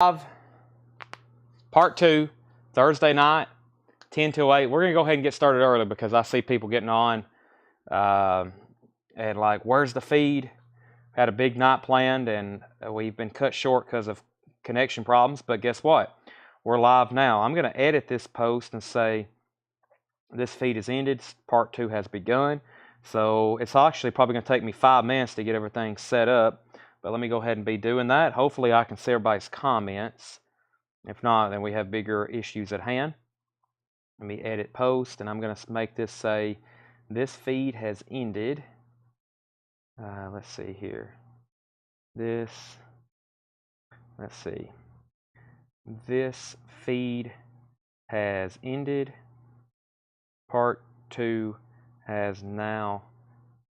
Live, part 2, Thursday night, 10 till 8. We're going to go ahead and get started early because I see people getting on and like, where's the feed? Had a big night planned and we've been cut short because of connection problems, but guess what? We're live now. I'm going to edit this post and say this feed is ended, part 2 has begun. So it's actually probably going to take me 5 minutes to get everything set up. But let me go ahead and be doing that. Hopefully I can see everybody's comments. If not, then we have bigger issues at hand. Let me edit post, and I'm going to make this say, this feed has ended. Let's see here. Let's see. This feed has ended. Part 2 has now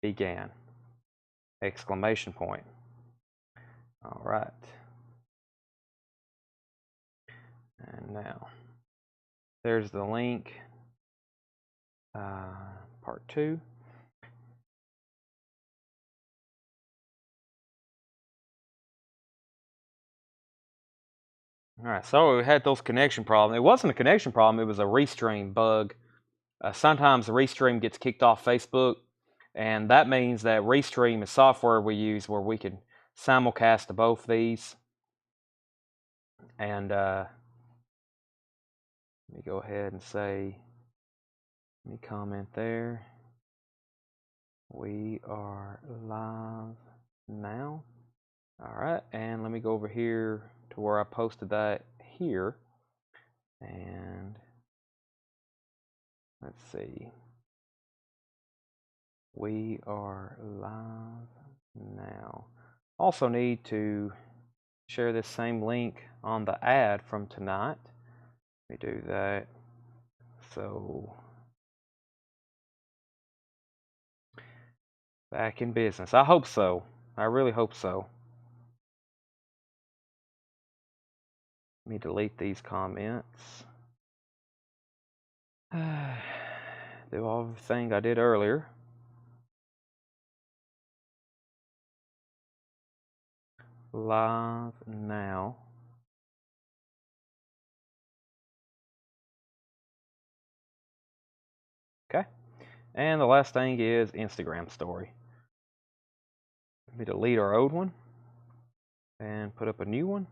began. Exclamation point. All right. And now, there's the link. Part 2. All right, so we had those connection problems. It wasn't a connection problem, it was a restream bug. Sometimes the restream gets kicked off Facebook, and that means that restream is software we use where we can simulcast to both these. And let me go ahead and say, let me comment there. We are live now. All right, and let me go over here to where I posted that here. And let's see. We are live now. Also need to share this same link on the ad from tonight. Let me do that. So, back in business. I hope so. I really hope so. Let me delete these comments. Do everything I did earlier. Live now. Okay. And the last thing is Instagram story. Let me delete our old one and put up a new one,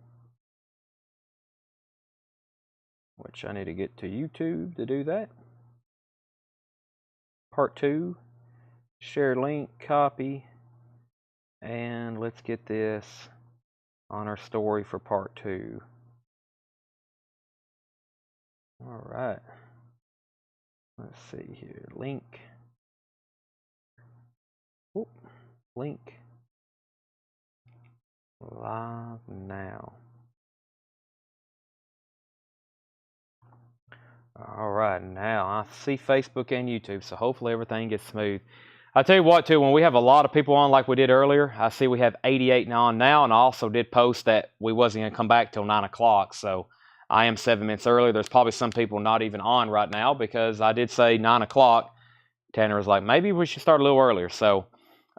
which I need to get to YouTube to do that. Part 2, share link, copy, and let's get this on our story for part 2. All right. Let's see here. Link. Oop. Link. Live now. All right, now I see Facebook and YouTube, so hopefully everything gets smooth. I'll tell you what, too, when we have a lot of people on like we did earlier, I see we have 88 on now, and I also did post that we wasn't going to come back till 9 o'clock, so I am 7 minutes early. There's probably some people not even on right now because I did say 9 o'clock. Tanner was like, maybe we should start a little earlier. So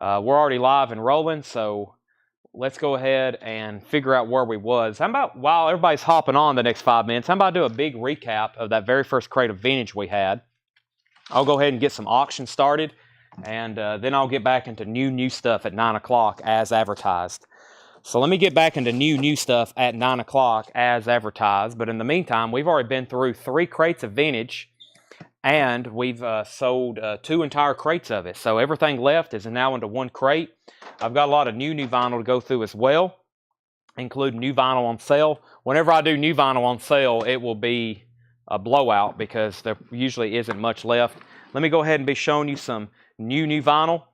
we're already live and rolling, so let's go ahead and figure out where we was. How about, while everybody's hopping on the next 5 minutes, how about I do a big recap of that very first crate of vintage we had. I'll go ahead and get some auctions started, and then I'll get back into new stuff at 9 o'clock as advertised. So let me get back into new stuff at 9 o'clock as advertised. But in the meantime, we've already been through 3 crates of vintage, and we've sold 2 entire crates of it. So everything left is now into 1 crate. I've got a lot of new vinyl to go through as well, including new vinyl on sale. Whenever I do new vinyl on sale, it will be a blowout because there usually isn't much left. Let me go ahead and be showing you some new vinyl,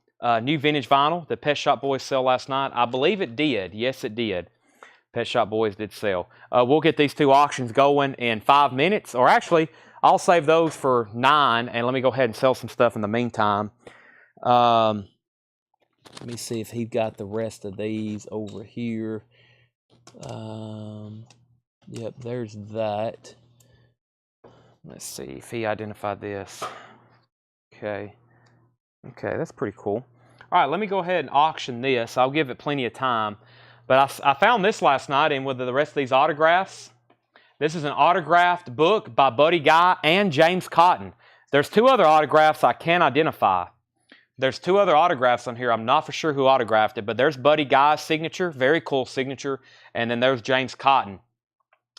new vintage vinyl that Pet Shop Boys sell last night. I believe it did. Yes, it did. Pet Shop Boys did sell. We'll get these 2 auctions going in 5 minutes, or actually, I'll save those for 9, and let me go ahead and sell some stuff in the meantime. Let me see if he got the rest of these over here. Yep, there's that. Let's see if he identified this. Okay. Okay, that's pretty cool. All right, let me go ahead and auction this. I'll give it plenty of time. But I found this last night, and with the rest of these autographs, this is an autographed book by Buddy Guy and James Cotton. There's two other autographs I can't identify. There's two other autographs on here. I'm not for sure who autographed it, but there's Buddy Guy's signature, very cool signature, and then there's James Cotton.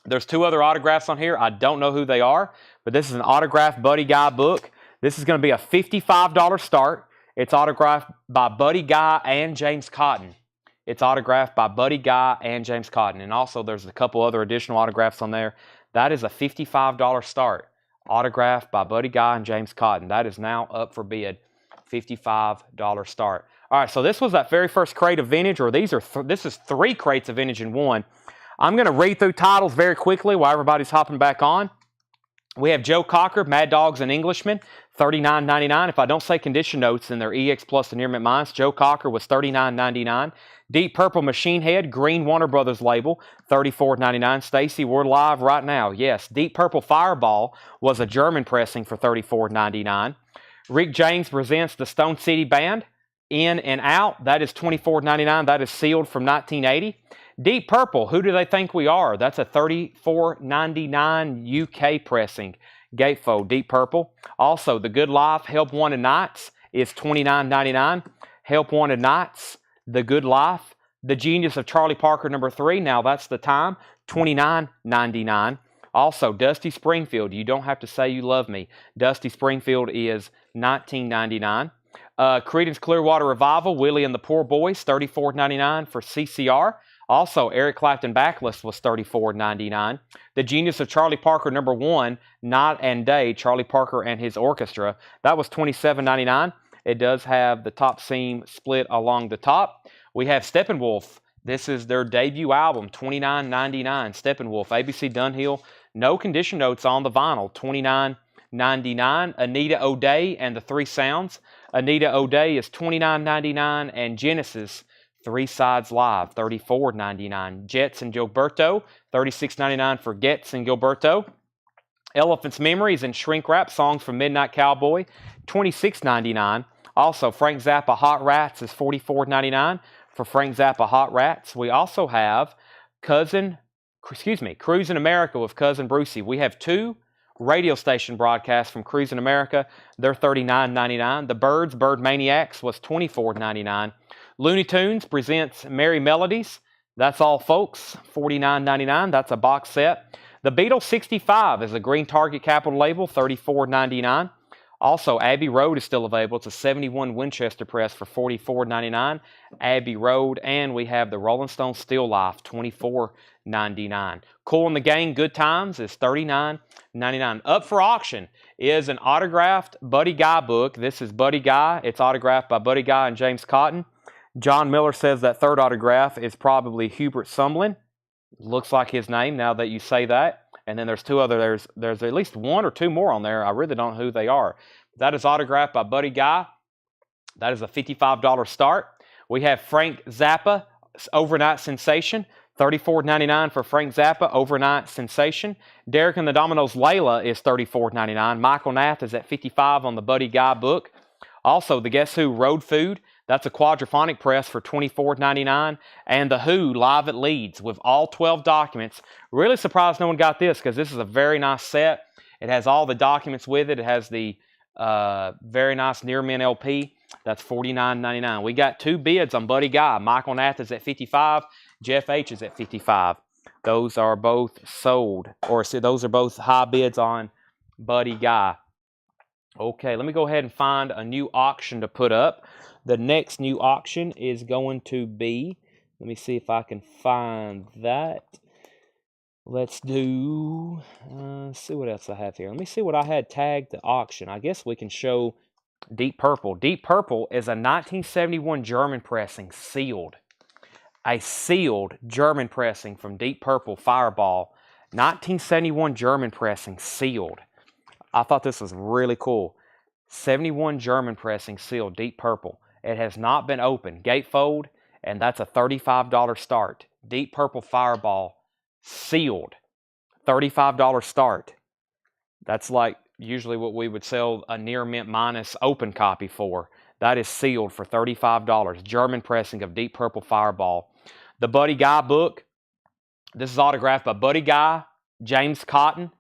There's two other autographs on here. I don't know who they are, but this is an autographed Buddy Guy book. This is going to be a $55 start. It's autographed by Buddy Guy and James Cotton. It's autographed by Buddy Guy and James Cotton. And also there's a couple other additional autographs on there. That is a $55 start. Autographed by Buddy Guy and James Cotton. That is now up for bid. $55 start. All right, so this was that very first crate of vintage, or this is 3 crates of vintage in one. I'm going to read through titles very quickly while everybody's hopping back on. We have Joe Cocker, Mad Dogs and Englishmen, $39.99. If I don't say condition notes, then they're EX Plus and Near Mint Mines. Joe Cocker was $39.99. Deep Purple Machine Head, green Warner Brothers label, $34.99. Stacy, we're live right now. Yes, Deep Purple Fireball was a German pressing for $34.99. Rick James presents the Stone City Band, In and Out. That is $24.99. That is sealed from 1980. Deep Purple, Who Do They Think We Are? That's a $34.99 UK pressing. Gatefold, Deep Purple. Also, The Good Life, Help Wanted Nights is $29.99. Help Wanted Nights, The Good Life. The Genius of Charlie Parker #3, Now That's the Time, $29.99. Also, Dusty Springfield, You Don't Have to Say You Love Me. Dusty Springfield is $19.99. Creedence Clearwater Revival, Willie and the Poor Boys, $34.99 for CCR. Also, Eric Clapton Backlist was $34.99. The Genius of Charlie Parker #1, Night and Day, Charlie Parker and His Orchestra, that was $27.99. It does have the top seam split along the top. We have Steppenwolf. This is their debut album, $29.99. Steppenwolf, ABC Dunhill. No condition notes on the vinyl, $29.99. Anita O'Day and the Three Sounds. Anita O'Day is $29.99. And Genesis, 3 Sides Live, $34.99. Jets and Gilberto, $36.99 for Getz and Gilberto. Elephant's Memories and Shrink Wrap, Songs from Midnight Cowboy, $26.99. Also, Frank Zappa Hot Rats is $44.99 for Frank Zappa Hot Rats. We also have Cruising America with Cousin Brucey. We have 2 radio station broadcasts from Cruising America. They're $39.99. The Byrds, Bird Maniacs, was $24.99. Looney Tunes presents Merry Melodies. That's all, folks. $49.99. That's a box set. The Beatles 65 is a green Target Capital label, $34.99. Also, Abbey Road is still available. It's a 71 Winchester press for $44.99. Abbey Road. And we have the Rolling Stones Still Life, $24.99. Cool in the Gang, Good Times is $39.99. Up for auction is an autographed Buddy Guy book. This is Buddy Guy. It's autographed by Buddy Guy and James Cotton. John Miller says that third autograph is probably Hubert Sumlin. Looks like his name now that you say that. And then there's 2 other, there's at least 1 or 2 more on there. I really don't know who they are. That is autographed by Buddy Guy. That is a $55 start. We have Frank Zappa, Overnight Sensation, $34.99 for Frank Zappa, Overnight Sensation. Derek and the Dominoes Layla is $34.99. Michael Nath is at $55 on the Buddy Guy book. Also, the Guess Who Road Food, that's a quadraphonic press for $24.99. And The Who Live at Leeds with all 12 documents. Really surprised no one got this because this is a very nice set. It has all the documents with it. It has the very nice Near Mint LP. That's $49.99. We got 2 bids on Buddy Guy. Michael Nath is at $55. Jeff H is at $55. Those are both sold. Or those are both high bids on Buddy Guy. Okay, let me go ahead and find a new auction to put up. The next new auction is going to be, let me see if I can find that. Let's do, see what else I have here. Let me see what I had tagged to auction. I guess we can show Deep Purple. Deep Purple is a 1971 German pressing, sealed. A sealed German pressing from Deep Purple Fireball. 1971 German pressing, sealed. I thought this was really cool. 71 German pressing, sealed, Deep Purple. It has not been opened. Gatefold, and that's a $35 start. Deep Purple Fireball, sealed. $35 start. That's like usually what we would sell a Near Mint minus open copy for. That is sealed for $35. German pressing of Deep Purple Fireball. The Buddy Guy book. This is autographed by Buddy Guy, James Cotton,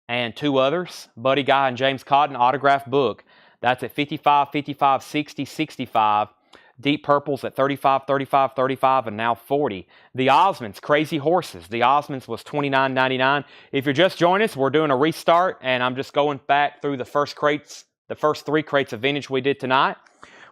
and 2 others. Buddy Guy and James Cotton autographed book. That's at 55, 55, 60, 65. Deep Purples at 35, 35, 35, and now 40. The Osmonds, Crazy Horses. The Osmonds was $29.99. If you're just joining us, we're doing a restart, and I'm just going back through the first 3 crates of vintage we did tonight.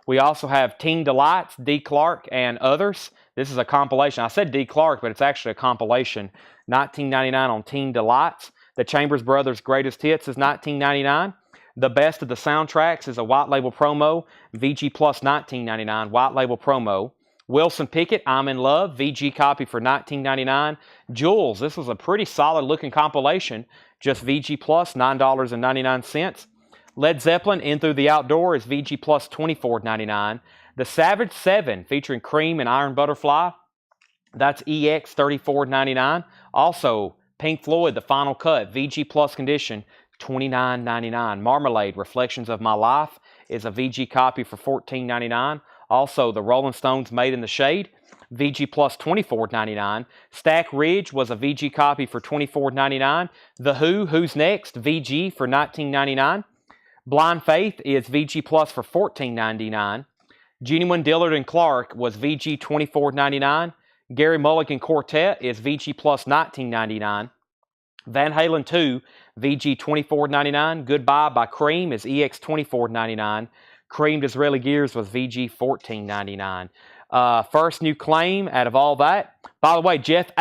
We also have Teen Delights, D. Clark, and others. This is a compilation. I said D. Clark, but it's actually a compilation. $19.99 on Teen Delights. The Chambers Brothers' Greatest Hits is $19.99. The Best of the Soundtracks is a white label promo. VG Plus $19.99, white label promo. Wilson Pickett, I'm in Love, VG copy for $19.99. Jules, this was a pretty solid looking compilation. Just VG Plus, $9.99. Led Zeppelin, In Through the Outdoor is VG Plus $24.99. The Savage 7 featuring Cream and Iron Butterfly, that's EX $34.99. Also, Pink Floyd, The Final Cut, VG Plus condition, $29.99. Marmalade, Reflections of My Life is a VG copy for $14.99. Also, the Rolling Stones, Made in the Shade, VG Plus $24.99. Stack Ridge was a VG copy for $24.99. The Who, Who's Next, VG for $19.99. Blind Faith is VG Plus for $14.99. Genuine Dillard and Clark was VG $24.99. Gary Mulligan Quartet is VG Plus $19.99. Van Halen 2, VG $24.99. Goodbye by Cream is EX $24.99. Cream Disraeli Gears was VG $14.99. First new claim out of all that. By the way, Jeff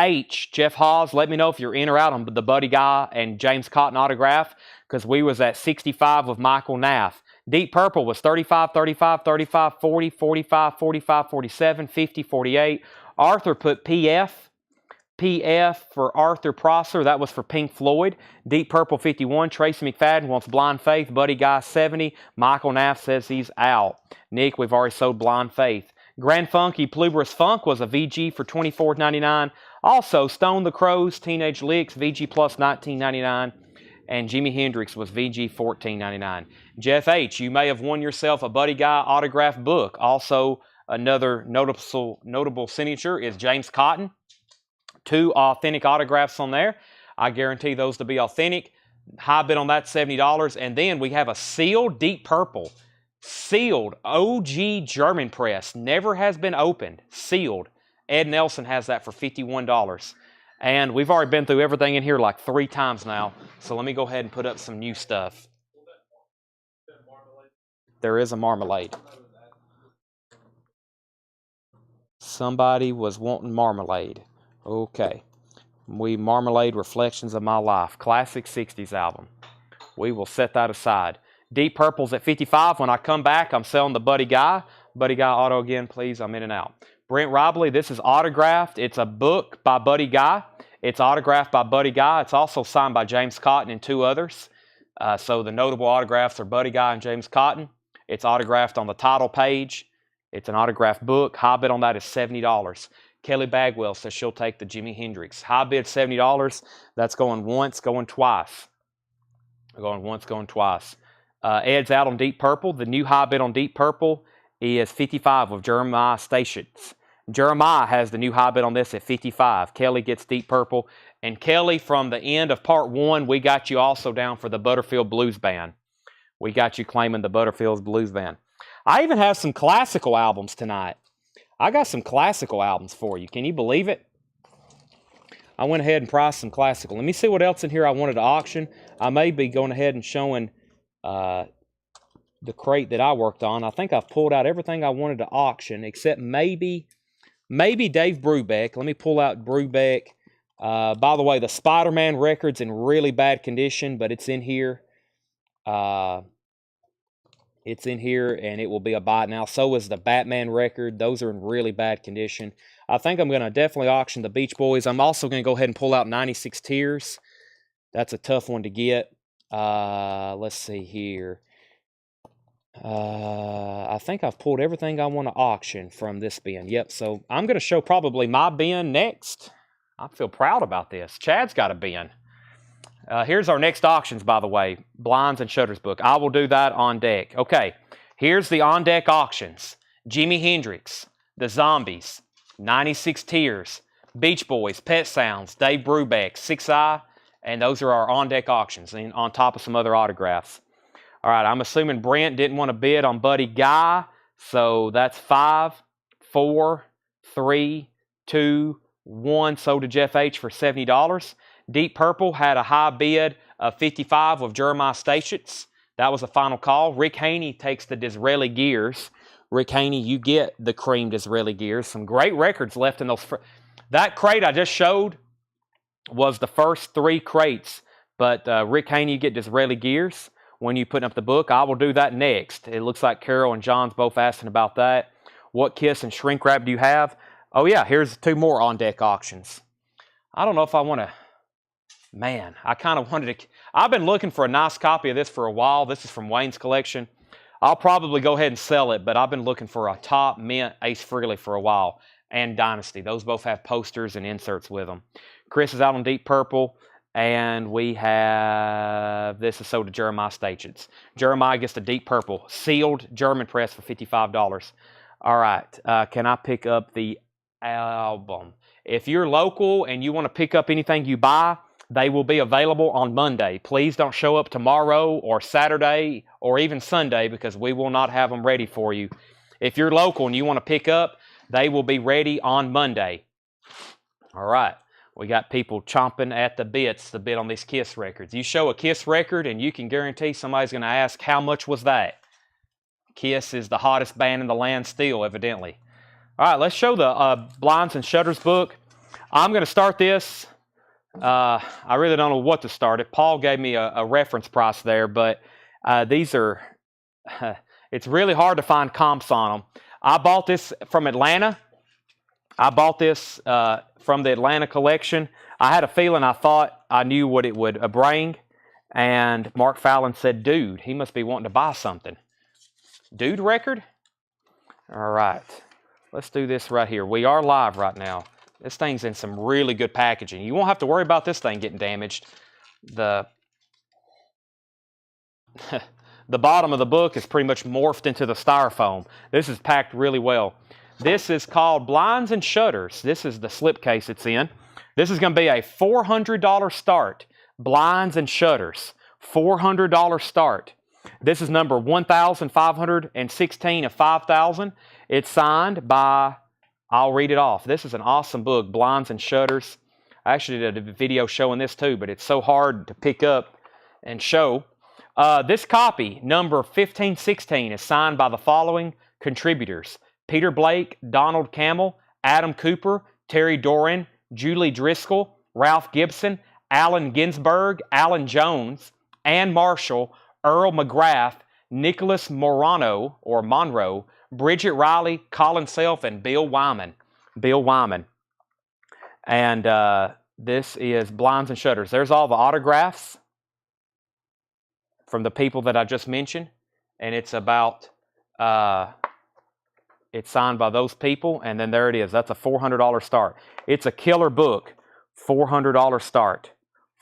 Hawes, let me know if you're in or out on the Buddy Guy and James Cotton autograph, because we was at 65 with Michael Nath. Deep Purple was 35, 35, 35, 40, 45, 45, 47, 50, 48. Arthur put PF for Arthur Prosser. That was for Pink Floyd. Deep Purple 51. Tracy McFadden wants Blind Faith. Buddy Guy 70. Michael Naff says he's out. Nick, we've already sold Blind Faith. Grand Funky Pluberous Funk was a VG for $24.99. Also, Stone the Crows, Teenage Licks, VG Plus $19.99. And Jimi Hendrix was VG $14.99. Jeff H., you may have won yourself a Buddy Guy autograph book. Also, another notable signature is James Cotton. 2 authentic autographs on there. I guarantee those to be authentic. High bid on that, $70. And then we have a sealed Deep Purple. Sealed OG German press. Never has been opened. Sealed. Ed Nelson has that for $51. And we've already been through everything in here like 3 times now. So let me go ahead and put up some new stuff. There is a marmalade. Somebody was wanting marmalade. Okay. Marmalade Reflections of My Life. Classic 60s album. We will set that aside. Deep Purple's at 55. When I come back, I'm selling the Buddy Guy. Buddy Guy auto again, please. I'm in and out. Brent Robley, this is autographed. It's a book by Buddy Guy. It's autographed by Buddy Guy. It's also signed by James Cotton and 2 others. So the notable autographs are Buddy Guy and James Cotton. It's autographed on the title page. It's an autographed book. High bid on that is $70. Kelly Bagwell says she'll take the Jimi Hendrix. High bid $70. That's going once, going twice. Going once, going twice. Ed's out on Deep Purple. The new high bid on Deep Purple is 55 with Jeremiah Stations. Jeremiah has the new high bid on this at 55. Kelly gets Deep Purple. And Kelly, from the end of part 1, we got you also down for the Butterfield Blues Band. We got you claiming the Butterfield Blues Band. I even have some classical albums tonight. I got some classical albums for you. Can you believe it? I went ahead and priced some classical. Let me see what else in here I wanted to auction. I may be going ahead and showing the crate that I worked on. I think I've pulled out everything I wanted to auction, except maybe Dave Brubeck. Let me pull out Brubeck. By the way, the Spider-Man record's in really bad condition, but it's in here. It's in here, and it will be a buy now. So is the Batman record. Those are in really bad condition. I think I'm going to definitely auction the Beach Boys. I'm also going to go ahead and pull out 96 Tears. That's a tough one to get. Let's see here. I think I've pulled everything I want to auction from this bin. Yep, so I'm going to show probably my bin next. I feel proud about this. Chad's got a bin. Here's our next auctions, by the way. Blinds and Shutters book. I will do that on deck. Okay, here's the on-deck auctions. Jimi Hendrix, The Zombies, 96 Tears, Beach Boys, Pet Sounds, Dave Brubeck, 6i, and those are our on-deck auctions, and on top of some other autographs. All right, I'm assuming Brent didn't want to bid on Buddy Guy, so that's 5, 4, 3, 2, 1, sold to Jeff H for $70. Deep Purple had a high bid of 55 with Jeremiah Stachitz. That was a final call. Rick Haney takes the Disraeli gears. Rick Haney, you get the cream Disraeli gears. Some great records left in those. That crate I just showed was the first 3 crates. But Rick Haney, you get Disraeli gears when you put up the book. I will do that next. It looks like Carol and John's both asking about that. What Kiss and Shrink Wrap do you have? Oh, yeah, here's 2 more on-deck auctions. I don't know if I want to... Man, I kind of wanted to... I've been looking for a nice copy of this for a while. This is from Wayne's collection. I'll probably go ahead and sell it, but I've been looking for a top mint Ace Frehley for a while. And Dynasty. Those both have posters and inserts with them. Chris is out on Deep Purple. And we have... This is sold to Jeremiah Stachitz. Jeremiah gets the Deep Purple. Sealed German press for $55. All right. Can I pick up the album? If you're local and you want to pick up anything you buy... They will be available on Monday. Please don't show up tomorrow or Saturday or even Sunday because we will not have them ready for you. If you're local and you want to pick up, they will be ready on Monday. All right. We got people chomping at the bits to bid on these Kiss records. You show a Kiss record and you can guarantee somebody's going to ask, how much was that? Kiss is the hottest band in the land still, evidently. All right, let's show the Blinds and Shutters book. I'm going to start this. I really don't know what to start it. Paul gave me a reference price there, but these are, it's really hard to find comps on them. I bought this from Atlanta. I bought this from the Atlanta collection. I had a feeling I thought I knew what it would bring, and Mark Fallon said, dude, he must be wanting to buy something. Dude record? All right, let's do this right here. We are live right now. This thing's in some really good packaging. You won't have to worry about this thing getting damaged. The bottom of the book is pretty much morphed into the styrofoam. This is packed really well. This is called Blinds and Shutters. This is the slipcase it's in. This is going to be a $400 start. Blinds and Shutters. $400 start. This is number 1,516 of 5,000. It's signed by... I'll read it off. This is an awesome book, Blinds and Shutters. I actually did a video showing this too, but it's so hard to pick up and show. This copy, number 1516, is signed by the following contributors. Peter Blake, Donald Camel, Adam Cooper, Terry Doran, Julie Driscoll, Ralph Gibson, Allen Ginsberg, Alan Jones, Ann Marshall, Earl McGrath, Nicholas Morano, or Monroe, Bridget Riley, Colin Self, and Bill Wyman. Bill Wyman. And this is Blinds and Shutters. There's all the autographs from the people that I just mentioned. And it's about, it's signed by those people. And then there it is. That's a $400 start. It's a killer book. $400 start.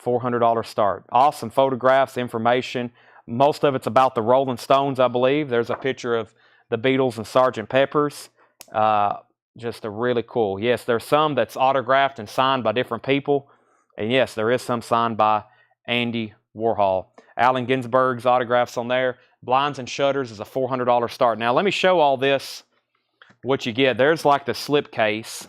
$400 start. Awesome photographs, information. Most of it's about the Rolling Stones, I believe. There's a picture of the Beatles and Sgt. Pepper's. Just a really cool. Yes, there's some that's autographed and signed by different people. And yes, there is some signed by Andy Warhol. Allen Ginsberg's autographs on there. Blinds and Shutters is a $400 start. Now, let me show all this, what you get. There's like the slipcase.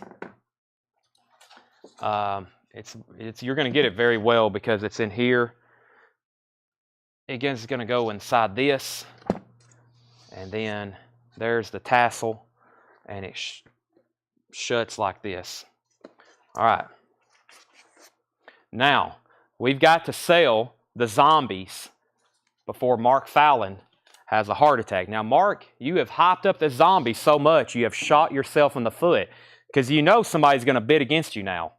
You're going to get it very well because it's in here. Again, it's going to go inside this. And then there's the tassel, and it shuts like this. All right. Now, we've got to sell the zombies before Mark Fallon has a heart attack. Now, Mark, you have hyped up the zombie so much, you have shot yourself in the foot because you know somebody's going to bid against you now.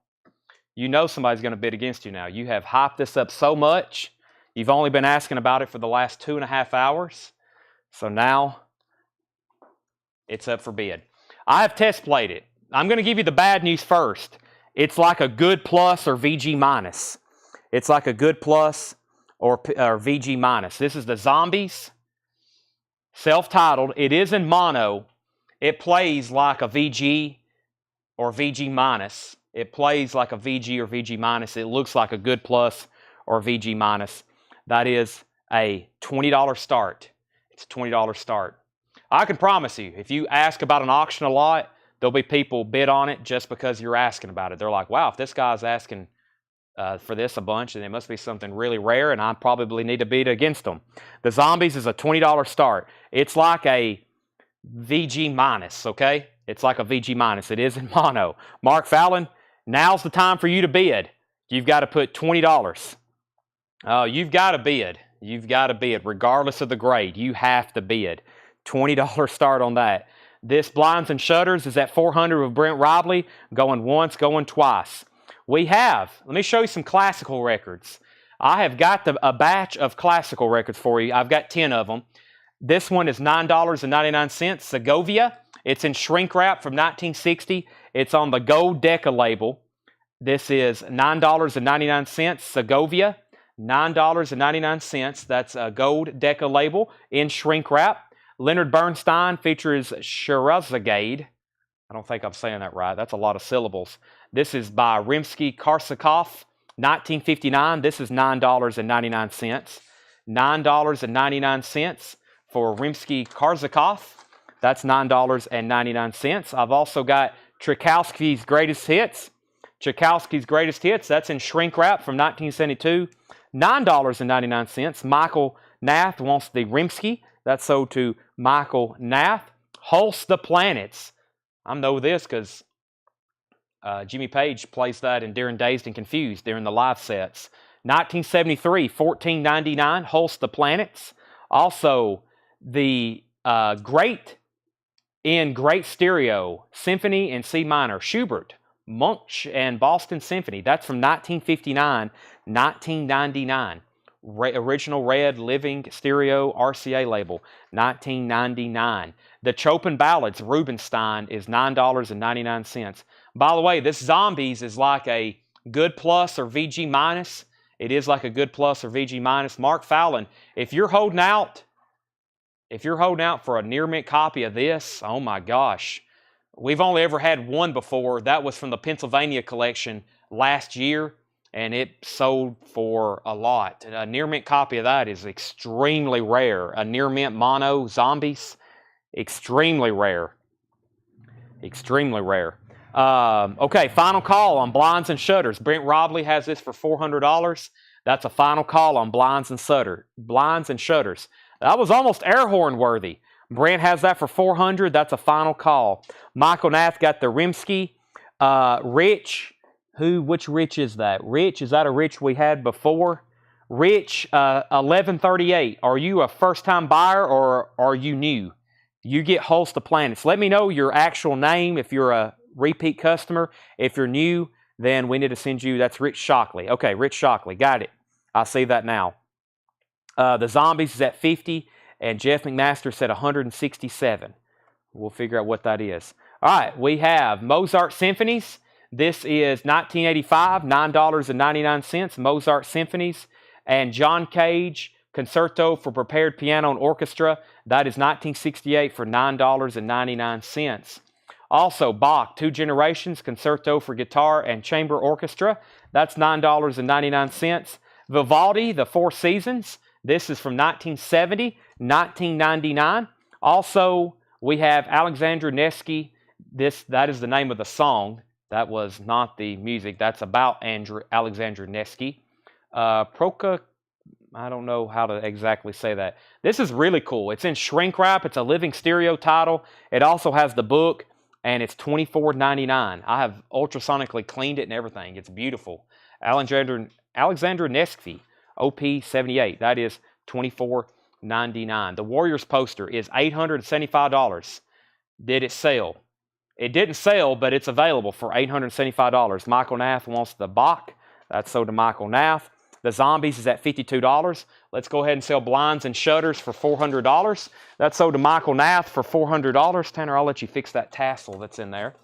You know somebody's going to bid against you now. You have hyped this up so much. You've only been asking about it for the last 2.5 hours. So now it's up for bid. I have test played it. I'm going to give you the bad news first. It's like a good plus or VG minus. It's like a good plus or VG minus. This is the Zombies, self-titled. It is in mono. It plays like a VG or VG minus. It plays like a VG or VG minus. It looks like a good plus or VG minus. That is a $20 start. It's a $20 start. I can promise you, if you ask about an auction a lot, there'll be people bid on it just because you're asking about it. They're like, wow, if this guy's asking for this a bunch, then it must be something really rare, and I probably need to bid against them. The Zombies is a $20 start. It's like a VG minus, okay? It's like a VG minus. It is in mono. Mark Fallon, now's the time for you to bid. You've got to put $20. You've got to bid. You've got to bid. Regardless of the grade, you have to bid. $20 start on that. This Blinds and Shutters is at $400 with Brent Robley, going once, going twice. We have, let me show you some classical records. I have got a batch of classical records for you. I've got 10 of them. This one is $9.99, Segovia. It's in shrink wrap from 1960. It's on the gold Decca label. This is $9.99, Segovia. $9.99. That's a gold Decca label in shrink wrap. Leonard Bernstein features Scheherazade. I don't think I'm saying that right. That's a lot of syllables. This is by Rimsky-Korsakov, 1959. This is $9.99. $9.99 for Rimsky-Korsakov. That's $9.99. I've also got Tchaikovsky's Greatest Hits. Tchaikovsky's Greatest Hits. That's in shrink wrap from 1972. $9.99. Michael Nath wants the Rimsky. That's sold to Michael Nath. Holst the Planets. I know this because Jimmy Page plays that during Dazed and Confused during the live sets. 1973, $14.99. Holst the Planets. Also, the Great Stereo Symphony in C minor. Schubert, Munch, and Boston Symphony. That's from 1959, 1999. Original red living stereo RCA label, 1999. The Chopin Ballads, Rubinstein, is $9.99. By the way, this Zombies is like a good plus or VG minus. It is like a good plus or VG minus. Mark Fallon, if you're holding out for a near mint copy of this, oh my gosh. We've only ever had one before. That was from the Pennsylvania collection last year, and it sold for a lot. A near mint copy of that is extremely rare. A near mint mono Zombies, extremely rare. Extremely rare. Okay, final call on Blinds and Shutters. Brent Robley has this for $400. That's a final call on Blinds and Shutters. That was almost air horn worthy. Brent has that for $400. That's a final call. Michael Nath got the Rimsky. Rich, which Rich is that? Rich, is that a Rich we had before? Rich, 1138. Are you a first-time buyer or are you new? You get Holst the Planets. Let me know your actual name if you're a repeat customer. If you're new, then we need to send you, that's Rich Shockley. Okay, Rich Shockley, got it. I see that now. The Zombies is at 50, and Jeff McMaster said 167. We'll figure out what that is. All right, we have Mozart Symphonies. This is 1985, $9.99, Mozart Symphonies. And John Cage Concerto for Prepared Piano and Orchestra. That is 1968 for $9.99. Also, Bach, Two Generations, Concerto for Guitar and Chamber Orchestra. That's $9.99. Vivaldi, The Four Seasons. This is from 1970, $19.99. Also, we have Alexander Nevsky. That is the name of the song. That was not the music. That's about Alexander Nevsky. Proka, I don't know how to exactly say that. This is really cool. It's in shrink wrap. It's a living stereo title. It also has the book, and it's $24.99. I have ultrasonically cleaned it and everything. It's beautiful. Alexander Nevsky, OP78. That is $24.99. The Warriors poster is $875. Did it sell? It didn't sell, but it's available for $875. Michael Nath wants the Bach. That's sold to Michael Nath. The Zombies is at $52. Let's go ahead and sell Blinds and Shutters for $400. That's sold to Michael Nath for $400. Tanner, I'll let you fix that tassel that's in there.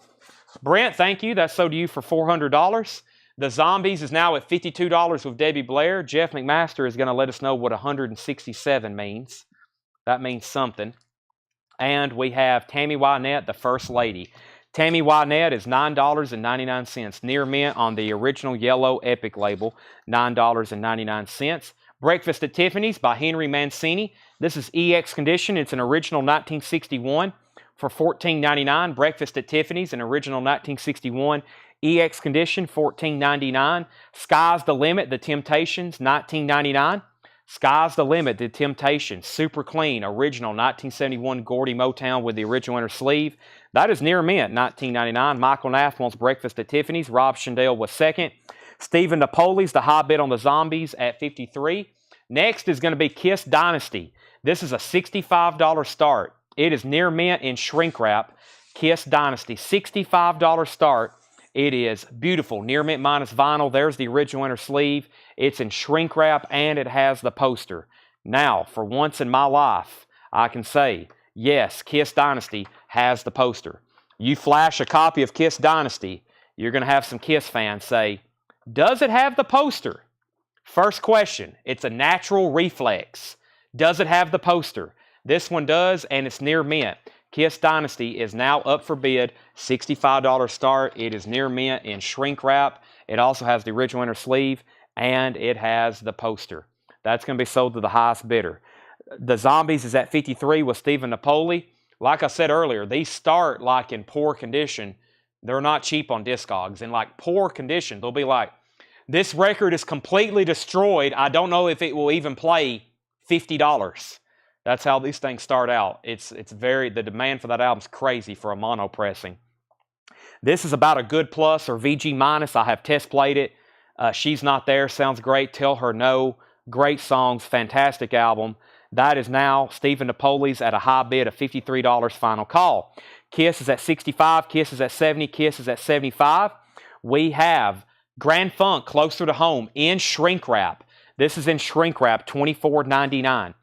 Brent, thank you. That's sold to you for $400. The Zombies is now at $52 with Debbie Blair. Jeff McMaster is going to let us know what 167 means. That means something. And we have Tammy Wynette, the First Lady. Tammy Wynette is $9.99. Near mint on the original yellow Epic label, $9.99. Breakfast at Tiffany's by Henry Mancini. This is EX condition. It's an original 1961 for $14.99. Breakfast at Tiffany's, an original 1961 EX condition, $14.99. Sky's the Limit, The Temptations, $19.99. Sky's the Limit, The Temptations, super clean, original 1971 Gordy Motown with the original inner sleeve. That is near mint, $19.99. Michael Nath wants Breakfast at Tiffany's. Rob Shandell was second. Stephen Napoli's The High Bid on the Zombies at $53. Next is going to be Kiss Dynasty. This is a $65 start. It is near mint in shrink wrap. Kiss Dynasty, $65 start. It is beautiful, near mint minus vinyl. There's the original inner sleeve. It's in shrink wrap and it has the poster. Now, for once in my life, I can say, yes, Kiss Dynasty has the poster. You flash a copy of Kiss Dynasty, you're going to have some Kiss fans say, does it have the poster? First question, it's a natural reflex. Does it have the poster? This one does, and it's near mint. Kiss Dynasty is now up for bid, $65 start. It is near mint in shrink wrap. It also has the original inner sleeve, and it has the poster. That's going to be sold to the highest bidder. The Zombies is at $53 with Stephen Napoli. Like I said earlier, these start like in poor condition. They're not cheap on Discogs. In like poor condition, they'll be like, this record is completely destroyed. I don't know if it will even play $50. That's how these things start out. The demand for that album's crazy for a mono pressing. This is about a good plus or VG minus. I have test played it. She's Not There sounds great. Tell Her No. Great songs. Fantastic album. That is now Stephen Napoli's at a high bid of $53 final call. Kiss is at $65. Kiss is at $70. Kiss is at $75. We have Grand Funk Closer to Home in shrink wrap. This is in shrink wrap, $24.99.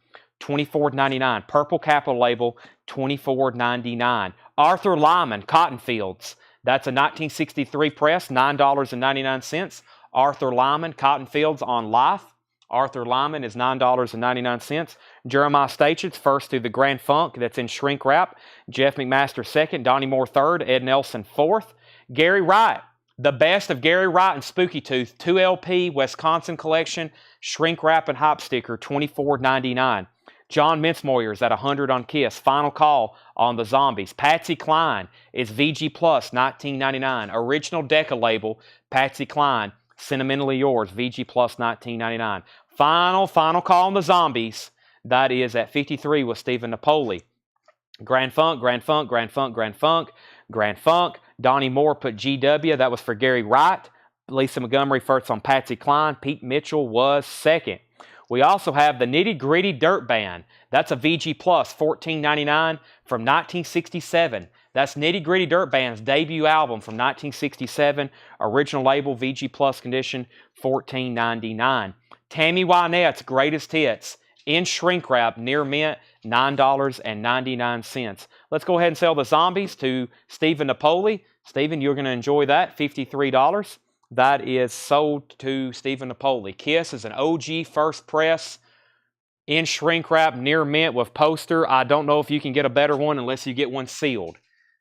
$24.99. Purple Capital label, $24.99. Arthur Lyman, Cotton Fields. That's a 1963 press, $9.99. Arthur Lyman, Cotton Fields on Life. Arthur Lyman is $9.99. Jeremiah Stachitz, first through the Grand Funk. That's in shrink wrap. Jeff McMaster, second. Donnie Moore, third. Ed Nelson, fourth. Gary Wright, the best of Gary Wright and Spooky Tooth, 2LP, Wisconsin collection, shrink wrap and hype sticker, $24.99. John Mincemoyer's at $100 on Kiss. Final call on the Zombies. Patsy Cline is VG Plus, $19.99. Original Decca label, Patsy Cline, Sentimentally Yours, VG Plus, $19.99. Final call on the Zombies. That is at $53 with Stephen Napoli. Grand Funk, Grand Funk, Grand Funk, Grand Funk, Grand Funk. Donnie Moore put GW. That was for Gary Wright. Lisa Montgomery first on Patsy Cline. Pete Mitchell was second. We also have the Nitty Gritty Dirt Band. That's a VG Plus, $14.99 from 1967. That's Nitty Gritty Dirt Band's debut album from 1967. Original label, VG Plus condition, $14.99. Tammy Wynette's Greatest Hits in shrink wrap, near mint, $9.99. Let's go ahead and sell the Zombies to Stephen Napoli. Stephen, you're going to enjoy that, $53. That is sold to Stephen Napoli. Kiss is an OG first press in shrink wrap, near mint with poster. I don't know if you can get a better one unless you get one sealed.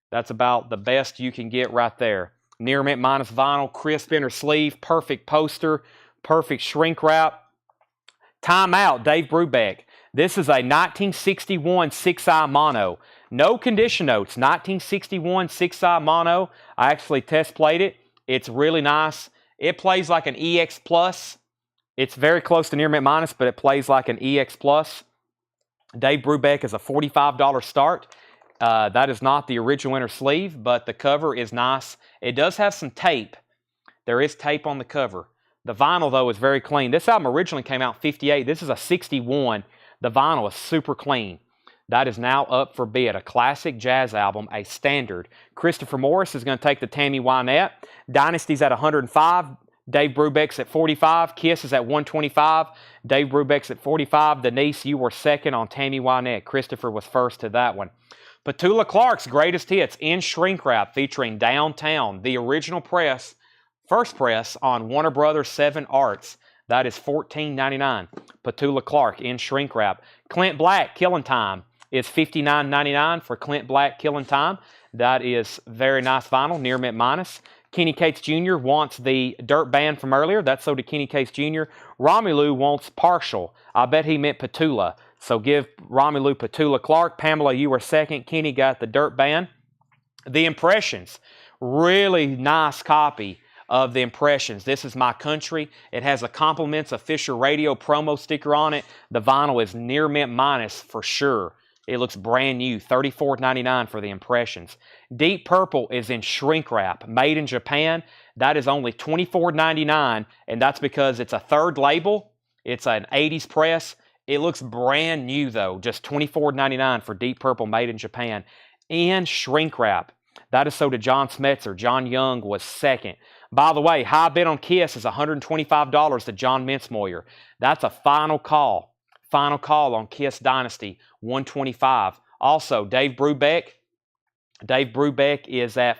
That's about the best you can get right there. Near mint minus vinyl, crisp inner sleeve, perfect poster, perfect shrink wrap. Time Out, Dave Brubeck. This is a 1961 6i mono. No condition notes, 1961 6i mono. I actually test played it. It's really nice. It plays like an EX Plus. It's very close to near mint minus, but it plays like an EX Plus. Dave Brubeck is a $45 start. That is not the original inner sleeve, but the cover is nice. It does have some tape. There is tape on the cover. The vinyl, though, is very clean. This album originally came out in '58. This is a '61. The vinyl is super clean. That is now up for bid. A classic jazz album, a standard. Christopher Morris is going to take the Tammy Wynette. Dynasty's at $105. Dave Brubeck's at $45. Kiss is at $125. Dave Brubeck's at $45. Denise, you were second on Tammy Wynette. Christopher was first to that one. Petula Clark's Greatest Hits in shrink wrap featuring Downtown, the original press, first press on Warner Brothers 7 Arts. That is $14.99. Petula Clark in shrink wrap. Clint Black, Killing Time, is $59.99 for Clint Black, Killing Time. That is very nice vinyl, near mint minus. Kenny Cates Jr. wants the Dirt Band from earlier. That's so to Kenny Cates Jr. Romelu wants partial. I bet he meant Petula. So give Romelu Petula Clark. Pamela, you were second. Kenny got the Dirt Band. The Impressions. Really nice copy of the Impressions. This is My Country. It has a Compliments of Fisher Radio promo sticker on it. The vinyl is near mint minus for sure. It looks brand new, $34.99 for the Impressions. Deep Purple is in shrink wrap, made in Japan. That is only $24.99, and that's because it's a third label. It's an 80s press. It looks brand new, though, just $24.99 for Deep Purple, made in Japan. And shrink wrap. That is so to John Smetzer. John Young was second. By the way, high bid on Kiss is $125 to John Mintzmoyer. That's a final call. Final call on Kiss Dynasty, $125. Also, Dave Brubeck. Dave Brubeck is at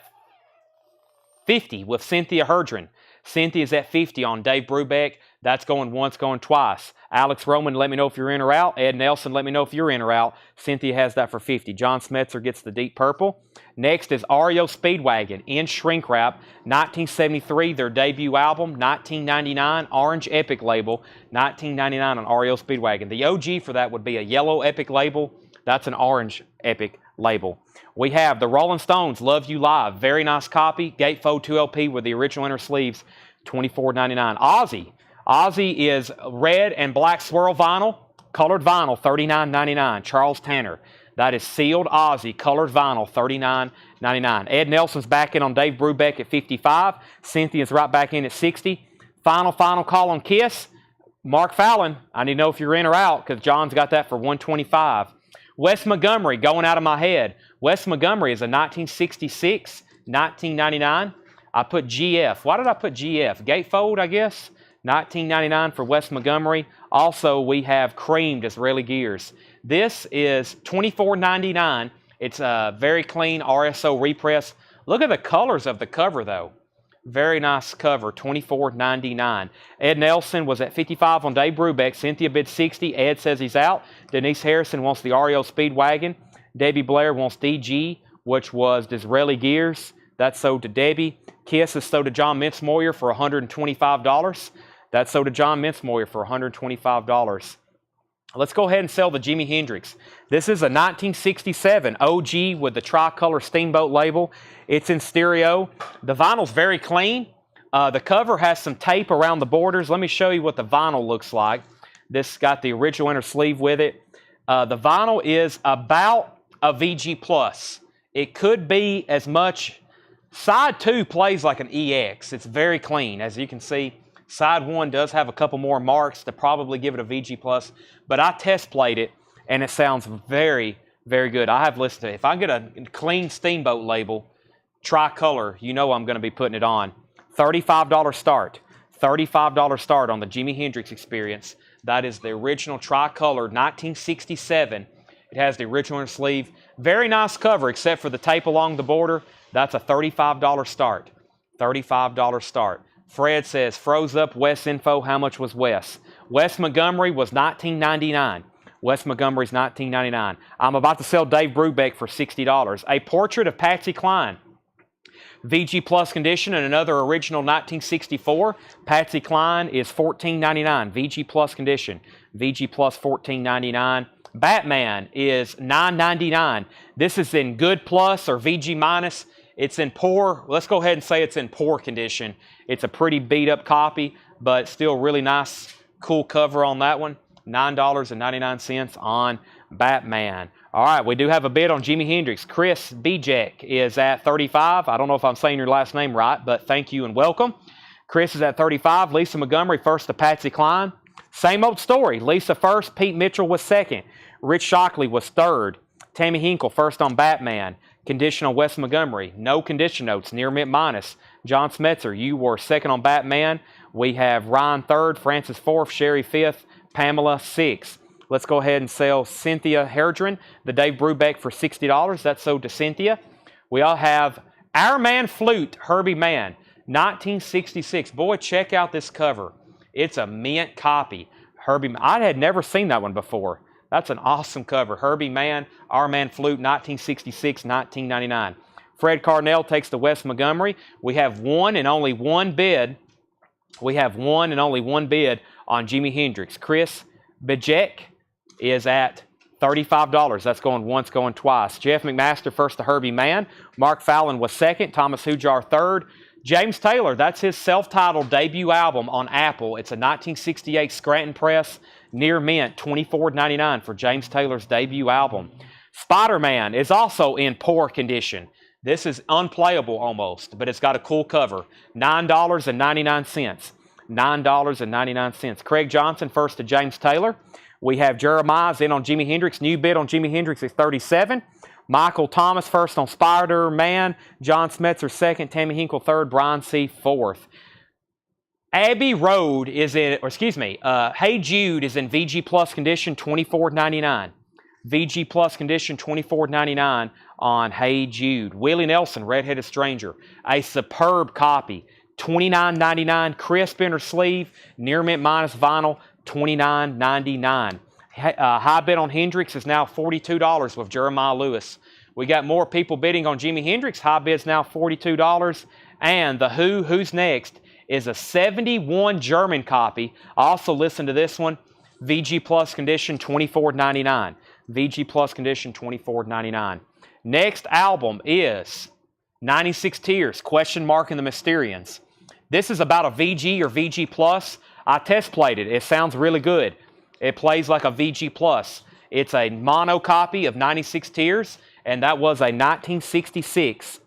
50 with Cynthia Herdren. Cynthia's at 50 on Dave Brubeck. That's going once, going twice. Alex Roman, let me know if you're in or out. Ed Nelson, let me know if you're in or out. Cynthia has that for 50. John Smetzer gets the Deep Purple. Next is REO Speedwagon in shrink wrap. 1973, their debut album. 1999, Orange Epic label. 1999 on REO Speedwagon. The OG for that would be a yellow Epic label. That's an orange Epic label. We have the Rolling Stones, Love You Live. Very nice copy. Gatefold 2LP with the original inner sleeves, $24.99. Ozzy. Ozzy is red and black swirl vinyl, colored vinyl, $39.99. Charles Tanner. That is sealed Ozzy, colored vinyl, $39.99. Ed Nelson's back in on Dave Brubeck at 55. Cynthia's right back in at 60. Final call on Kiss. Mark Fallon, I need to know if you're in or out because John's got that for $125. Wes Montgomery, going out of my head. Wes Montgomery is a 1966, $19.99. I put GF. Why did I put GF? Gatefold, I guess. $19.99 for Wes Montgomery. Also, we have Creamed Israeli Gears. This is $24.99. It's a very clean RSO repress. Look at the colors of the cover, though. Very nice cover, $24.99. Ed Nelson was at 55 on Dave Brubeck. Cynthia bid 60. Ed says he's out. Denise Harrison wants the REO Speedwagon. Debbie Blair wants DG, which was Disraeli Gears. That's sold to Debbie. Kiss is sold to John Mintzmoyer for $125. That's sold to John Mintzmoyer for $125. Let's go ahead and sell the Jimi Hendrix. This is a 1967 OG with the tricolor Steamboat label. It's in stereo. The vinyl's very clean. The cover has some tape around the borders. Let me show you what the vinyl looks like. This got the original inner sleeve with it. The vinyl is about a VG+. It could be as much. Side 2 plays like an EX. It's very clean, as you can see. Side 1 does have a couple more marks to probably give it a VG+, but I test played it, and it sounds very, very good. I have listened to it. If I get a clean Steamboat label, tricolor, you know I'm going to be putting it on. $35 start. $35 start on the Jimi Hendrix Experience. That is the original tricolor, 1967. It has the original inner sleeve. Very nice cover, except for the tape along the border. That's a $35 start. $35 start. Fred says, froze up Wes info. How much was Wes? Wes Montgomery was $19.99. Wes Montgomery's $19.99. I'm about to sell Dave Brubeck for $60. A portrait of Patsy Cline. VG Plus condition and another original 1964. Patsy Cline is $14.99. VG Plus condition. VG Plus $14.99. Batman is $9.99. This is in good plus or VG minus. It's in poor. Let's go ahead and say it's in poor condition. It's a pretty beat up copy, but still really nice, cool cover on that one. $9.99 on Batman. All right, we do have a bid on Jimi Hendrix. Chris Bijek is at 35. I don't know if I'm saying your last name right, but thank you and welcome. Chris is at 35. Lisa Montgomery first to Patsy Cline. Same old story. Lisa first. Pete Mitchell was second. Rich Shockley was third. Tammy Hinkle first on Batman. Condition on Wes Montgomery. No condition notes. Near mint minus. John Smetzer, you were second on Batman. We have Ryan third. Francis fourth. Sherry fifth. Pamela sixth. Let's go ahead and sell Cynthia Herdren, the Dave Brubeck, for $60. That's sold to Cynthia. We all have Our Man Flute, Herbie Mann, 1966. Boy, check out this cover. It's a mint copy. Herbie, I had never seen that one before. That's an awesome cover. Herbie Mann, Our Man Flute, 1966, $19.99. Fred Carnell takes the West Montgomery. We have one and only one bid. We have one and only one bid on Jimi Hendrix. Chris Bajek is at $35. That's going once, going twice. Jeff McMaster first to Herbie Mann. Mark Fallon was second. Thomas Hujar third. James Taylor, that's his self-titled debut album on Apple. It's a 1968 Scranton Press, near mint, $24.99 for James Taylor's debut album. Spider-Man is also in poor condition. This is unplayable almost, but it's got a cool cover. $9.99. $9.99. Craig Johnson first to James Taylor. We have Jeremiah's in on Jimi Hendrix. New bid on Jimi Hendrix is $37. Michael Thomas first on Spider-Man. John Smetzer second. Tammy Hinkle third. Brian C. fourth. Abbey Road is in, or excuse me, Hey Jude is in VG Plus condition, $24.99. VG Plus condition, $24.99 on Hey Jude. Willie Nelson, Redheaded Stranger, a superb copy, $29.99. Crisp inner sleeve, near mint minus vinyl, $29.99. High bid on Hendrix is now $42 with Jeremiah Lewis. We got more people bidding on Jimi Hendrix. High bid's now $42. And the Who's Next, is a 71 German copy. Also listen to this one. VG Plus condition, $24.99. VG Plus condition, $24.99. Next album is 96 Tears, question mark in the Mysterians. This is about a VG or VG Plus. I test played it. It sounds really good. It plays like a VG Plus. It's a mono copy of 96 Tears, and that was a 1966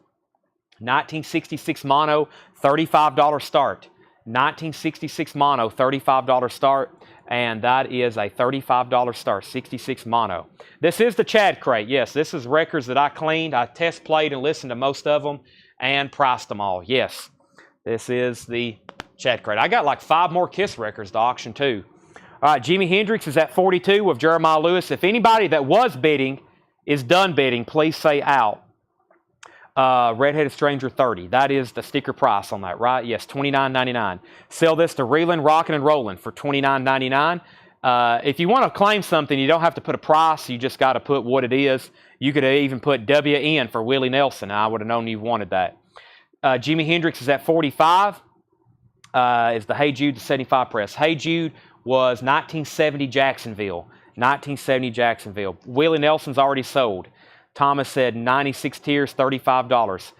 mono, $35 start. 1966 mono, $35 start. And that is a $35 start, 66 mono. This is the Chad Crate. Yes, this is records that I cleaned. I test played and listened to most of them and priced them all. Yes, this is the Chad Crate. I got like 5 more Kiss records to auction too. All right, Jimi Hendrix is at 42 with Jeremiah Lewis. If anybody that was bidding is done bidding, please say out. Redheaded Stranger 30. That is the sticker price on that, right? Yes, $29.99. Sell this to Reelin' Rockin' and Rollin' for $29.99. If you want to claim something, you don't have to put a price. You just got to put what it is. You could even put WN for Willie Nelson. I would have known you wanted that. Jimi Hendrix is at 45. Is the Hey Jude, the 75 press. Hey Jude was 1970 Jacksonville. 1970 Jacksonville. Willie Nelson's already sold. Thomas said 96 Tears, $35.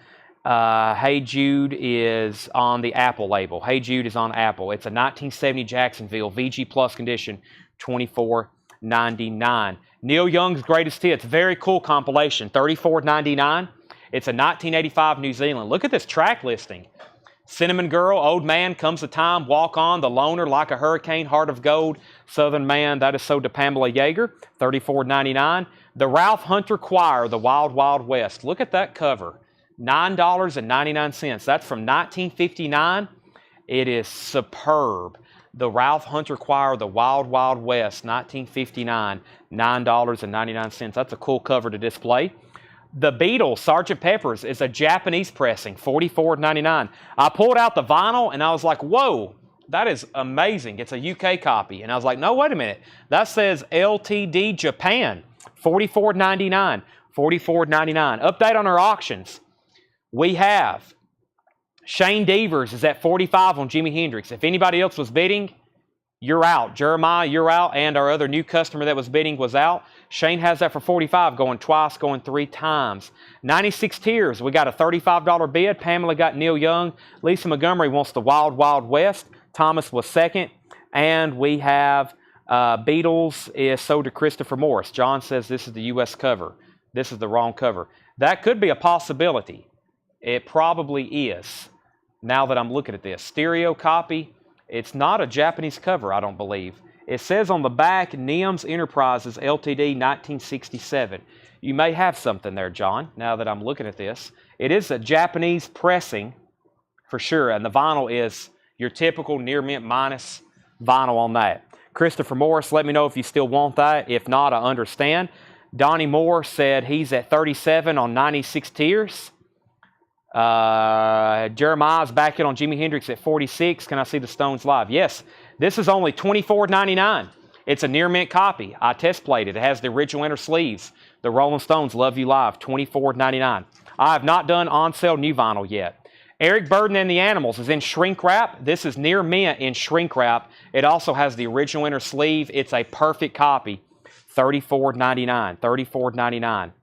Hey Jude is on the Apple label. Hey Jude is on Apple. It's a 1970 Jacksonville VG Plus condition, $24.99. Neil Young's Greatest Hits, very cool compilation, $34.99. It's a 1985 New Zealand. Look at this track listing. Cinnamon Girl, Old Man, Comes a Time, Walk On, The Loner, Like a Hurricane, Heart of Gold, Southern Man, That Is So to Pamela Yeager, $34.99. The Ralph Hunter Choir, The Wild Wild West. Look at that cover, $9.99. That's from 1959. It is superb. The Ralph Hunter Choir, The Wild Wild West, 1959, $9.99. That's a cool cover to display. The Beatles, Sgt. Pepper's, is a Japanese pressing, $44.99. I pulled out the vinyl and I was like, whoa, that is amazing. It's a UK copy. And I was like, no, wait a minute. That says LTD Japan, $44.99. $44.99. Update on our auctions. We have Shane Devers is at 45 on Jimi Hendrix. If anybody else was bidding, you're out. Jeremiah, you're out. And our other new customer that was bidding was out. Shane has that for 45, going twice, going 3 times. 96 Tears, we got a $35 bid. Pamela got Neil Young. Lisa Montgomery wants the Wild Wild West. Thomas was second. And we have Beatles is sold to Christopher Morris. John says this is the U.S. cover. This is the wrong cover. That could be a possibility. It probably is, now that I'm looking at this. Stereo copy. It's not a Japanese cover, I don't believe. It says on the back, Niams Enterprises, Ltd., 1967. You may have something there, John, now that I'm looking at this. It is a Japanese pressing, for sure, and the vinyl is your typical near mint minus vinyl on that. Christopher Morris, let me know if you still want that. If not, I understand. Donnie Moore said he's at 37 on 96 Tears. Jeremiah's back in on Jimi Hendrix at 46. Can I see the Stones live? Yes. This is only $24.99. It's a near mint copy. I test played it. It has the original inner sleeves. The Rolling Stones Love You Live, $24.99. I have not done on sale new vinyl yet. Eric Burdon and the Animals is in shrink wrap. This is near mint in shrink wrap. It also has the original inner sleeve. It's a perfect copy. $34.99. $34.99.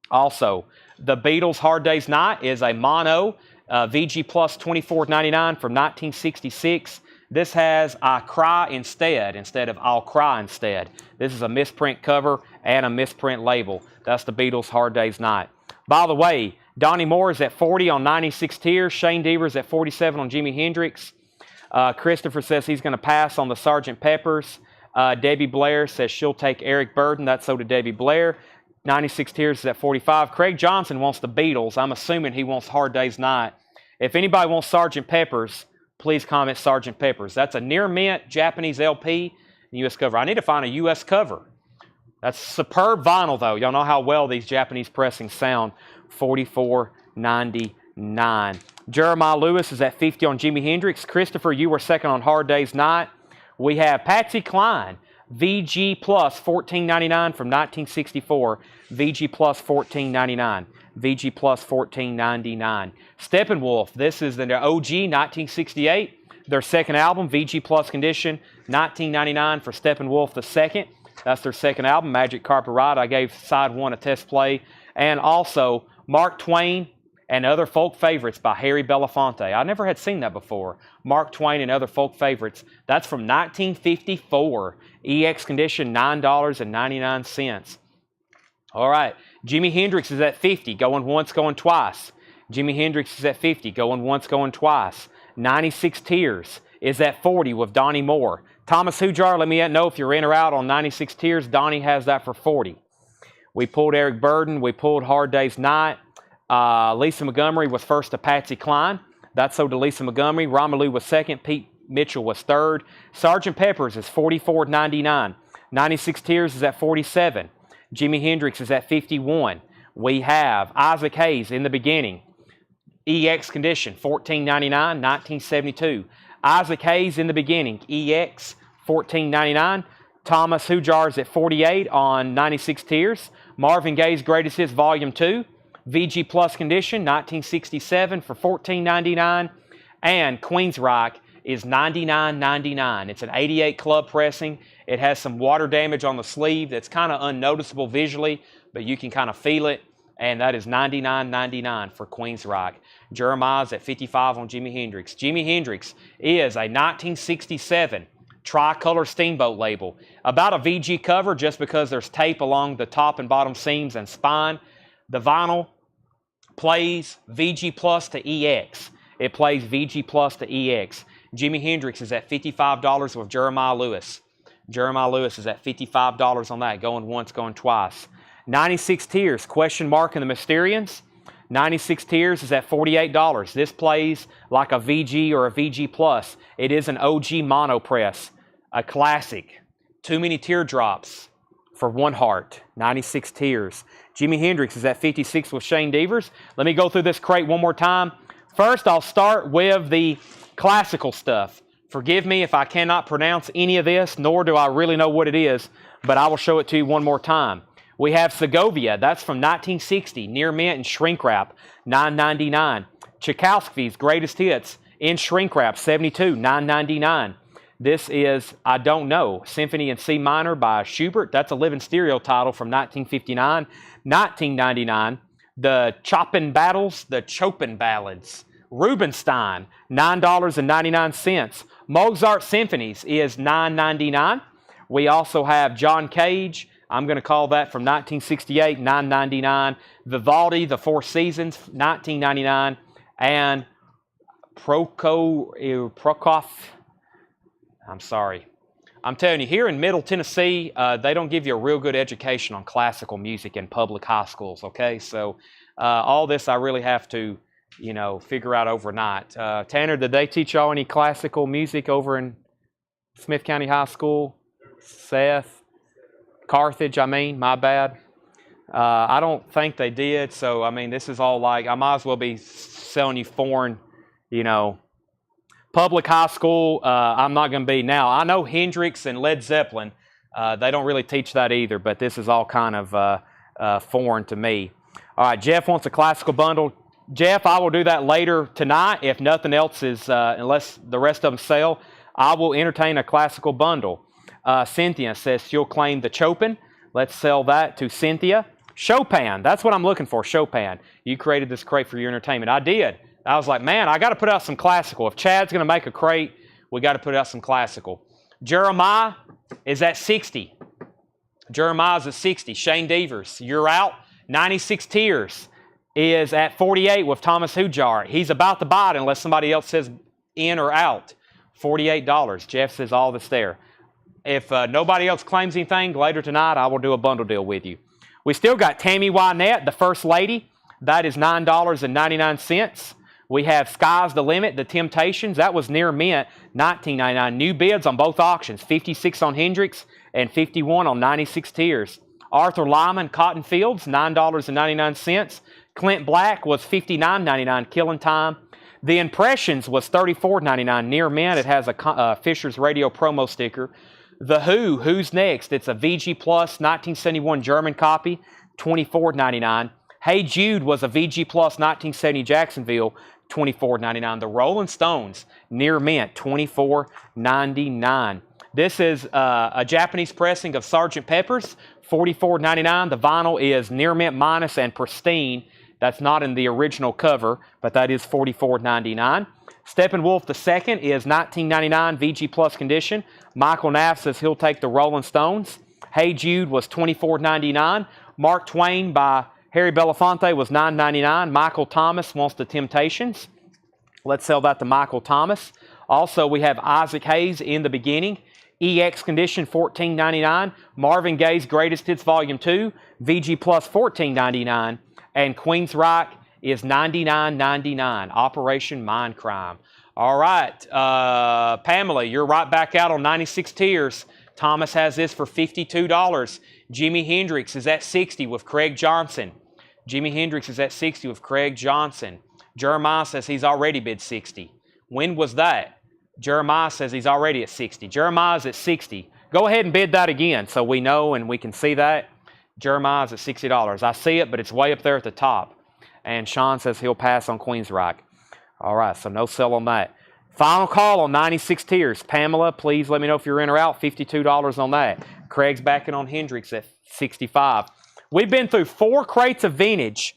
Also, the Beatles' Hard Day's Night is a mono VG Plus $24.99 from 1966. This has I Cry instead of I'll Cry instead. This is a misprint cover and a misprint label. That's the Beatles' Hard Day's Night. By the way, Donnie Moore is at 40 on 96 Tears. Shane Deaver's at 47 on Jimi Hendrix. Christopher says he's going to pass on the Sgt. Pepper's. Debbie Blair says she'll take Eric Burdon. That's so did Debbie Blair. 96 Tears is at 45. Craig Johnson wants the Beatles. I'm assuming he wants Hard Day's Night. If anybody wants Sgt. Pepper's, please comment Sgt. Pepper's. That's a near mint Japanese LP U.S. cover. I need to find a U.S. cover. That's superb vinyl, though. Y'all know how well these Japanese pressings sound. $44.99. Jeremiah Lewis is at 50 on Jimi Hendrix. Christopher, you were second on Hard Day's Night. We have Patsy Cline, VG Plus $14.99 from 1964. VG Plus $14.99. VG Plus $14.99. Steppenwolf, this is their OG 1968. Their second album, VG Plus Condition, $19.99 for Steppenwolf the second. That's their second album, Magic Carpet Ride. I gave side one a test play. And also, Mark Twain and Other Folk Favorites by Harry Belafonte. I never had seen that before. Mark Twain and Other Folk Favorites. That's from 1954. EX Condition, $9.99. All right. Jimi Hendrix is at 50, going once, going twice. Jimi Hendrix is at 50, going once, going twice. 96 Tears is at 40 with Donnie Moore. Thomas Hujar, let me know if you're in or out on 96 Tears. Donnie has that for 40. We pulled Eric Burdon. We pulled Hard Day's Night. Lisa Montgomery was first to Patsy Cline. That's so to Lisa Montgomery. Romelu was second. Pete Mitchell was third. Sgt. Pepper's is $44.99. 96 Tears is at 47. Jimi Hendrix is at 51. We have Isaac Hayes in the beginning. EX Condition, $14.99, 1972. Isaac Hayes in the beginning. EX, $14.99. Thomas Hujar is at 48 on 96 Tears. Marvin Gaye's Greatest Hits Volume 2. VG Plus Condition, 1967 for $14.99. And Queensryche is $99.99. It's an 88 club pressing. It has some water damage on the sleeve that's kind of unnoticeable visually, but you can kind of feel it. And that is $99.99 for Queensryche. Jeremiah's at 55 on Jimi Hendrix. Jimi Hendrix is a 1967 tricolor steamboat label. About a VG cover just because there's tape along the top and bottom seams and spine. The vinyl plays VG Plus to EX. It plays VG Plus to EX. Jimi Hendrix is at $55 with Jeremiah Lewis. Jeremiah Lewis is at $55 on that, going once, going twice. 96 Tears, question mark in the Mysterians. 96 Tears is at $48. This plays like a VG or a VG Plus. It is an OG mono press, a classic. Too Many Teardrops for One Heart, 96 Tears. Jimi Hendrix is at 56 with Shane Deavers. Let me go through this crate one more time. First, I'll start with the classical stuff. Forgive me if I cannot pronounce any of this, nor do I really know what it is, but I will show it to you one more time. We have Segovia, that's from 1960, near mint and shrink wrap, $9.99. Tchaikovsky's Greatest Hits in shrink wrap, 72, $9.99. This is I Don't Know, Symphony in C minor by Schubert. That's a living stereo title from 1959. 1999, the Chopin Ballads. Rubinstein, $9.99. Mozart Symphonies is $9.99. We also have John Cage. I'm going to call that from 1968, $9.99. Vivaldi, The Four Seasons, $19.99. And Prokofiev. I'm sorry. I'm telling you, here in Middle Tennessee, they don't give you a real good education on classical music in public high schools, okay? So all this I really have to, figure out overnight. Tanner, did they teach y'all any classical music over in Smith County High School? Seth? Carthage, my bad. I don't think they did, so, this is all like, I might as well be selling you foreign, public high school, I'm not going to be. Now, I know Hendrix and Led Zeppelin, they don't really teach that either, but this is all kind of foreign to me. All right, Jeff wants a classical bundle. Jeff, I will do that later tonight. If nothing else is, unless the rest of them sell, I will entertain a classical bundle. Cynthia says she'll claim the Chopin. Let's sell that to Cynthia. Chopin, that's what I'm looking for, Chopin. You created this crate for your entertainment. I did. I was like, man, I got to put out some classical. If Chad's going to make a crate, we got to put out some classical. Jeremiah is at 60. Jeremiah's at 60. Shane Devers, you're out. 96 Tears is at 48 with Thomas Hujar. He's about to buy it unless somebody else says in or out. $48. Jeff says all that's there. If nobody else claims anything later tonight, I will do a bundle deal with you. We still got Tammy Wynette, the First Lady. That is $9.99. We have Sky's the Limit, the Temptations. That was near mint, $19.99. New bids on both auctions, 56 on Hendrix and 51 on 96 Tears. Arthur Lyman, Cotton Fields, $9.99. Clint Black was $59.99, Killing Time. The Impressions was $34.99, near mint. It has a Fisher's Radio promo sticker. The Who, Who's Next? It's a VG Plus 1971 German copy, $24.99. Hey Jude was a VG Plus 1970 Jacksonville, $24.99. The Rolling Stones, near mint, $24.99. This is a Japanese pressing of Sgt. Pepper's, $44.99. The vinyl is near mint minus and pristine. That's not in the original cover, but that is $44.99. Steppenwolf II is $19.99 VG Plus condition. Michael Naff says he'll take the Rolling Stones. Hey Jude was $24.99. Mark Twain by Harry Belafonte was $9.99. Michael Thomas wants the Temptations. Let's sell that to Michael Thomas. Also, we have Isaac Hayes, In the Beginning. EX condition, $14.99. Marvin Gaye's Greatest Hits Volume 2, VG Plus, $14.99. And Queensryche is $99.99. Operation Mindcrime. All right, Pamela, you're right back out on 96 Tears. Thomas has this for $52. Jimi Hendrix is at 60 with Craig Johnson. Jimi Hendrix is at 60 with Craig Johnson. Jeremiah says he's already bid 60. When was that? Jeremiah says he's already at 60. Jeremiah's at 60. Go ahead and bid that again so we know and we can see that. Jeremiah's at $60. I see it, but it's way up there at the top. And Sean says he'll pass on Queensryche. All right, so no sell on that. Final call on 96 Tears. Pamela, please let me know if you're in or out. $52 on that. Craig's backing on Hendrix at $65. We've been through 4 crates of vintage,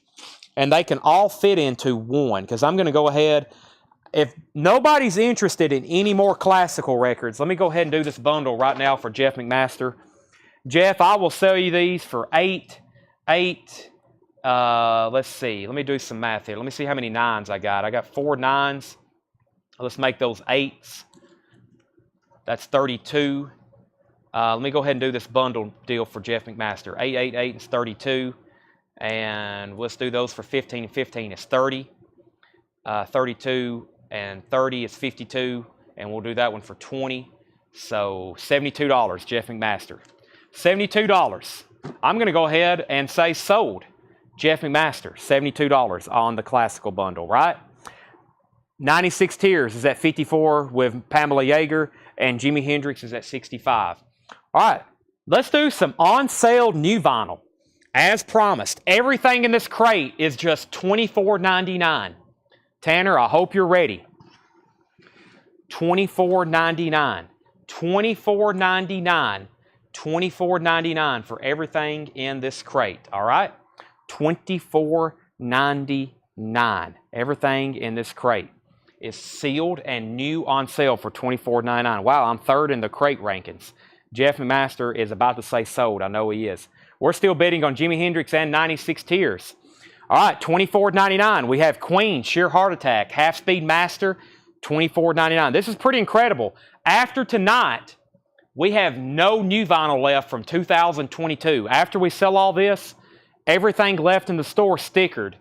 and they can all fit into one, because I'm going to go ahead. If nobody's interested in any more classical records, let me go ahead and do this bundle right now for Jeff McMaster. Jeff, I will sell you these for let's see. Let me do some math here. Let me see how many 9s I got. I got 4 9s. Let's make those 8s. That's 32. Let me go ahead and do this bundle deal for Jeff McMaster. 8, 8, 8 is 32. And let's do those for 15 and 15 is 30. 32 and 30 is 52. And we'll do that one for 20. So $72, Jeff McMaster. $72. I'm going to go ahead and say sold. Jeff McMaster, $72 on the classical bundle, right? 96 Tears is at 54 with Pamela Yeager, and Jimi Hendrix is at 65. All right, let's do some on-sale new vinyl. As promised, everything in this crate is just $24.99. Tanner, I hope you're ready. $24.99. $24.99. $24.99 for everything in this crate, all right? $24.99. Everything in this crate is sealed and new on sale for $24.99. Wow, I'm third in the crate rankings. Jeff McMaster is about to say sold. I know he is. We're still bidding on Jimi Hendrix and 96 Tears. All right, $24.99. We have Queen, Sheer Heart Attack, Half Speed Master, $24.99. This is pretty incredible. After tonight, we have no new vinyl left from 2022. After we sell all this, everything left in the store stickered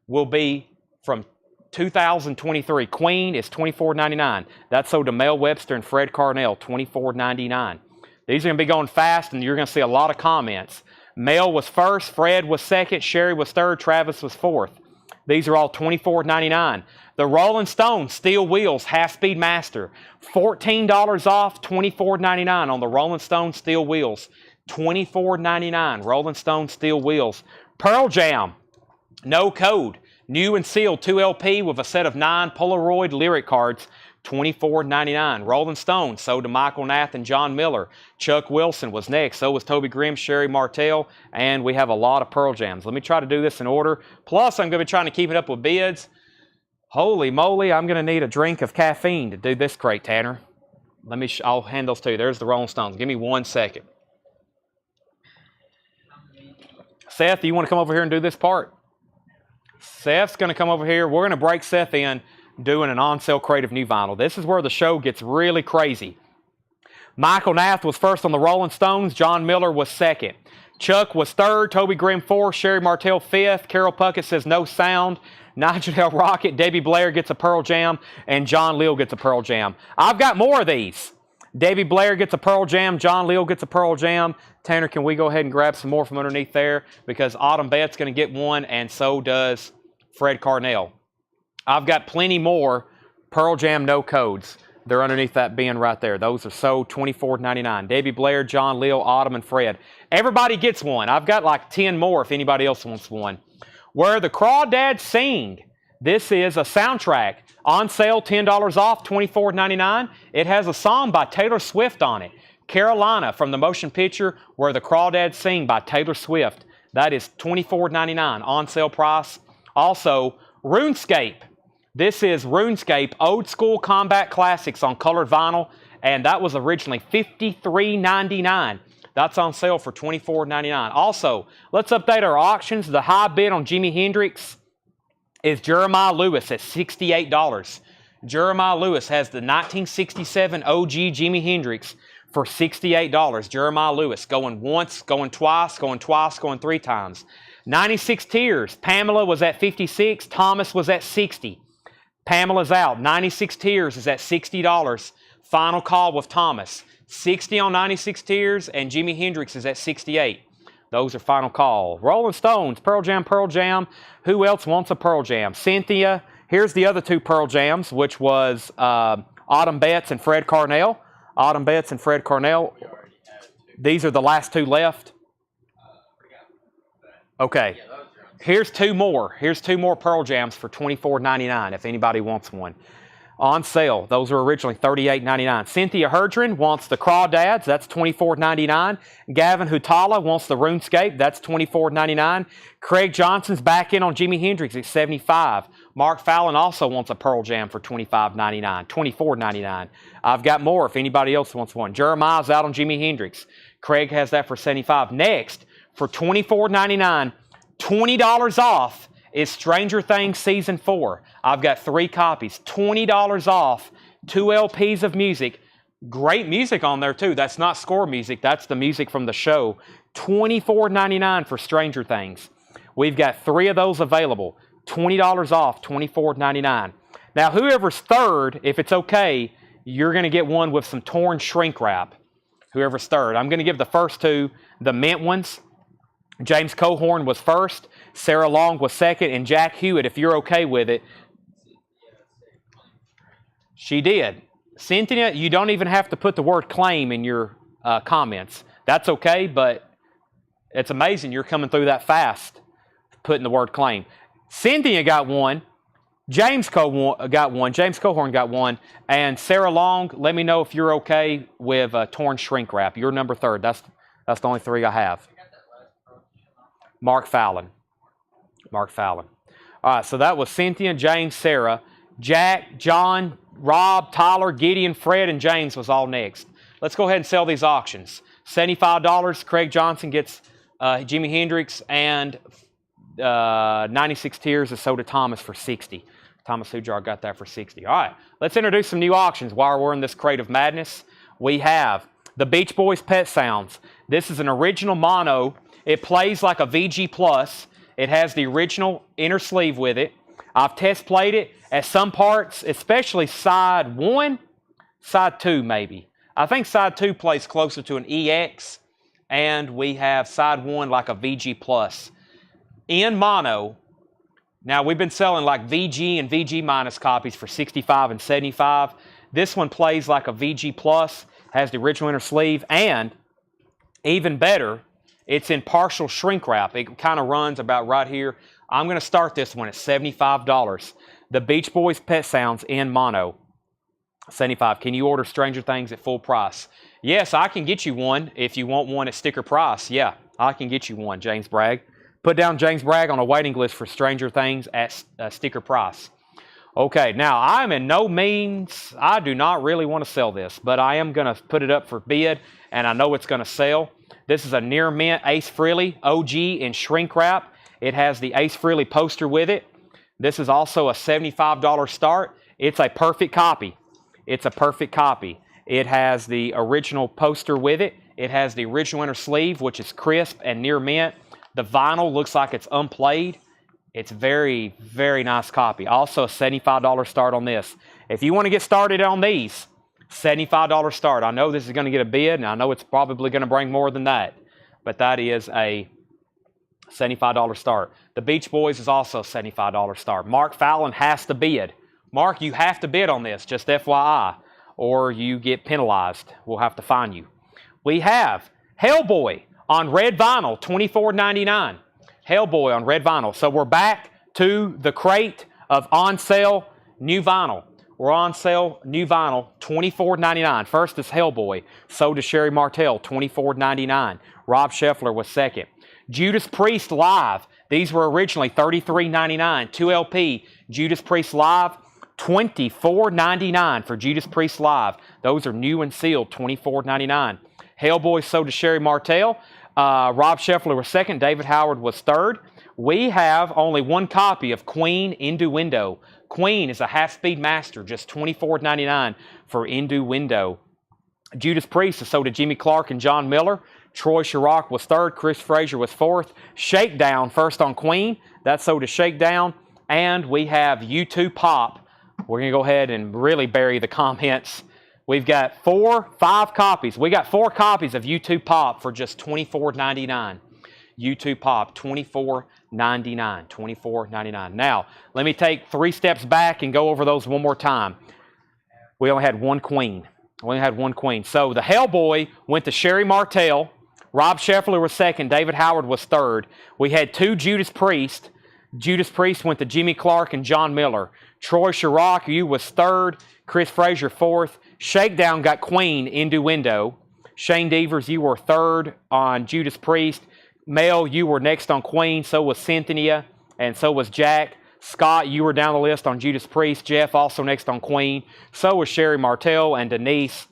will be from 2023. Queen is $24.99. That's sold to Mel Webster and Fred Carnell, $24.99. These are going to be going fast, and you're going to see a lot of comments. Mel was first, Fred was second, Sherry was third, Travis was fourth. These are all $24.99. The Rolling Stones Steel Wheels Half Speed Master, $14 off, $24.99 on the Rolling Stones Steel Wheels. $24.99, Rolling Stone Steel Wheels. Pearl Jam, No code. New and sealed 2 LP with a set of 9 Polaroid lyric cards, $24.99. Rolling Stones sold to Michael Nath and John Miller. Chuck Wilson was next. So was Toby Grimm, Sherry Martell, and we have a lot of Pearl Jams. Let me try to do this in order. Plus, I'm going to be trying to keep it up with bids. Holy moly, I'm going to need a drink of caffeine to do this crate, Tanner. I'll hand those to you. There's the Rolling Stones. Give me 1 second. Seth, you want to come over here and do this part? Seth's going to come over here. We're going to break Seth in doing an on-sale crate of new vinyl. This is where the show gets really crazy. Michael Nath was first on the Rolling Stones. John Miller was second. Chuck was third. Toby Grimm fourth. Sherry Martell fifth. Carol Puckett says no sound. Nigel L. Rocket, Debbie Blair gets a Pearl Jam, and John Leal gets a Pearl Jam. I've got more of these. Debbie Blair gets a Pearl Jam. John Leal gets a Pearl Jam. Tanner, can we go ahead and grab some more from underneath there? Because Autumn Bette's going to get one, and so does Fred Carnell. I've got plenty more Pearl Jam no codes. They're underneath that bin right there. Those are sold $24.99. Debbie Blair, John Leal, Autumn, and Fred. Everybody gets one. I've got like 10 more if anybody else wants one. Where the Crawdads Sing. This is a soundtrack. On sale, $10 off, $24.99. It has a song by Taylor Swift on it. Carolina from the motion picture Where the Crawdads Sing by Taylor Swift. That is $24.99 on sale price. Also, RuneScape. This is RuneScape Old School Combat Classics on colored vinyl, and that was originally $53.99. That's on sale for $24.99. Also, let's update our auctions. The high bid on Jimi Hendrix is Jeremiah Lewis at $68. Jeremiah Lewis has the 1967 OG Jimi Hendrix for $68. Jeremiah Lewis going once, going twice, going 3 times. 96 Tears. Pamela was at 56. Thomas was at 60. Pamela's out. 96 Tears is at $60. Final call with Thomas. 60 on 96 Tears, and Jimi Hendrix is at 68. Those are final call. Rolling Stones, Pearl Jam, Pearl Jam. Who else wants a Pearl Jam? Cynthia. Here's the other 2 Pearl Jams, which was Autumn Betts and Fred Carnell. Autumn Betts and Fred Carnell. These are the last 2 left. Okay. Here's 2 more. Here's 2 more Pearl Jams for $24.99 if anybody wants one. On sale. Those are originally $38.99. Cynthia Herdren wants the Crawdads. That's $24.99. Gavin Hutala wants the RuneScape. That's $24.99. Craig Johnson's back in on Jimi Hendrix at $75. Mark Fallon also wants a Pearl Jam for $25.99. $24.99. I've got more if anybody else wants one. Jeremiah's out on Jimi Hendrix. Craig has that for $75. Next, for $24.99, $20 off, is Stranger Things Season 4. I've got 3 copies, $20 off, 2 LPs of music. Great music on there too. That's not score music. That's the music from the show. $24.99 for Stranger Things. We've got 3 of those available. $20 off, $24.99. Now, whoever's third, if it's okay, you're going to get one with some torn shrink wrap. Whoever's third. I'm going to give the first 2 the mint ones. James Cohorn was first, Sarah Long was second, and Jack Hewitt, if you're okay with it. She did. Cynthia, you don't even have to put the word claim in your comments. That's okay, but it's amazing you're coming through that fast, putting the word claim. Cynthia got one. James Cohorn got one. And Sarah Long, let me know if you're okay with torn shrink wrap. You're number 3rd. That's the only 3 I have. Mark Fallon. All right, so that was Cynthia, James, Sarah. Jack, John, Rob, Tyler, Gideon, Fred, and James was all next. Let's go ahead and sell these auctions. $75, Craig Johnson gets Jimi Hendrix, and 96 Tears is sold to Thomas for $60. Thomas Hujar got that for $60. All right, let's introduce some new auctions while we're in this crate of madness. We have the Beach Boys Pet Sounds. This is an original mono. It plays like a VG Plus. It has the original inner sleeve with it. I've test played it at some parts, especially side 1, side 2 maybe. I think side 2 plays closer to an EX, and we have side 1 like a VG Plus. In mono, now we've been selling like VG and VG minus copies for $65 and $75. This one plays like a VG Plus, has the original inner sleeve, and even better, it's in partial shrink wrap. It kind of runs about right here. I'm going to start this one at $75. The Beach Boys Pet Sounds in mono. 75. Can you order Stranger Things at full price? Yes, I can get you one if you want one at sticker price. Yeah, I can get you one, James Bragg. Put down James Bragg on a waiting list for Stranger Things at sticker price. Okay, now I'm in no means, I do not really want to sell this, but I am going to put it up for bid, and I know it's going to sell. This is a near mint Ace Frehley OG in shrink wrap. It has the Ace Frehley poster with it. This is also a $75 start. It's a perfect copy. It's a perfect copy. It has the original poster with it. It has the original inner sleeve, which is crisp and near mint. The vinyl looks like it's unplayed. It's very, very nice copy. Also a $75 start on this. If you want to get started on these, $75 start. I know this is going to get a bid, and I know it's probably going to bring more than that. But that is a $75 start. The Beach Boys is also a $75 start. Mark Fallon has to bid. Mark, you have to bid on this, just FYI, or you get penalized. We'll have to fine you. We have Hellboy on red vinyl, $24.99. Hellboy on red vinyl. So we're back to the crate of on sale new vinyl. We're on sale new vinyl, $24.99. First is Hellboy, sold to Sherry Martell, $24.99. Rob Scheffler was second. Judas Priest Live. These were originally $33.99. 2LP Judas Priest Live, $24.99 for Judas Priest Live. Those are new and sealed, $24.99. Hellboy sold to Sherry Martell. Rob Scheffler was second. David Howard was third. We have only one copy of Queen Innuendo. Queen is a half-speed master, just $24.99 for Innuendo. Judas Priest is sold to Jimmy Clark and John Miller. Troy Chirac was third. Chris Frazier was fourth. Shakedown first on Queen. That's sold to Shakedown. And we have U2 Pop. We're going to go ahead and really bury the comments. We've got 5 copies. We got 4 copies of U2 Pop for just $24.99. U2 Pop, $24.99. $24.99. Now, let me take 3 steps back and go over those one more time. We only had one Queen. We only had one Queen. So the Hellboy went to Sherry Martell. Rob Scheffler was second. David Howard was third. We had 2 Judas Priest. Judas Priest went to Jimmy Clark and John Miller. Troy Chirac, you was third. Chris Frazier fourth. Shakedown got Queen Innuendo. Shane Devers, you were third on Judas Priest. Mel, you were next on Queen. So was Cynthia, and so was Jack. Scott, you were down the list on Judas Priest. Jeff also next on Queen. So was Sherry Martell and Denise.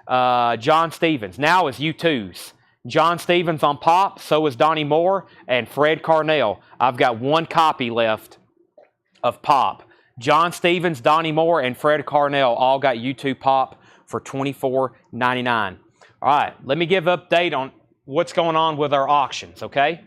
John Stevens now is U2's. John Stevens on Pop. So is Donnie Moore and Fred Carnell. I've got one copy left of Pop. John Stevens, Donnie Moore, and Fred Carnell all got U2 Pop for $24.99. All right, let me give an update on what's going on with our auctions, okay?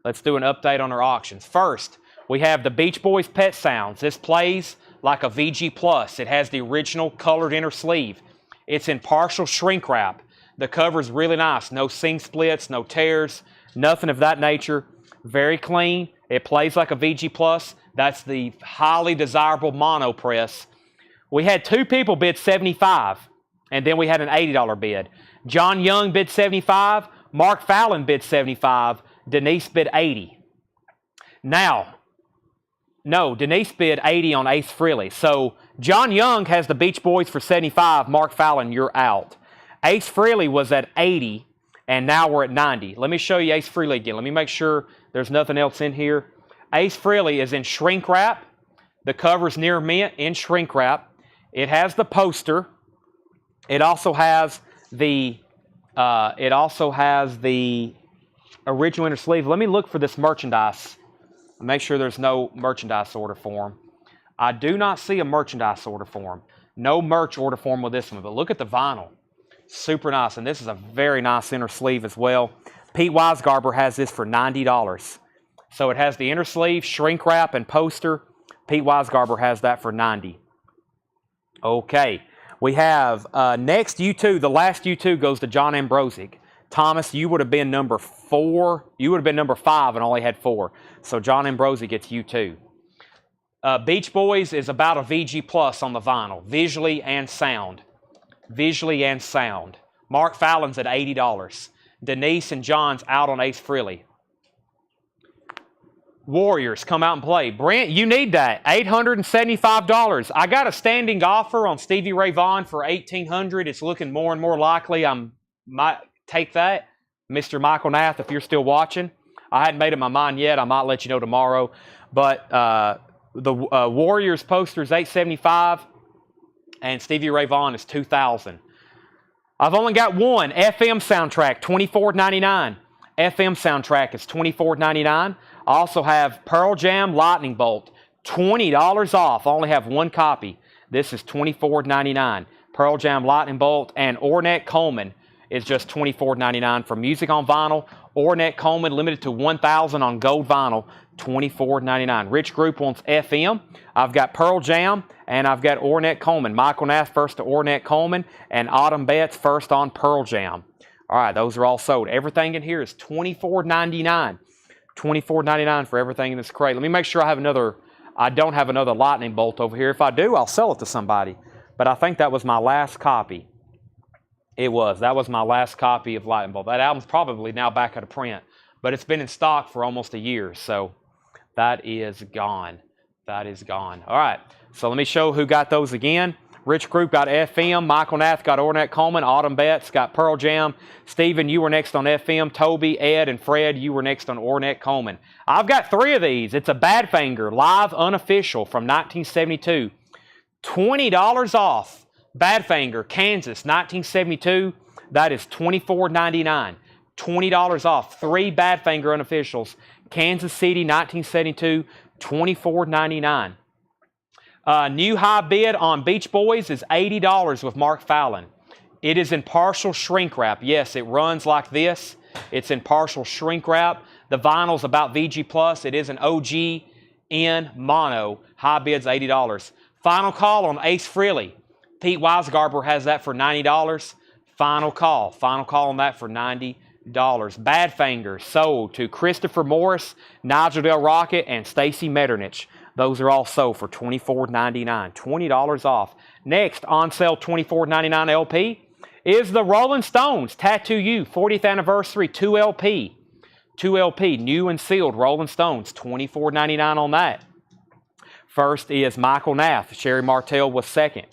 Let's do an update on our auctions. First, we have the Beach Boys Pet Sounds. This plays like a VG Plus. It has the original colored inner sleeve. It's in partial shrink wrap. The cover's really nice. No seam splits, no tears, nothing of that nature. Very clean. It plays like a VG Plus. That's the highly desirable mono press. We had 2 people bid $75, and then we had an $80 bid. John Young bid $75. Mark Fallon bid $75. Denise bid $80. Now, no, Denise bid $80 on Ace Frehley. So John Young has the Beach Boys for $75. Mark Fallon, you're out. Ace Frehley was at $80, and now we're at $90. Let me show you Ace Frehley again. Let me make sure there's nothing else in here. Ace Frehley is in shrink wrap. The cover's near mint in shrink wrap. It has the poster. It also has the original inner sleeve. Let me look for this merchandise. Make sure there's no merchandise order form. I do not see a merchandise order form. No merch order form with this one, but look at the vinyl. Super nice, and this is a very nice inner sleeve as well. Pete Weisgarber has this for $90. So it has the inner sleeve, shrink wrap, and poster. Pete Weisgarber has that for $90. Okay, we have next U2. The last U2 goes to John Ambrosic. Thomas, you would have been number 4. You would have been number 5 and only had 4. So John Ambrosic gets U2. Beach Boys is about a VG Plus on the vinyl, visually and sound. Visually and sound. Mark Fallon's at $80. Denise and John's out on Ace Frehley. Warriors, come out and play. Brent, you need that. $875. I got a standing offer on Stevie Ray Vaughan for $1,800. It's looking more and more likely I might take that. Mr. Michael Nath, if you're still watching. I hadn't made up my mind yet. I might let you know tomorrow. But the Warriors poster is $875, and Stevie Ray Vaughan is $2,000. I've only got one FM soundtrack, $24.99. FM soundtrack is $24.99. I also have Pearl Jam Lightning Bolt, $20 off. I only have one copy. This is $24.99. Pearl Jam Lightning Bolt, and Ornette Coleman is just $24.99 for music on vinyl. Ornette Coleman limited to 1,000 on gold vinyl, $24.99. Rich Group wants FM. I've got Pearl Jam, and I've got Ornette Coleman. Michael Nath first to Ornette Coleman, and Autumn Betts first on Pearl Jam. All right, those are all sold. Everything in here is $24.99. $24.99 for everything in this crate. Let me make sure I don't have another lightning bolt over here. If I do, I'll sell it to somebody. But I think that was my last copy. That was my last copy of Lightning Bolt. That album's probably now back out of print, but it's been in stock for almost a year, so that is gone. That is gone. All right, so let me show who got those again. Rich Group got FM. Michael Nath got Ornette Coleman. Autumn Betts got Pearl Jam. Stephen, you were next on FM. Toby, Ed, and Fred, you were next on Ornette Coleman. I've got three of these. It's a Badfinger live unofficial from 1972. $20 off. Badfinger, Kansas, 1972. That is $24.99. $20 off. Three Badfinger unofficials. Kansas City, 1972. $24.99. New high bid on Beach Boys is $80 with Mark Fallon. It is in partial shrink wrap. Yes, it runs like this. It's in partial shrink wrap. The vinyl's about VG+. It is an OG in mono. High bid's $80. Final call on Ace Frehley. Pete Weisgarber has that for $90. Final call. Final call on that for $90. Badfinger sold to Christopher Morris, Nigel Del Rocket, and Stacy Metternich. Those are all sold for $24.99. $20 off. Next, on sale $24.99 LP is the Rolling Stones Tattoo You 40th Anniversary 2 LP. 2 LP, new and sealed Rolling Stones, $24.99 on that. First is Michael Nath. Sherry Martell was second.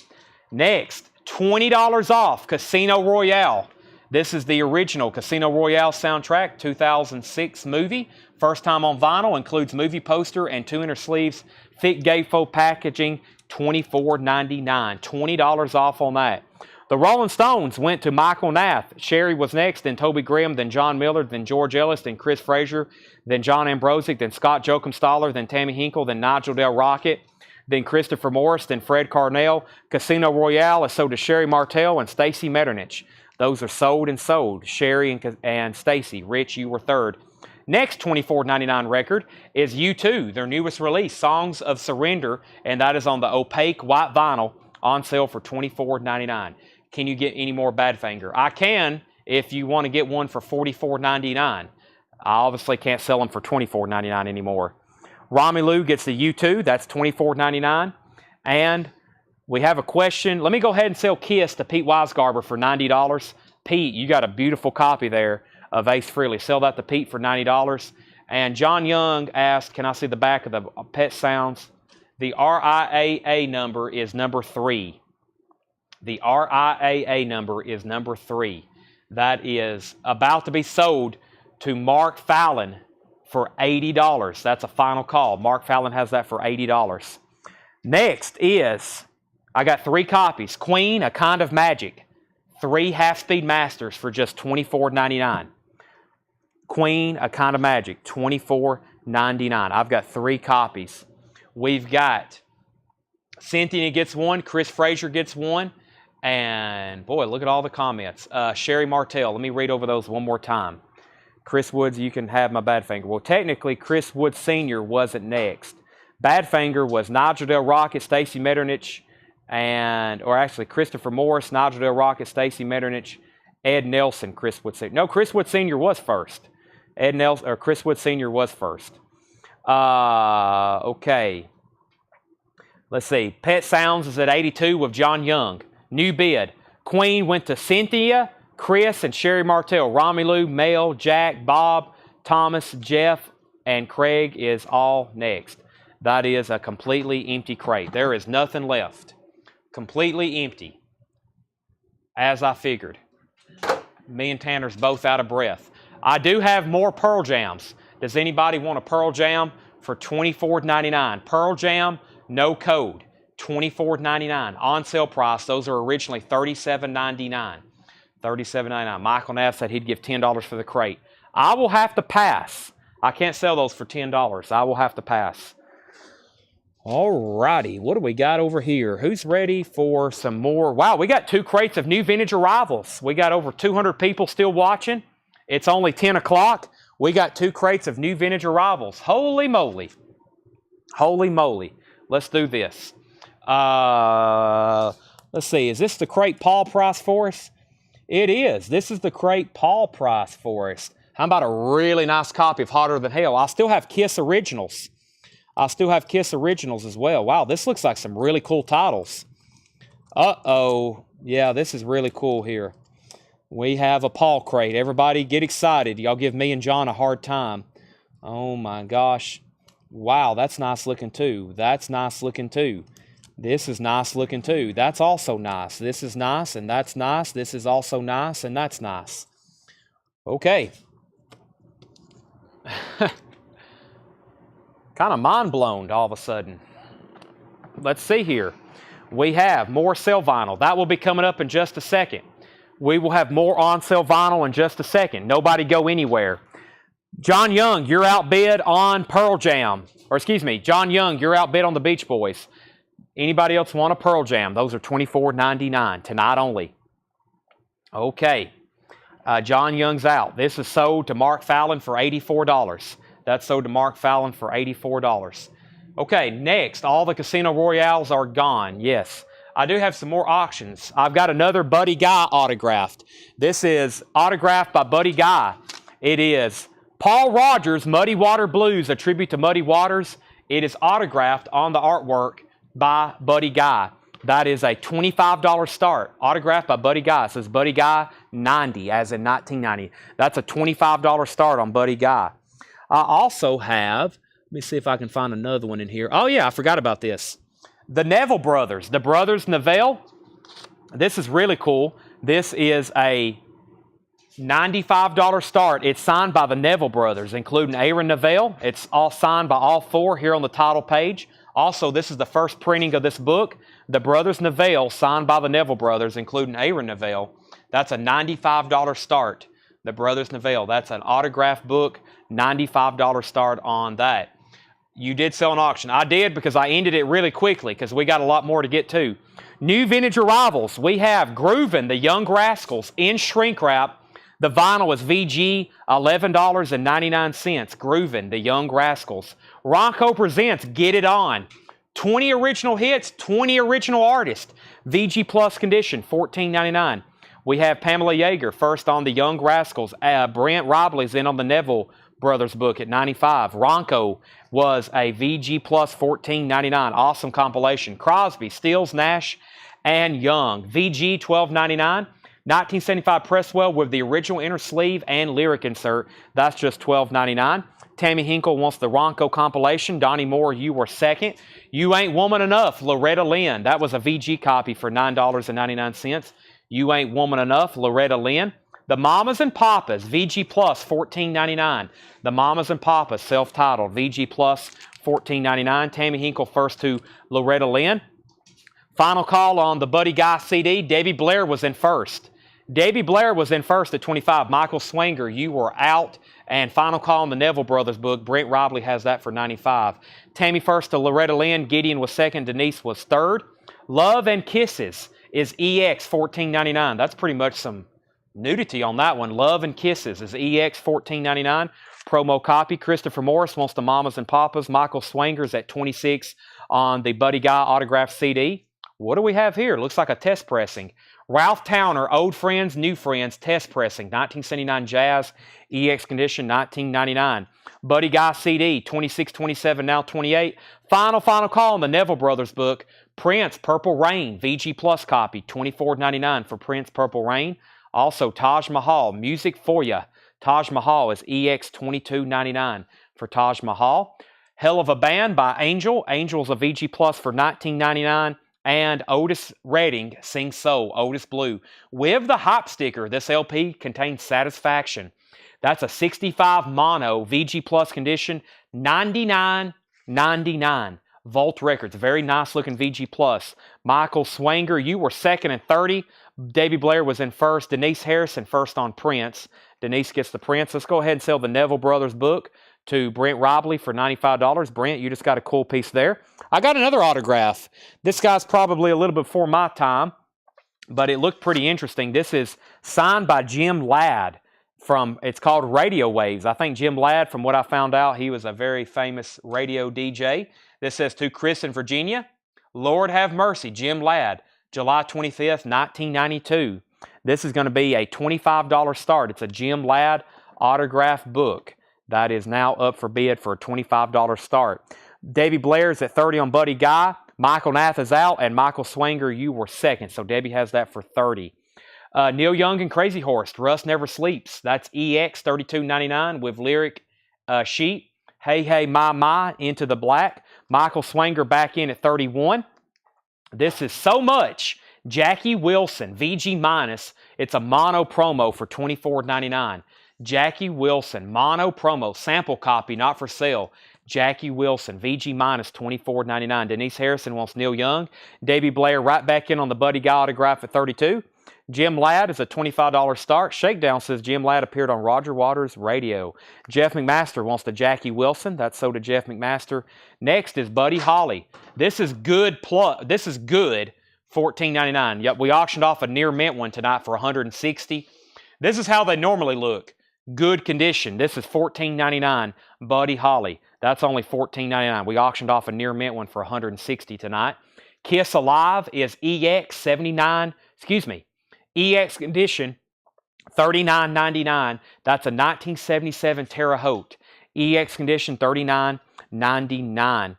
Next, $20 off Casino Royale. This is the original Casino Royale soundtrack, 2006 movie. First time on vinyl, includes movie poster and 2 inner sleeves, thick gatefold packaging, $24.99. $20 off on that. The Rolling Stones went to Michael Nath. Sherry was next, then Toby Grimm, then John Miller, then George Ellis, then Chris Frazier, then John Ambrosic, then Scott Joachim-Staller, then Tammy Hinkle, then Nigel Del Rocket, then Christopher Morris, then Fred Carnell. Casino Royale is sold to Sherry Martell and Stacy Metternich. Those are sold and sold. Sherry and Stacy. Rich, you were third. Next $24.99 record is U2, their newest release, Songs of Surrender, and that is on the opaque white vinyl, on sale for $24.99. Can you get any more Badfinger? I can if you want to get one for $44.99. I obviously can't sell them for $24.99 anymore. Rami Lou gets the U2, that's $24.99. And we have a question. Let me go ahead and sell Kiss to Pete Weisgarber for $90. Pete, you got a beautiful copy there of Ace Frehley. Sell that to Pete for $90. And John Young asked, can I see the back of the Pet Sounds? The RIAA number is number 3. The RIAA number is number 3. That is about to be sold to Mark Fallon for $80. That's a final call. Mark Fallon has that for $80. Next is, I got 3 copies. Queen, A Kind of Magic. 3 half-speed masters for just $24.99. Queen, A Kind of Magic, $24.99. I've got 3 copies. We've got Cynthia gets 1, Chris Frazier gets 1, and boy, look at all the comments. Sherry Martell, let me read over those one more time. Chris Woods, you can have my Badfinger. Well, technically, Chris Woods Sr. wasn't next. Badfinger was Nigel Del Rocket, Stacy Metternich, or actually Christopher Morris, Nigel Del Rocket, Stacy Metternich, Ed Nelson, Chris Woods Sr. No, Chris Woods Sr. was first. Chris Woods Sr. was first. Okay. Let's see. Pet Sounds is at 82 with John Young. New bid. Queen went to Cynthia, Chris, and Sherry Martell. Rami Lou, Mel, Jack, Bob, Thomas, Jeff, and Craig is all next. That is a completely empty crate. There is nothing left. Completely empty. As I figured. Me and Tanner's both out of breath. I do have more Pearl Jams. Does anybody want a Pearl Jam for $24.99? Pearl Jam, no code, $24.99. On sale price, those are originally $37.99. $37.99. Michael Nass said he'd give $10 for the crate. I will have to pass. I can't sell those for $10. I will have to pass. All righty, what do we got over here? Who's ready for some more? Wow, we got 2 crates of new vintage arrivals. We got over 200 people still watching. It's only 10 o'clock. We got 2 crates of new vintage arrivals. Holy moly. Holy moly. Let's do this. Let's see, is this the crate Paul price for us? It is. This is the crate Paul price for us. How about a really nice copy of Hotter Than Hell? I still have Kiss Originals. I still have Kiss Originals as well. Wow, this looks like some really cool titles. Uh-oh. Yeah, this is really cool here. We have a Paul crate. Everybody get excited. Y'all give me and John a hard time. Oh my gosh. Wow, that's nice looking too. That's nice looking too. This is nice looking too. That's also nice. This is nice and that's nice. This is also nice and that's nice. Okay. Kind of mind blown all of a sudden. Let's see here. We have more sale vinyl. That will be coming up in just a second. We will have more on sale vinyl in just a second. Nobody go anywhere. John Young, you're outbid on Pearl Jam. Or excuse me, John Young, you're outbid on the Beach Boys. Anybody else want a Pearl Jam? Those are $24.99 tonight only. Okay. John Young's out. This is sold to Mark Fallon for $84. That's sold to Mark Fallon for $84. Okay, next, all the Casino Royales are gone. Yes, I do have some more auctions. I've got another Buddy Guy autographed. This is autographed by Buddy Guy. It is Paul Rogers' Muddy Water Blues, a tribute to Muddy Waters. It is autographed on the artwork by Buddy Guy. That is a $25 start. Autographed by Buddy Guy. It says Buddy Guy 90, as in 1990. That's a $25 start on Buddy Guy. I also have, let me see if I can find another one in here. Oh yeah, I forgot about this. The Neville Brothers, the Brothers Neville. This is really cool. This is a $95 start. It's signed by the Neville Brothers, including Aaron Neville. It's all signed by all 4 here on the title page. Also, this is the first printing of this book. The Brothers Neville, signed by the Neville Brothers, including Aaron Neville. That's a $95 start. The Brothers Neville. That's an autographed book, $95 start on that. You did sell an auction. I did because I ended it really quickly because we got a lot more to get to. New vintage arrivals. We have Groovin', the Young Rascals in shrink wrap. The vinyl is VG, $11.99. Groovin', the Young Rascals. Ronco presents Get It On. 20 original hits, 20 original artists. VG Plus condition, $14.99. We have Pamela Yeager first on the Young Rascals. Brent Robley's in on the Neville Brothers book at $95. Ronco was a VG Plus $14.99. Awesome compilation. Crosby, Stills, Nash, and Young. VG $12.99. 1975 Presswell with the original inner sleeve and lyric insert. That's just $12.99. Tammy Hinkle wants the Ronco compilation. Donnie Moore, You Were Second. You Ain't Woman Enough, Loretta Lynn. That was a VG copy for $9.99. You Ain't Woman Enough, Loretta Lynn. The Mamas and Papas, VG Plus, $14.99. The Mamas and Papas, self-titled, VG Plus, $14.99. Tammy Hinkle first to Loretta Lynn. Final call on the Buddy Guy CD. Debbie Blair was in first. Debbie Blair was in first at $25. Michael Swanger, You Were Out. And final call on the Neville Brothers book. Brent Robley has that for $95. Tammy first to Loretta Lynn. Gideon was second. Denise was third. Love and Kisses is EX $14.99. That's pretty much some nudity on that one. Love and Kisses is EX $14.99. Promo copy. Christopher Morris wants the Mamas and Papas. Michael Swanger's at $26 on the Buddy Guy autographed CD. What do we have here? Looks like a test pressing. Ralph Towner, Old Friends, New Friends, test pressing. 1979 Jazz, EX condition, $19.99. Buddy Guy CD, $26, $27, now $28. Final call on the Neville Brothers book. Prince, Purple Rain, VG Plus copy, $24.99 for Prince, Purple Rain. Also, Taj Mahal, Music For Ya. Taj Mahal is EX $22.99 for Taj Mahal. Hell of a Band by Angel. Angel's a VG Plus for $19.99. And Otis Redding, Sing Soul, Otis Blue. With the Hop sticker, this LP contains Satisfaction. That's a 65 mono VG Plus condition, $99.99. Volt Records, very nice looking VG Plus. Michael Swanger, you were second and 30. Davy Blair was in first. Denise Harrison first on Prince. Denise gets the Prince. Let's go ahead and sell the Neville Brothers book to Brent Robley for $95. Brent, you just got a cool piece there. I got another autograph. This guy's probably a little bit before my time, but it looked pretty interesting. This is signed by Jim Ladd from, it's called Radio Waves. I think Jim Ladd, from what I found out, he was a very famous radio DJ. This says, to Chris in Virginia, Lord have mercy, Jim Ladd, July 25th, 1992. This is going to be a $25 start. It's a Jim Ladd autograph book. That is now up for bid for a $25 start. Davy Blair's at 30 on Buddy Guy. Michael Nath is out, and Michael Swanger, you were second. So Debbie has that for 30. Neil Young and Crazy Horse, Rust Never Sleeps. That's EX $32.99 with lyric sheet. Hey, Hey, My, Into the Black. Michael Swanger back in at 31. This is So Much. Jackie Wilson, VG minus. It's a mono promo for $24.99. Jackie Wilson, mono promo, sample copy, not for sale. Jackie Wilson, VG minus $24.99. Denise Harrison wants Neil Young. Davy Blair right back in on the Buddy Guy autograph at 32. Jim Ladd is a $25 start. Shakedown says Jim Ladd appeared on Roger Waters' radio. Jeff McMaster wants the Jackie Wilson. That's so to Jeff McMaster. Next is Buddy Holly. This is good. This is good. $14.99. Yep, we auctioned off a near mint one tonight for $160. This is how they normally look. Good condition. This is $14.99. Buddy Holly. That's only $14.99. We auctioned off a near mint one for $160 tonight. Kiss Alive is EX 79. Excuse me. EX condition $39.99. That's a 1977 Terre Haute. EX condition $39.99.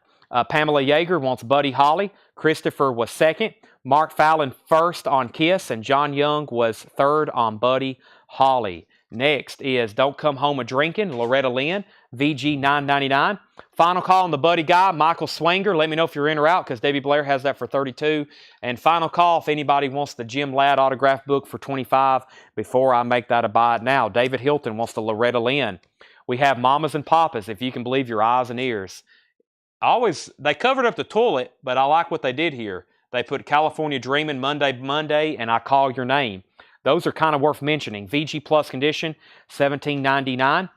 Pamela Yeager wants Buddy Holly. Christopher was second. Mark Fallon first on Kiss, and John Young was third on Buddy Holly. Next is Don't Come Home a Drinking, Loretta Lynn, VG $9.99. Final call on the Buddy Guy, Michael Swanger. Let me know if you're in or out because Davy Blair has that for $32. And final call if anybody wants the Jim Ladd autograph book for $25 before I make that a buy now. David Hilton wants the Loretta Lynn. We have Mamas and Papas, if you can believe your eyes and ears. They covered up the toilet, but I like what they did here. They put California Dreamin' Monday, and I Call Your Name. Those are kind of worth mentioning. VG Plus condition, $17.99.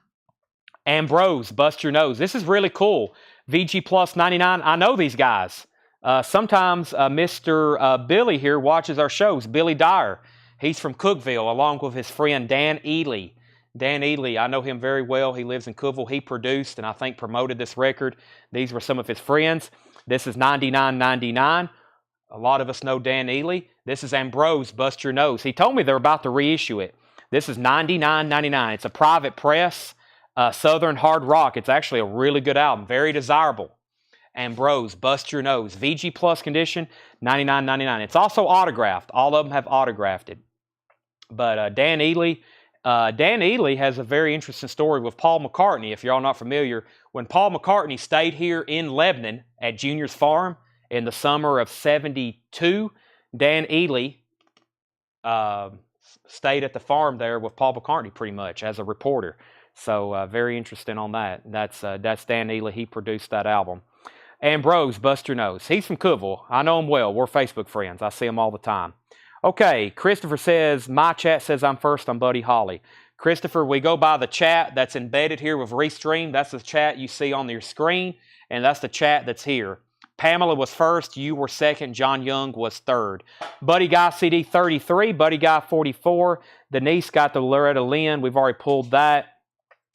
Ambrose, Bust Your Nose. This is really cool. VG Plus $99. I know these guys. Sometimes Mr. Billy here watches our shows. Billy Dyer. He's from Cookville, along with his friend Dan Ely. Dan Ely, I know him very well. He lives in Cookville. He produced and I think promoted this record. These were some of his friends. This is $99.99. A lot of us know Dan Ely. This is Ambrose, Bust Your Nose. He told me they're about to reissue it. This is $99.99. It's a private press, Southern hard rock. It's actually a really good album, very desirable. Ambrose, Bust Your Nose. VG Plus condition, $99.99. It's also autographed. All of them have autographed it. But Dan Ely has a very interesting story with Paul McCartney, if y'all not familiar. When Paul McCartney stayed here in Lebanon at Junior's Farm in the summer of '72, Dan Ely stayed at the farm there with Paul McCartney pretty much as a reporter. So very interesting on that. That's Dan Ely. He produced that album. Ambrose, Bust Your Nose. He's from Cookville. I know him well. We're Facebook friends. I see him all the time. Okay, Christopher says, my chat says I'm first on Buddy Holly. Christopher, we go by the chat that's embedded here with Restream. That's the chat you see on your screen, and that's the chat that's here. Pamela was first, you were second, John Young was third. Buddy Guy CD 33, Buddy Guy 44. Denise got the Loretta Lynn. We've already pulled that.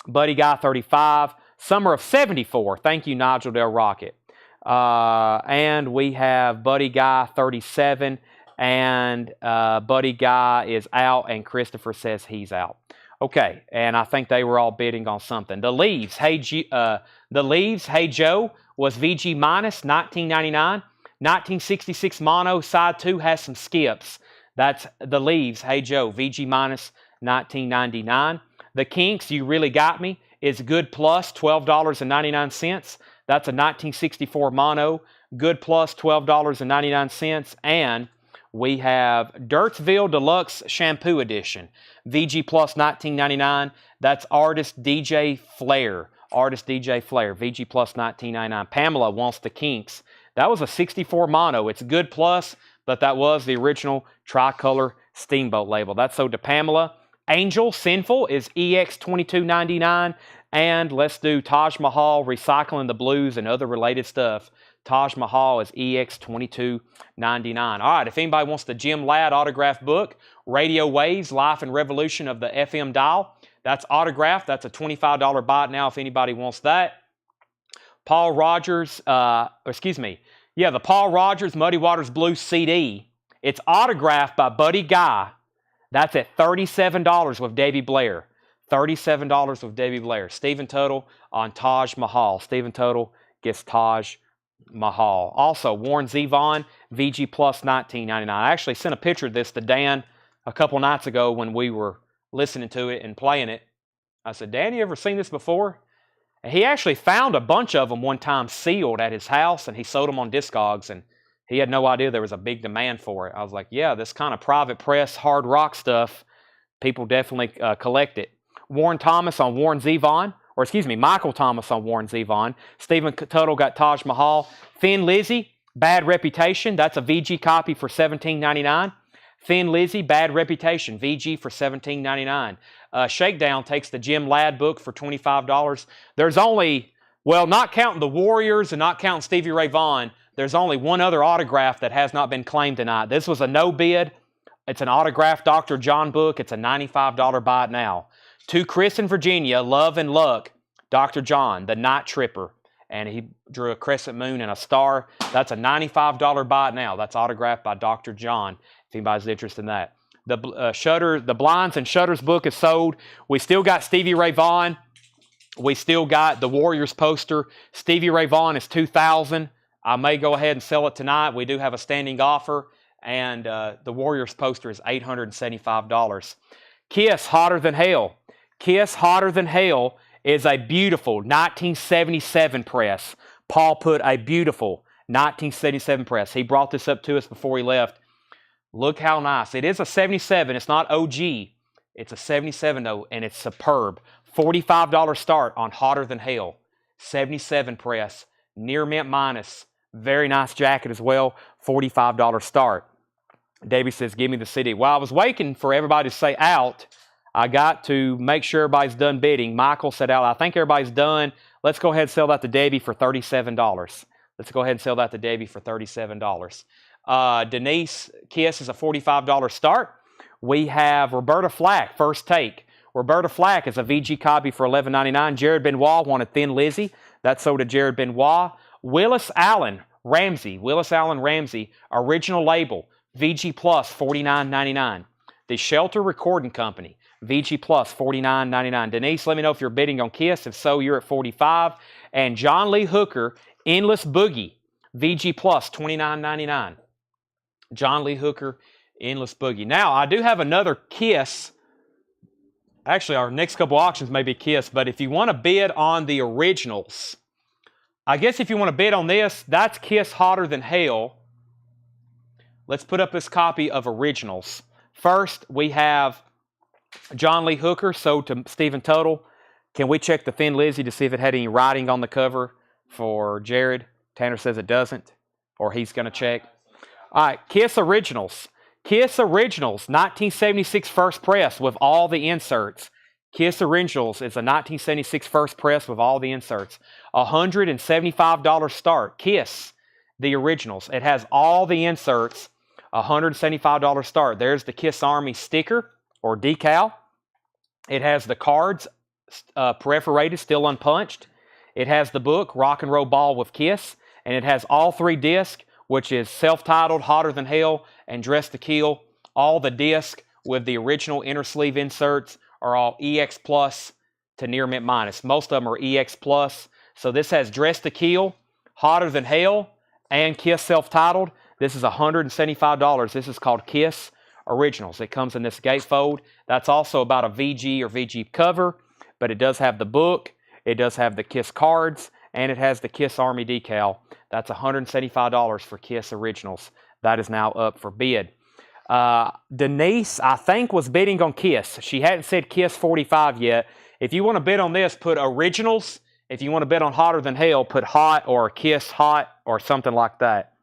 Buddy Guy 35. Summer of 74. Thank you, Nigel Del Rocket. And we have Buddy Guy 37. And Buddy Guy is out, and Christopher says he's out. Okay, and I think they were all bidding on something. The Leaves, Hey Joe, was VG minus $19.99. 1966 mono side 2 has some skips. That's The Leaves, Hey Joe, VG minus $19.99. The Kinks, You Really Got Me, is Good Plus, $12.99. That's a 1964 mono. Good Plus, $12.99. And we have Dirtsville Deluxe Shampoo Edition, VG Plus, $19.99. That's Artist DJ Flair. Artist DJ Flair, VG Plus, $19.99. Pamela wants the Kinks. That was a 64 mono. It's Good Plus, but that was the original tricolor Steamboat label. That's sold to Pamela. Angel Sinful is EX, $22.99. And let's do Taj Mahal, Recycling the Blues and other related stuff. Taj Mahal is EX, $22.99. All right, if anybody wants the Jim Ladd autograph book, Radio Waves, Life and Revolution of the FM Dial, that's autographed. That's a $25 buy it now if anybody wants that. Paul Rogers, the Paul Rogers Muddy Waters Blues CD. It's autographed by Buddy Guy. That's at $37 with Davey Blair. $37 with Davey Blair. Stephen Tuttle on Taj Mahal. Stephen Tuttle gets Taj Mahal. Also, Warren Zevon, VG Plus, $19.99. I actually sent a picture of this to Dan a couple nights ago when we were listening to it and playing it. I said, Dan, you ever seen this before? And he actually found a bunch of them one time sealed at his house, and he sold them on Discogs, and he had no idea there was a big demand for it. I was like, yeah, this kind of private press, hard rock stuff, people definitely collect it. Warren Thomas on Warren Zevon, Michael Thomas on Warren Zevon. Stephen Tuttle got Taj Mahal. Thin Lizzy, Bad Reputation. That's a VG copy for $17.99. Thin Lizzy, Bad Reputation, VG for $17.99. Shakedown takes the Jim Ladd book for $25. There's only, well, not counting the Warriors and not counting Stevie Ray Vaughan, there's only one other autograph that has not been claimed tonight. This was a no bid. It's an autographed Dr. John book. It's a $95 buy it now. To Chris in Virginia, Love and Luck, Dr. John, the Night Tripper. And he drew a crescent moon and a star. That's a $95 buy it now. That's autographed by Dr. John, if anybody's interested in that. The Blinds and Shutters book is sold. We still got Stevie Ray Vaughan. We still got the Warriors poster. Stevie Ray Vaughan is $2,000. I may go ahead and sell it tonight. We do have a standing offer. And the Warriors poster is $875. Kiss, Hotter Than Hell. Kiss, Hotter Than Hell is a beautiful 1977 press. Paul put a beautiful 1977 press. He brought this up to us before he left. Look how nice. It is a 77. It's not OG. It's a 77 though, and it's superb. $45 start on Hotter Than Hell. 77 press. Near mint minus. Very nice jacket as well. $45 start. Davey says, give me the CD. While I was waiting for everybody to say out, I got to make sure everybody's done bidding. Michael said out, I think everybody's done. Let's go ahead and sell that to Davey for $37. Let's go ahead and sell that to Davey for $37. Denise, Kiss is a $45 start. We have Roberta Flack, First Take. Roberta Flack is a VG copy for $11.99. Jared Benoit wanted Thin Lizzy. That's sold to Jared Benoit. Willis Allen Ramsey, original label, VG Plus, $49.99. The Shelter Recording Company, VG Plus, $49.99. Denise, let me know if you're bidding on Kiss. If so, you're at $45. And John Lee Hooker, Endless Boogie, VG Plus, $29.99. John Lee Hooker, Endless Boogie. Now, I do have another Kiss. Actually, our next couple auctions may be Kiss, but if you want to bid on the originals, I guess if you want to bid on this, that's Kiss Hotter Than Hell. Let's put up this copy of originals. First, we have John Lee Hooker, sold to Stephen Tuttle. Can we check the Thin Lizzy to see if it had any writing on the cover for Jared? Tanner says it doesn't, or he's going to check. All right, Kiss Originals. Kiss Originals, 1976 first press with all the inserts. Kiss Originals is a 1976 first press with all the inserts. $175 start. Kiss, the Originals. It has all the inserts. $175 start. There's the Kiss Army sticker or decal. It has the cards perforated, still unpunched. It has the book, Rock and Roll Ball with Kiss. And it has all three discs, which is self-titled, Hotter Than Hell, and Dress to Kill. All the discs with the original inner sleeve inserts are all EX Plus to near mint minus. Most of them are EX Plus. So this has Dress to Kill, Hotter Than Hell, and Kiss self-titled. This is $175. This is called Kiss Originals. It comes in this gatefold. That's also about a VG or VG cover. but it does have the book, it does have the KISS cards, and it has the KISS Army decal. That's $175 for KISS Originals. That is now up for bid. Denise, I think, was bidding on KISS. She hadn't said KISS 45 yet. If you want to bid on this, put Originals. If you want to bid on Hotter Than Hell, put Hot or KISS Hot or something like that.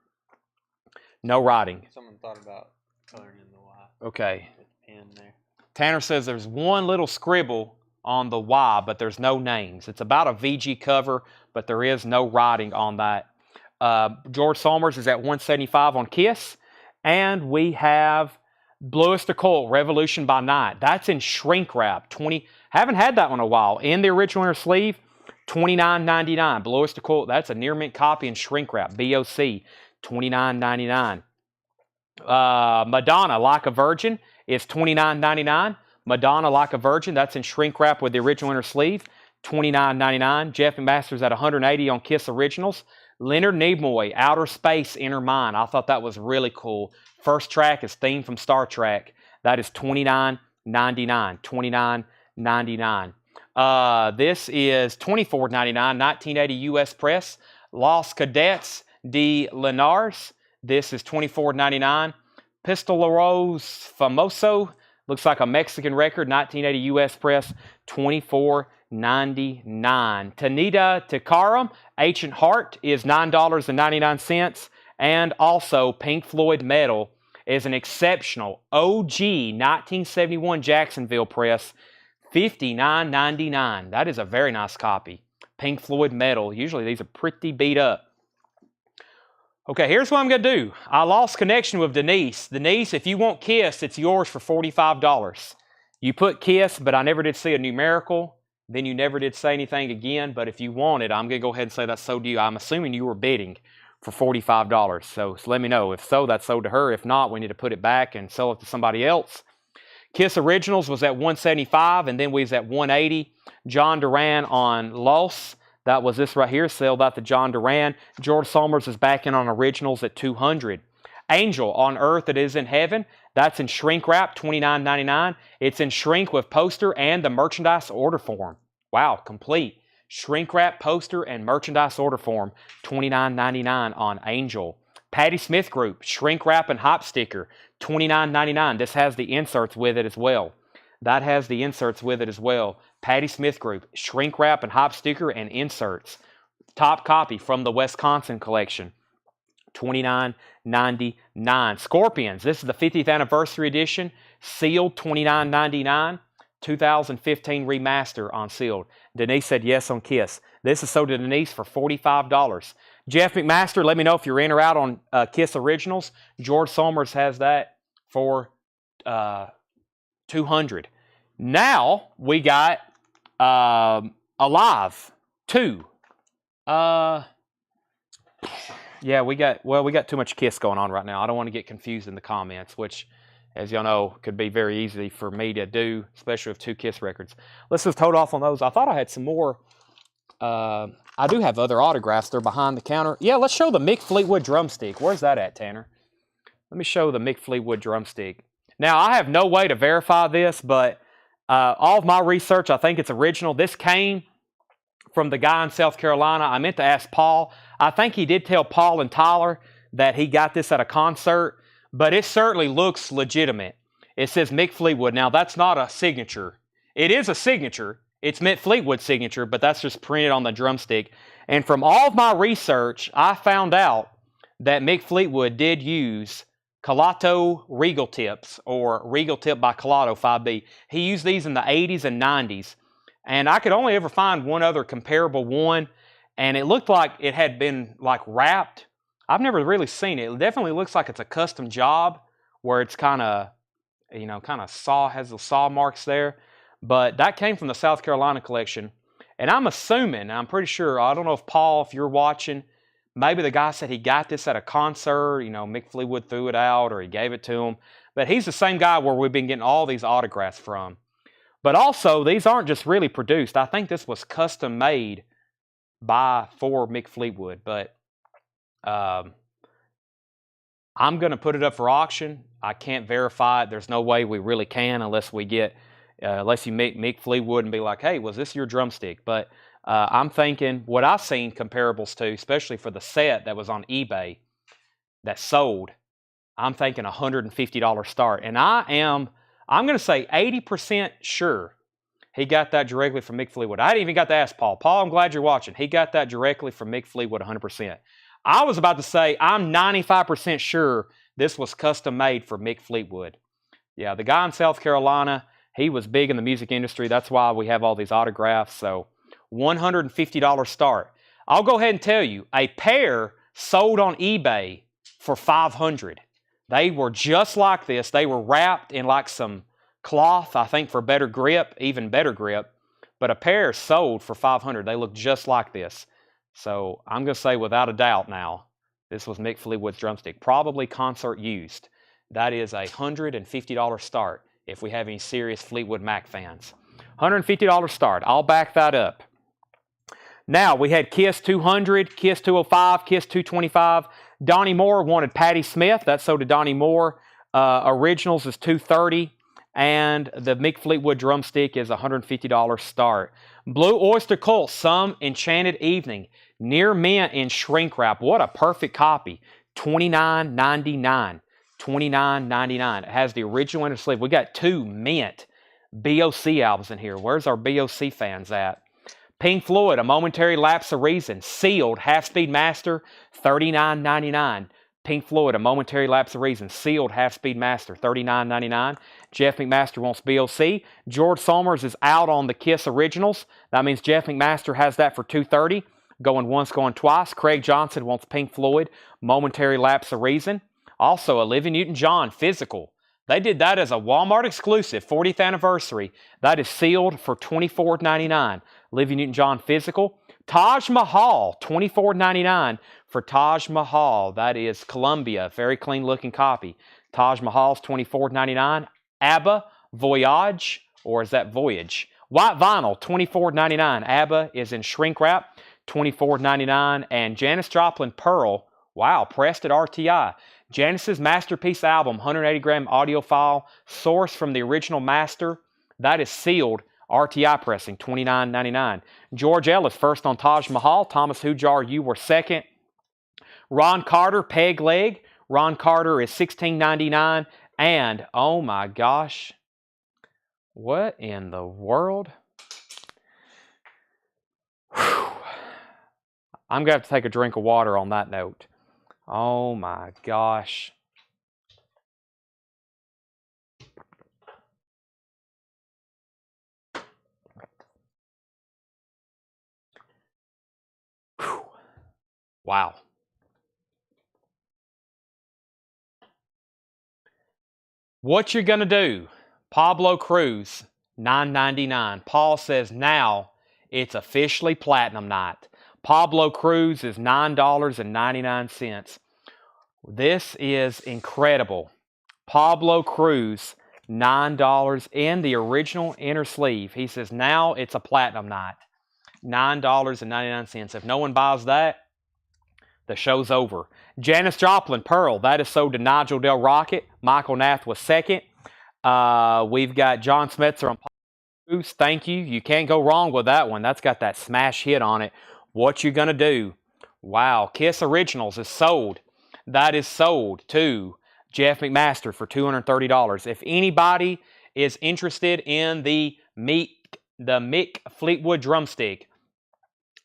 No writing. Someone thought about coloring in the Y. Okay. With the pen there. Tanner says there's one little scribble on the Y, but there's no names. It's about a VG cover, but there is no writing on that. George Somers is at $175 on KISS. And we have Bluest Occult, Revolution by Night. That's in shrink wrap. Haven't had that one in a while. In the original inner sleeve, $29.99. Bluest Occult, that's a near mint copy in shrink wrap. BOC, $29.99. Madonna, Like a Virgin, is $29.99. Madonna, Like a Virgin, that's in shrink wrap with the original inner sleeve, $29.99. Jeff McMaster's at $180 on KISS Originals. Leonard Nimoy, Outer Space, Inner Mind. I thought that was really cool. First track is theme from Star Trek. That is $29.99. $29.99. This is $24.99. 1980 U.S. Press. Los Cadets de Linares. This is $24.99. Pistoleros Famoso. Looks like a Mexican record. 1980 U.S. Press. $24.99. Tanita Tikaram, Ancient Heart, is $9.99. And also Pink Floyd Metal is an exceptional OG 1971 Jacksonville press, $59.99. That is a very nice copy. Pink Floyd Metal. Usually these are pretty beat up. Okay, here's what I'm going to do. I lost connection with Denise. Denise, if you want KISS, it's yours for $45. You put KISS, but I never did see a numerical. Then you never did say anything again. But if you want it, I'm going to go ahead and say that's sold to you. I'm assuming you were bidding for $45. So let me know. If so, that's sold to her. If not, we need to put it back and sell it to somebody else. KISS Originals was at $175, and then we was at $180. John Duran on Los. That was this right here, sold out to John Duran. George Somers is back in on Originals at $200. Angel, On Earth It Is in Heaven. That's in shrink wrap, $29.99. It's in shrink with poster and the merchandise order form. Wow, complete. Shrink wrap, poster, and merchandise order form, $29.99 on Angel. Patti Smith Group, shrink wrap and hop sticker, $29.99. This has the inserts with it as well. That has the inserts with it as well. Patti Smith Group, shrink wrap and hop sticker and inserts. Top copy from the Wisconsin collection, $29.99. Scorpions, this is the 50th anniversary edition, sealed, $29.99. 2015 remaster on sealed. Denise said yes on KISS. This is sold to Denise for $45. Jeff McMaster, let me know if you're in or out on KISS Originals. George Somers has that for $200. Now we got Alive 2. Yeah, we got too much KISS going on right now. I don't want to get confused in the comments, which, as y'all know, could be very easy for me to do, especially with 2 KISS records. Let's just hold off on those. I thought I had some more. I do have other autographs. They're behind the counter. Yeah, let's show the Mick Fleetwood drumstick. Where's that at, Tanner? Let me show the Mick Fleetwood drumstick. Now, I have no way to verify this, but all of my research, I think it's original. This came from the guy in South Carolina. I meant to ask Paul. I think he did tell Paul and Tyler that he got this at a concert, but it certainly looks legitimate. It says Mick Fleetwood. Now, that's not a signature. It is a signature. It's Mick Fleetwood's signature, but that's just printed on the drumstick. And from all of my research, I found out that Mick Fleetwood did use Calato Regal Tips, or Regal Tip by Calato 5B. He used these in the 80s and 90s. And I could only ever find one other comparable one, and it looked like it had been like wrapped. I've never really seen it. It definitely looks like it's a custom job where it's kind of, has the saw marks there. But that came from the South Carolina collection. And I'm assuming, I'm pretty sure, I don't know if Paul, if you're watching, maybe the guy said he got this at a concert, Mick Fleetwood threw it out or he gave it to him. But he's the same guy where we've been getting all these autographs from. But also, these aren't just really produced. I think this was custom made for Mick Fleetwood. But I'm going to put it up for auction. I can't verify it. There's no way we really can unless we get unless you meet Mick Fleetwood and be like, hey, was this your drumstick? But I'm thinking what I've seen comparables to, especially for the set that was on eBay that sold, I'm thinking $150 start. And I'm going to say 80% sure he got that directly from Mick Fleetwood. I didn't even got to ask Paul. Paul, I'm glad you're watching. He got that directly from Mick Fleetwood 100%. I was about to say I'm 95% sure this was custom made for Mick Fleetwood. Yeah, the guy in South Carolina, he was big in the music industry. That's why we have all these autographs. So $150 start. I'll go ahead and tell you, a pair sold on eBay for $500. They were just like this. They were wrapped in like some cloth, I think for better grip, even better grip. But a pair sold for $500. They look just like this. So I'm going to say without a doubt now, this was Mick Fleetwood's drumstick. Probably concert used. That is a $150 start if we have any serious Fleetwood Mac fans. $150 start. I'll back that up. Now, we had Kiss 200, Kiss 205, Kiss 225. Donnie Moore wanted Patti Smith. That's so did Donnie Moore. Originals is $230. And the Mick Fleetwood drumstick is $150 start. Blue Oyster Cult, Some Enchanted Evening. Near mint in shrink wrap. What a perfect copy. $29.99. $29.99. It has the original inner sleeve. We got 2 mint BOC albums in here. Where's our BOC fans at? Pink Floyd, A Momentary Lapse of Reason. Sealed, half-speed master, $39.99. Pink Floyd, A Momentary Lapse of Reason. Sealed, half-speed master, $39.99. Jeff McMaster wants BOC. George Somers is out on the Kiss originals. That means Jeff McMaster has that for $230. Going once, going twice. Craig Johnson wants Pink Floyd, Momentary Lapse of Reason. Also, Olivia Newton-John, Physical. They did that as a Walmart exclusive, 40th anniversary. That is sealed for $24.99. Olivia Newton-John, Physical. Taj Mahal, $24.99 for Taj Mahal. That is Columbia, very clean looking copy. Taj Mahal's $24.99. ABBA, Voyage, or is that Voyage? White vinyl, $24.99. ABBA is in shrink wrap, $24.99. And Janis Joplin, Pearl, wow, pressed at RTI. Janis's Masterpiece album, 180-gram audio file, sourced from the original master. That is sealed, RTI pressing, $29.99. George Ellis, first on Taj Mahal. Thomas Hujar, You Were Second. Ron Carter, Peg Leg. Ron Carter is $16.99. And, oh my gosh, what in the world? Whew. I'm going to have to take a drink of water on that note. Oh my gosh. Whew. Wow. What you're going to do, Pablo Cruz, $9.99. Paul says now it's officially platinum night. Pablo Cruz is $9.99. This is incredible. Pablo Cruz, $9 in the original inner sleeve. He says now it's a platinum night. $9.99. If no one buys that, the show's over. Janis Joplin, Pearl. That is sold to Nigel Del Rocket. Michael Nath was second. We've got John Smetzer on Pablo Cruz. Thank you. You can't go wrong with that one. That's got that smash hit on it. What you gonna do? Wow. Kiss Originals is sold. That is sold to Jeff McMaster for $230. If anybody is interested in the Mick Fleetwood drumstick,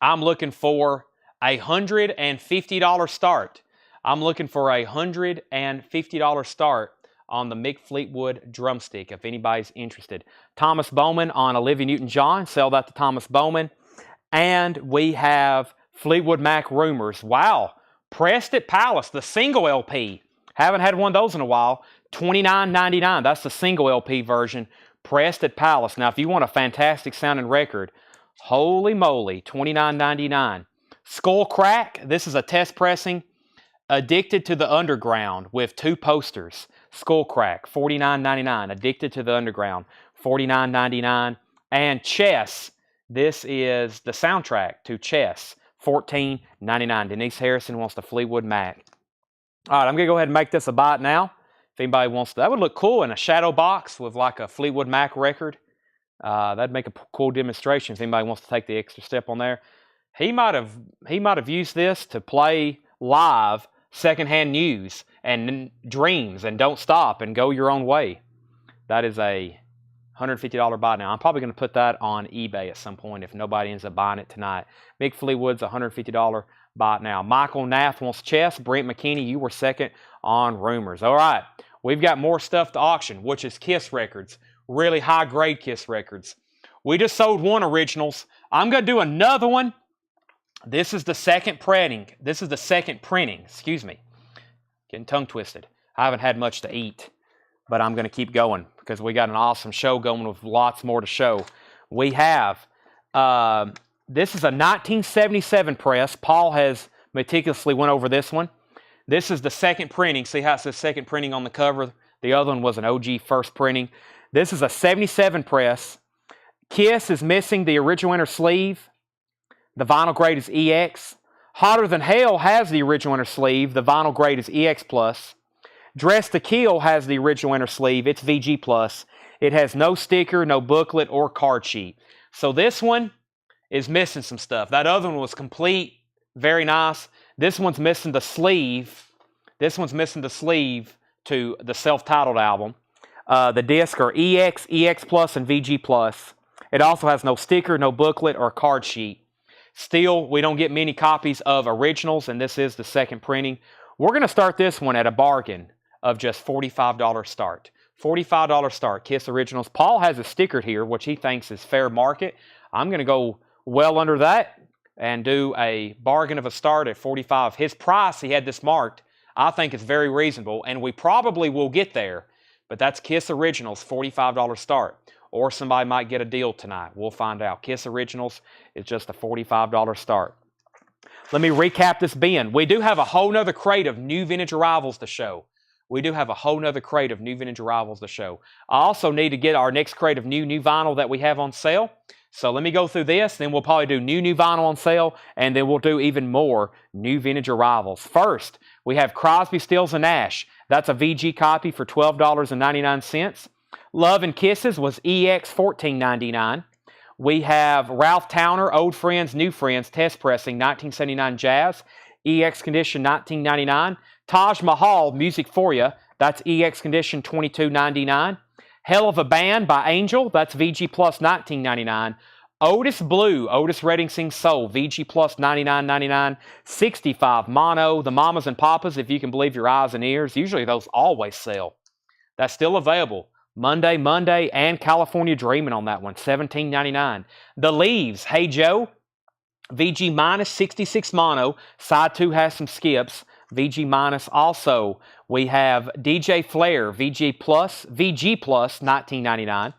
I'm looking for a $150 start. I'm looking for a $150 start on the Mick Fleetwood drumstick if anybody's interested. Thomas Bowman on Olivia Newton-John. Sell that to Thomas Bowman. And we have Fleetwood Mac Rumors. Wow. Pressed at Palace, the single LP. Haven't had one of those in a while. $29.99. That's the single LP version. Pressed at Palace. Now, if you want a fantastic sounding record, holy moly, $29.99. Skull Crack. This is a test pressing. Addicted to the Underground with 2 posters. Skull Crack, $49.99. Addicted to the Underground, $49.99. And Chess. This is the soundtrack to Chess, $14.99. Denise Harrison wants the Fleetwood Mac. All right, I'm going to go ahead and make this a bite now. If anybody wants to, that would look cool in a shadow box with like a Fleetwood Mac record. That'd make a cool demonstration if anybody wants to take the extra step on there. He might have used this to play live secondhand news and dreams and don't stop and go your own way. That is a $150 buy now. I'm probably going to put that on eBay at some point if nobody ends up buying it tonight. Mick Fleetwood's $150 buy now. Michael Nath wants chess. Brent McKinney, you were second on rumors. All right, we've got more stuff to auction, which is Kiss records. Really high-grade Kiss records. We just sold one originals. I'm going to do another one. This is the second printing. Excuse me. Getting tongue twisted. I haven't had much to eat, but I'm going to keep going because we got an awesome show going with lots more to show. We have, this is a 1977 press. Paul has meticulously went over this one. This is the second printing. See how it says second printing on the cover? The other one was an OG first printing. This is a 77 press. Kiss is missing the original inner sleeve. The vinyl grade is EX. Hotter Than Hell has the original inner sleeve. The vinyl grade is EX+. Dress to Kill has the original inner sleeve. It's VG+. It has no sticker, no booklet, or card sheet. So this one is missing some stuff. That other one was complete, very nice. This one's missing the sleeve. This one's missing the sleeve to the self-titled album. The discs are EX, EX+, and VG+. It also has no sticker, no booklet, or card sheet. Still, we don't get many copies of originals, and this is the second printing. We're going to start this one at a bargain of just $45 start. $45 start, Kiss Originals. Paul has a sticker here, which he thinks is fair market. I'm going to go well under that and do a bargain of a start at $45. His price, he had this marked, I think is very reasonable, and we probably will get there. But that's Kiss Originals, $45 start. Or somebody might get a deal tonight. We'll find out. Kiss Originals is just a $45 start. Let me recap this bin. We do have a whole nother crate of new vintage arrivals to show. I also need to get our next crate of new vinyl that we have on sale. So let me go through this. Then we'll probably do new vinyl on sale. And then we'll do even more new vintage arrivals. First, we have Crosby, Stills, and Nash. That's a VG copy for $12.99. Love and Kisses was EX $14.99. We have Ralph Towner, Old Friends, New Friends, Test Pressing, 1979 Jazz, EX Condition, $19.99. Taj Mahal, Music For Ya, that's EX Condition, $22.99. Hell of a Band by Angel, that's VG Plus, $19.99. Otis Blue, Otis Redding Sings Soul, VG Plus, $99.99. 65 Mono, the Mamas and Papas, if you can believe your eyes and ears. Usually those always sell. That's still available. Monday, and California Dreamin' on that one, $17.99. The Leaves, Hey Joe, VG minus 66 mono. Side 2 has some skips, VG minus. Also, we have DJ Flair, VG plus, $19.99.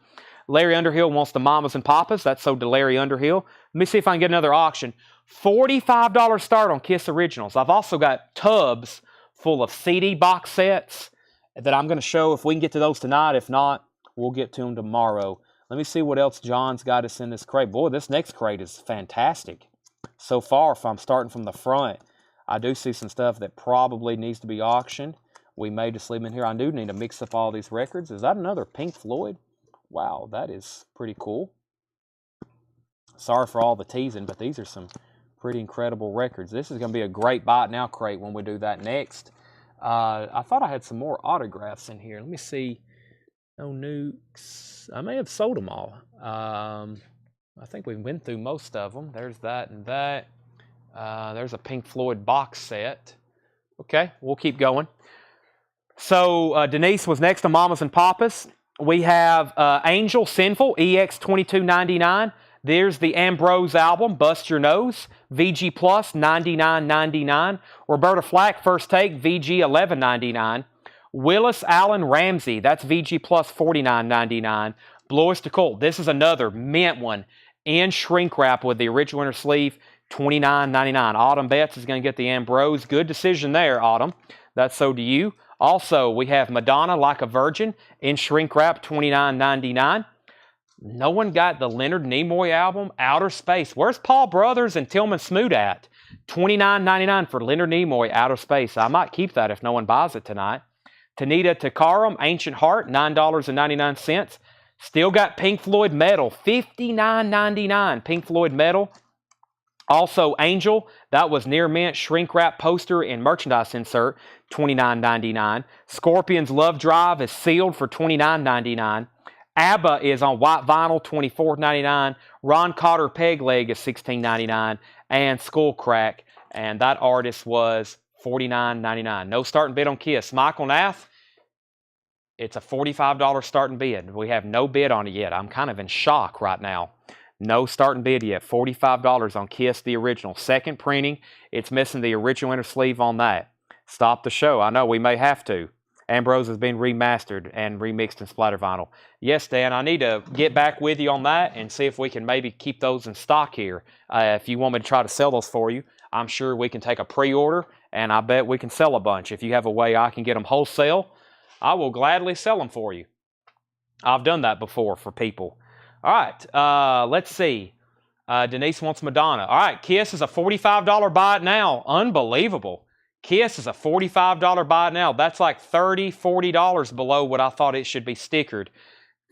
Larry Underhill wants the Mamas and Papas. That's sold to Larry Underhill. Let me see if I can get another auction. $45 start on Kiss Originals. I've also got tubs full of CD box sets that I'm going to show if we can get to those tonight. If not, we'll get to them tomorrow. Let me see what else John's got us in this crate. Boy, this next crate is fantastic. So far, if I'm starting from the front, I do see some stuff that probably needs to be auctioned. We may just leave them in here. I do need to mix up all these records. Is that another Pink Floyd? Wow, that is pretty cool. Sorry for all the teasing, but these are some pretty incredible records. This is going to be a great buy it now crate when we do that next. I thought I had some more autographs in here. Let me see. No nukes. I may have sold them all. I think we went through most of them. There's that and that. There's a Pink Floyd box set. Okay, we'll keep going. So Denise was next to Mamas and Papas. We have Angel Sinful, EX $22.99. There's the Ambrose album, Bust Your Nose, VG Plus, $99.99. Roberta Flack, First Take, VG $11.99. Willis Allen Ramsey, that's VG Plus, $49.99. Blois to Colt, this is another mint one in shrink wrap with the original inner sleeve, $29.99. Autumn Betts is going to get the Ambrose. Good decision there, Autumn. That's so to you. Also, we have Madonna Like a Virgin in shrink wrap, $29.99. No one got the Leonard Nimoy album, Outer Space. Where's Paul Brothers and Tillman Smoot at? $29.99 for Leonard Nimoy, Outer Space. I might keep that if no one buys it tonight. Tanita Takaram, Ancient Heart, $9.99. Still got Pink Floyd metal, $59.99. Pink Floyd metal. Also, Angel, that was near mint shrink wrap poster and merchandise insert, $29.99. Scorpions Love Drive is sealed for $29.99. ABBA is on white vinyl, $24.99. Ron Cotter Peg Leg is $16.99. And Skullcrack, and that artist was $49.99. No starting bid on Kiss. Michael Nath, it's a $45 starting bid. We have no bid on it yet. I'm kind of in shock right now. No starting bid yet. $45 on Kiss the original. Second printing. It's missing the original inner sleeve on that. Stop the show. I know we may have to. Ambrose has been remastered and remixed in splatter vinyl. Yes, Dan, I need to get back with you on that and see if we can maybe keep those in stock here. If you want me to try to sell those for you, I'm sure we can take a pre-order, and I bet we can sell a bunch. If you have a way I can get them wholesale, I will gladly sell them for you. I've done that before for people. All right, let's see. Denise wants Madonna. All right, Kiss is a $45 buy it now. Unbelievable. Kiss is a $45 buy it now. That's like $30, $40 below what I thought it should be stickered.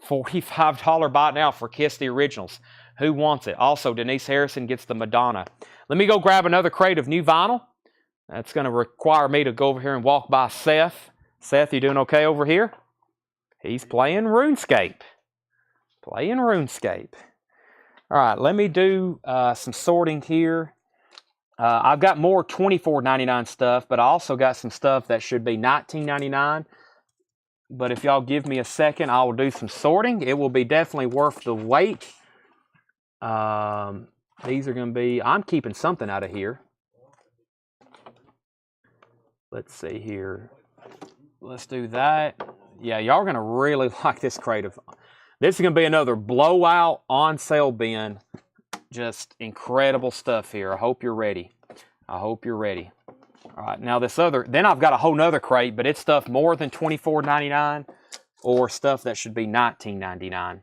$45 buy it now for Kiss the Originals. Who wants it? Also, Denise Harrison gets the Madonna. Let me go grab another crate of new vinyl. That's going to require me to go over here and walk by Seth. Seth, you doing okay over here? He's playing RuneScape. Playing RuneScape. All right, let me do some sorting here. I've got more $24.99 stuff, but I also got some stuff that should be $19.99. But if y'all give me a second, I will do some sorting. It will be definitely worth the wait. These are going to be, I'm keeping something out of here. Let's see here. Let's do that. Yeah, y'all are going to really like this crate of, this is going to be another blowout on sale bin. Just incredible stuff here. I hope you're ready. I hope you're ready. All right, now this other, then I've got a whole nother crate, but it's stuff more than $24.99 or stuff that should be $19.99.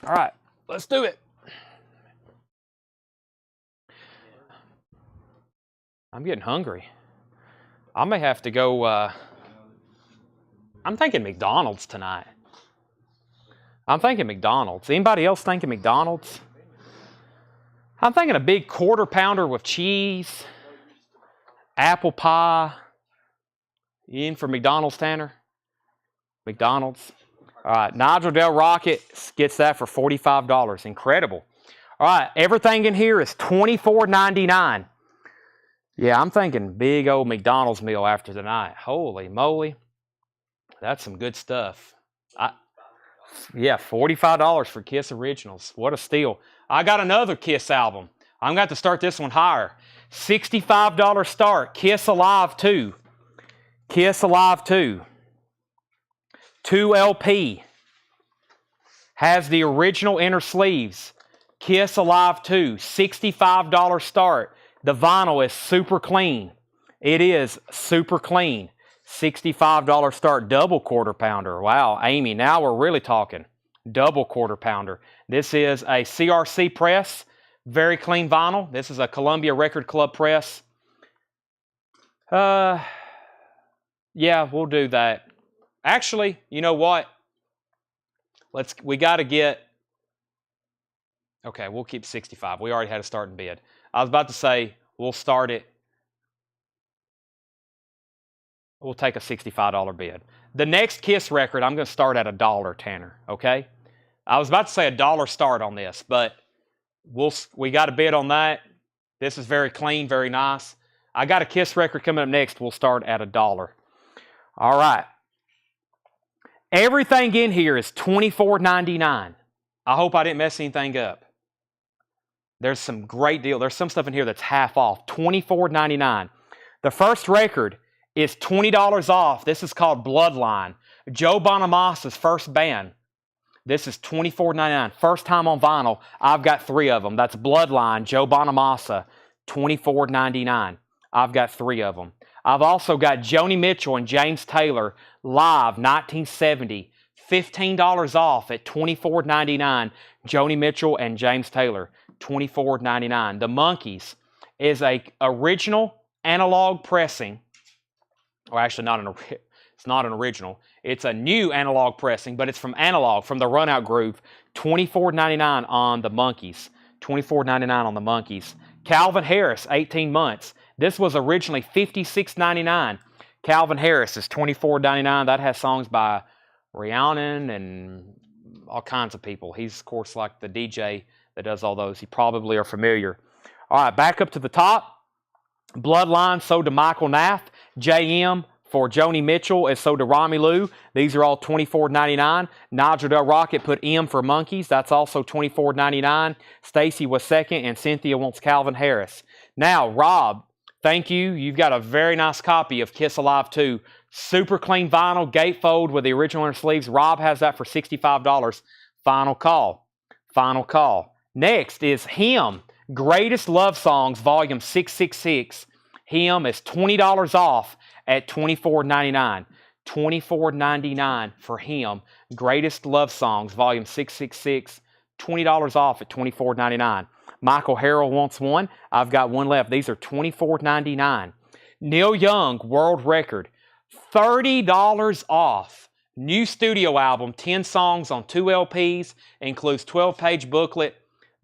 All right, let's do it. I'm getting hungry. I may have to go, I'm thinking McDonald's tonight. I'm thinking McDonald's. Anybody else thinking McDonald's? I'm thinking a big quarter pounder with cheese, apple pie. You in for McDonald's, Tanner? McDonald's. All right, Nigel Del Rocket gets that for $45. Incredible. All right, everything in here is $24.99. Yeah, I'm thinking big old McDonald's meal after tonight. Holy moly. That's some good stuff. Yeah, $45 for Kiss Originals. What a steal. I got another Kiss album. I'm going to have to start this one higher. $65 start. Kiss Alive 2. Kiss Alive 2. 2 LP. Has the original inner sleeves. Kiss Alive 2. $65 start. The vinyl is super clean. It is super clean. $65 start, double quarter pounder. Wow, Amy, now we're really talking. Double quarter pounder. This is a CRC press, very clean vinyl. This is a Columbia Record Club press. Yeah, we'll do that. Actually, you know what? We got to get, okay, we'll keep 65. We already had a starting bid. I was about to say, we'll start it. We'll take a $65 bid. The next Kiss record, I'm going to start at $1, Tanner, okay? I was about to say $1 start on this, but we got a bid on that. This is very clean, very nice. I got a Kiss record coming up next. We'll start at $1. All right. Everything in here is $24.99. I hope I didn't mess anything up. There's some great deal. There's some stuff in here that's half off. $24.99. The first record is $20 off. This is called Bloodline. Joe Bonamassa's first band. This is $24.99. First time on vinyl. I've got 3 of them. That's Bloodline, Joe Bonamassa, $24.99. I've got 3 of them. I've also got Joni Mitchell and James Taylor live 1970. $15 off at $24.99. Joni Mitchell and James Taylor, $24.99. The Monkees is a original analog pressing. Or actually not It's not an original. It's a new analog pressing, but it's from Analog, from the Runout Groove. $24.99 on the Monkeys. $24.99 on the Monkeys. Calvin Harris, 18 months. This was originally $56.99. Calvin Harris is $24.99. That has songs by Rhiannon and all kinds of people. He's, of course, like the DJ that does all those. You probably are familiar. All right, back up to the top. Bloodline sold to Michael Nath. JM for Joni Mitchell is sold to Rami Lou. These are all $24.99. Nigel Del Rocket put M for Monkeys. That's also $24.99. Stacy was second, and Cynthia wants Calvin Harris. Now, Rob, thank you. You've got a very nice copy of Kiss Alive 2. Super clean vinyl, gatefold with the original inner sleeves. Rob has that for $65. Final call. Final call. Next is Him. Greatest Love Songs, Volume 666. Him is $20 off at $24.99. $24.99 for Him. Greatest Love Songs, Volume 666. $20 off at $24.99. Michael Harrell wants one. I've got one left. These are $24.99. Neil Young, World Record. $30 off. New studio album, 10 songs on 2 LPs, includes 12-page booklet.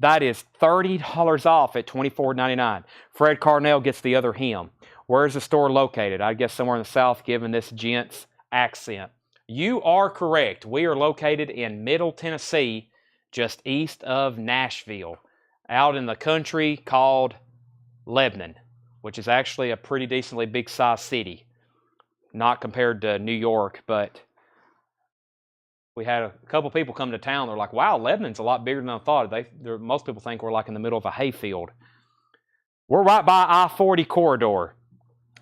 That is $30 off at $24.99. Fred Carnell gets the other Him. Where is the store located? I guess somewhere in the South, given this gent's accent. You are correct. We are located in Middle Tennessee, just east of Nashville, out in the country called Lebanon, which is actually a pretty decently big-sized city. Not compared to New York, but we had a couple people come to town. They're like, wow, Lebanon's a lot bigger than I thought. Most people think we're like in the middle of a hayfield. We're right by I-40 corridor.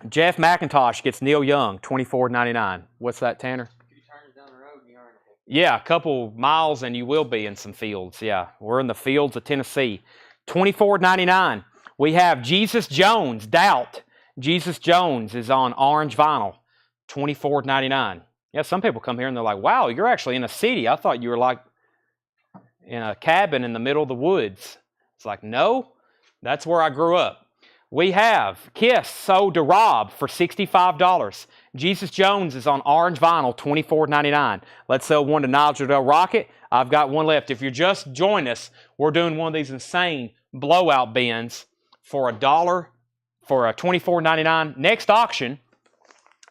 Jeff McIntosh gets Neil Young, $24.99. What's that, Tanner? If you turn it down the road, you are in a hayfield. Yeah, a couple miles and you will be in some fields. Yeah, we're in the fields of Tennessee. $24.99. We have Jesus Jones, Doubt. Jesus Jones is on orange vinyl. $24.99. Yeah, some people come here and they're like, wow, you're actually in a city. I thought you were like in a cabin in the middle of the woods. It's like, no, that's where I grew up. We have Kiss sold to Rob for $65. Jesus Jones is on orange vinyl, $24.99. Let's sell one to Nigel Del Rocket. I've got one left. If you're just joining us, we're doing one of these insane blowout bins for $1 for a $24.99. Next auction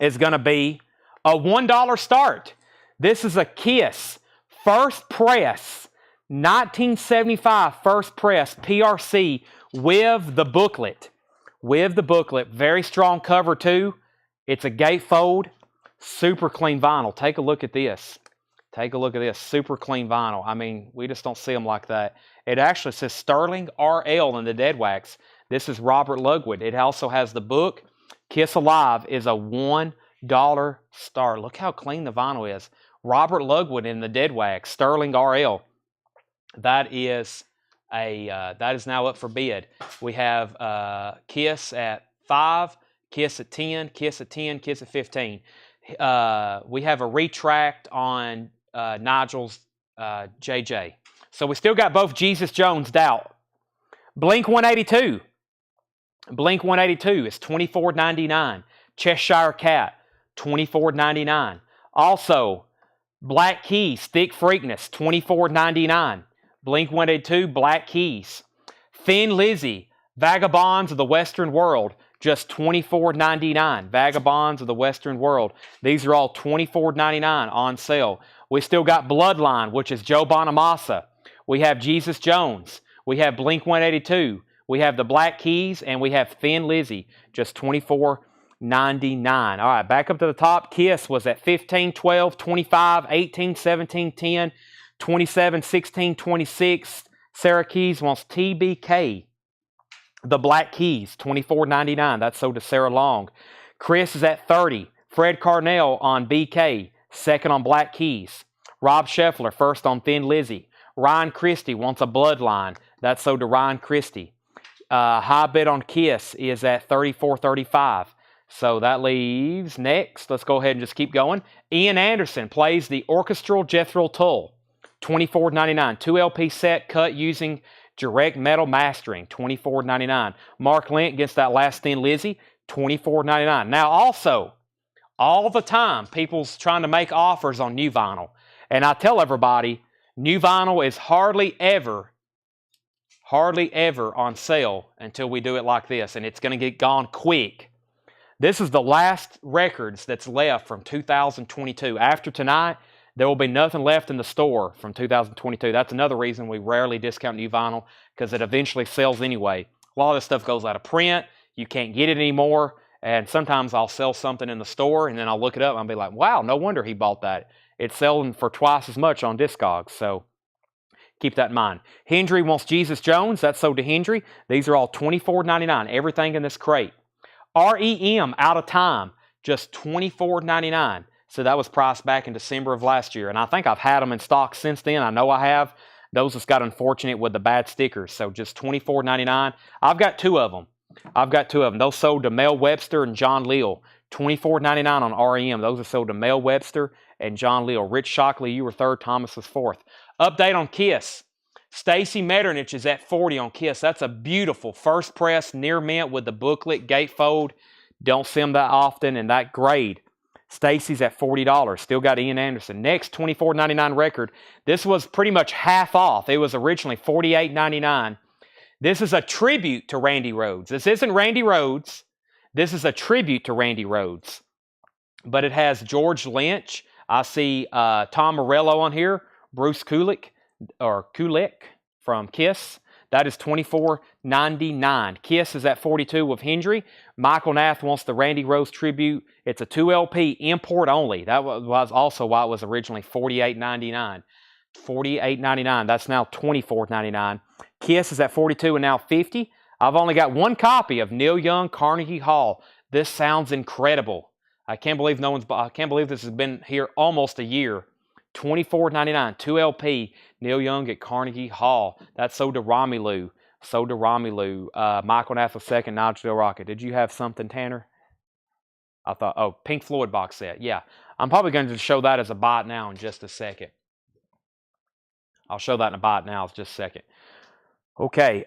is going to be a $1 start. This is a Kiss first press, 1975 first press PRC with the booklet. With the booklet. Very strong cover too. It's a gatefold, super clean vinyl. Take a look at this. Take a look at this. Super clean vinyl. I mean, we just don't see them like that. It actually says Sterling RL in the dead wax. This is Robert Ludwig. It also has the book. Kiss Alive is a $1 start. Look how clean the vinyl is. Robert Ludwig in the dead wax. Sterling RL. That is now up for bid. We have Kiss at 5, Kiss at 10, Kiss at 10, Kiss at 15. We have a retract on Nigel's JJ. So we still got both Jesus Jones, Doubt. Blink 182. Blink 182 is $24.99. Cheshire Cat, $24.99. Also, Black Keys, Thick Freakness, $24.99. Blink 182, Black Keys. Thin Lizzy, Vagabonds of the Western World, just $24.99. Vagabonds of the Western World. These are all $24.99 on sale. We still got Bloodline, which is Joe Bonamassa. We have Jesus Jones. We have Blink 182. We have the Black Keys, and we have Thin Lizzy, just $24.99. All right, back up to the top. Kiss was at 15, 12, 25, 18, 17, 10, 27, 16, 26. Sarah Keys wants TBK. The Black Keys, $24.99. That's sold to Sarah Long. Chris is at 30. Fred Carnell on BK, second on Black Keys. Rob Scheffler, first on Thin Lizzy. Ryan Christie wants a Bloodline. That's sold to Ryan Christie. High bid on Kiss is at $34.35. So that leaves next. Let's go ahead and just keep going. Ian Anderson plays the orchestral Jethro Tull. $24.99. 2 LP set cut using direct metal mastering. $24.99. Mark Lent gets that last Thin Lizzy. $24.99. Now also All the time, people's trying to make offers on new vinyl. And I tell everybody, new vinyl is hardly ever on sale until we do it like this. And it's going to get gone quick. This is the last records that's left from 2022. After tonight, there will be nothing left in the store from 2022. That's another reason we rarely discount new vinyl, because it eventually sells anyway. A lot of this stuff goes out of print. You can't get it anymore. And sometimes I'll sell something in the store, and then I'll look it up and I'll be like, wow, no wonder he bought that. It's selling for twice as much on Discogs. So keep that in mind. Hendry wants Jesus Jones. That's sold to Hendry. These are all $24.99. Everything in this crate. REM out of time, just $24.99. So that was priced back in December of last year. And I think I've had them in stock since then. I know I have. Those just got unfortunate with the bad stickers. So just $24.99. I've got two of them. Those sold to Mel Webster and John Leal. $24.99 on REM. Those are sold to Mel Webster and John Leal. Rich Shockley, you were third. Thomas was fourth. Update on Kiss. Stacy Metternich is at 40 on Kiss. That's a beautiful first press near mint with the booklet gatefold. Don't see them that often, and that grade. Stacy's at $40. Still got Ian Anderson. Next, $24.99 record. This was pretty much half off. It was originally $48.99. This is a tribute to Randy Rhoads. This isn't Randy Rhoads. This is a tribute to Randy Rhoads. But it has George Lynch. I see Tom Morello on here. Bruce Kulick from Kiss. That is $24.99. Kiss is at 42 with Hendry. Michael Nath wants the Randy Rhoads tribute. It's a 2LP import only. That was also why it was originally $48.99. $48.99. That's now $24.99. Kiss is at 42 and now 50. I've only got one copy of Neil Young, Carnegie Hall. This sounds incredible. I can't believe this has been here almost a year. $24.99, 2LP, Neil Young at Carnegie Hall. That's sold to Romelu. Michael Nath second, Nigel Del Rocket. Did you have something, Tanner? I thought, Pink Floyd box set. Yeah, I'm probably going to show that as a bot now in just a second. I'll show that in a bot now in just a second. Okay,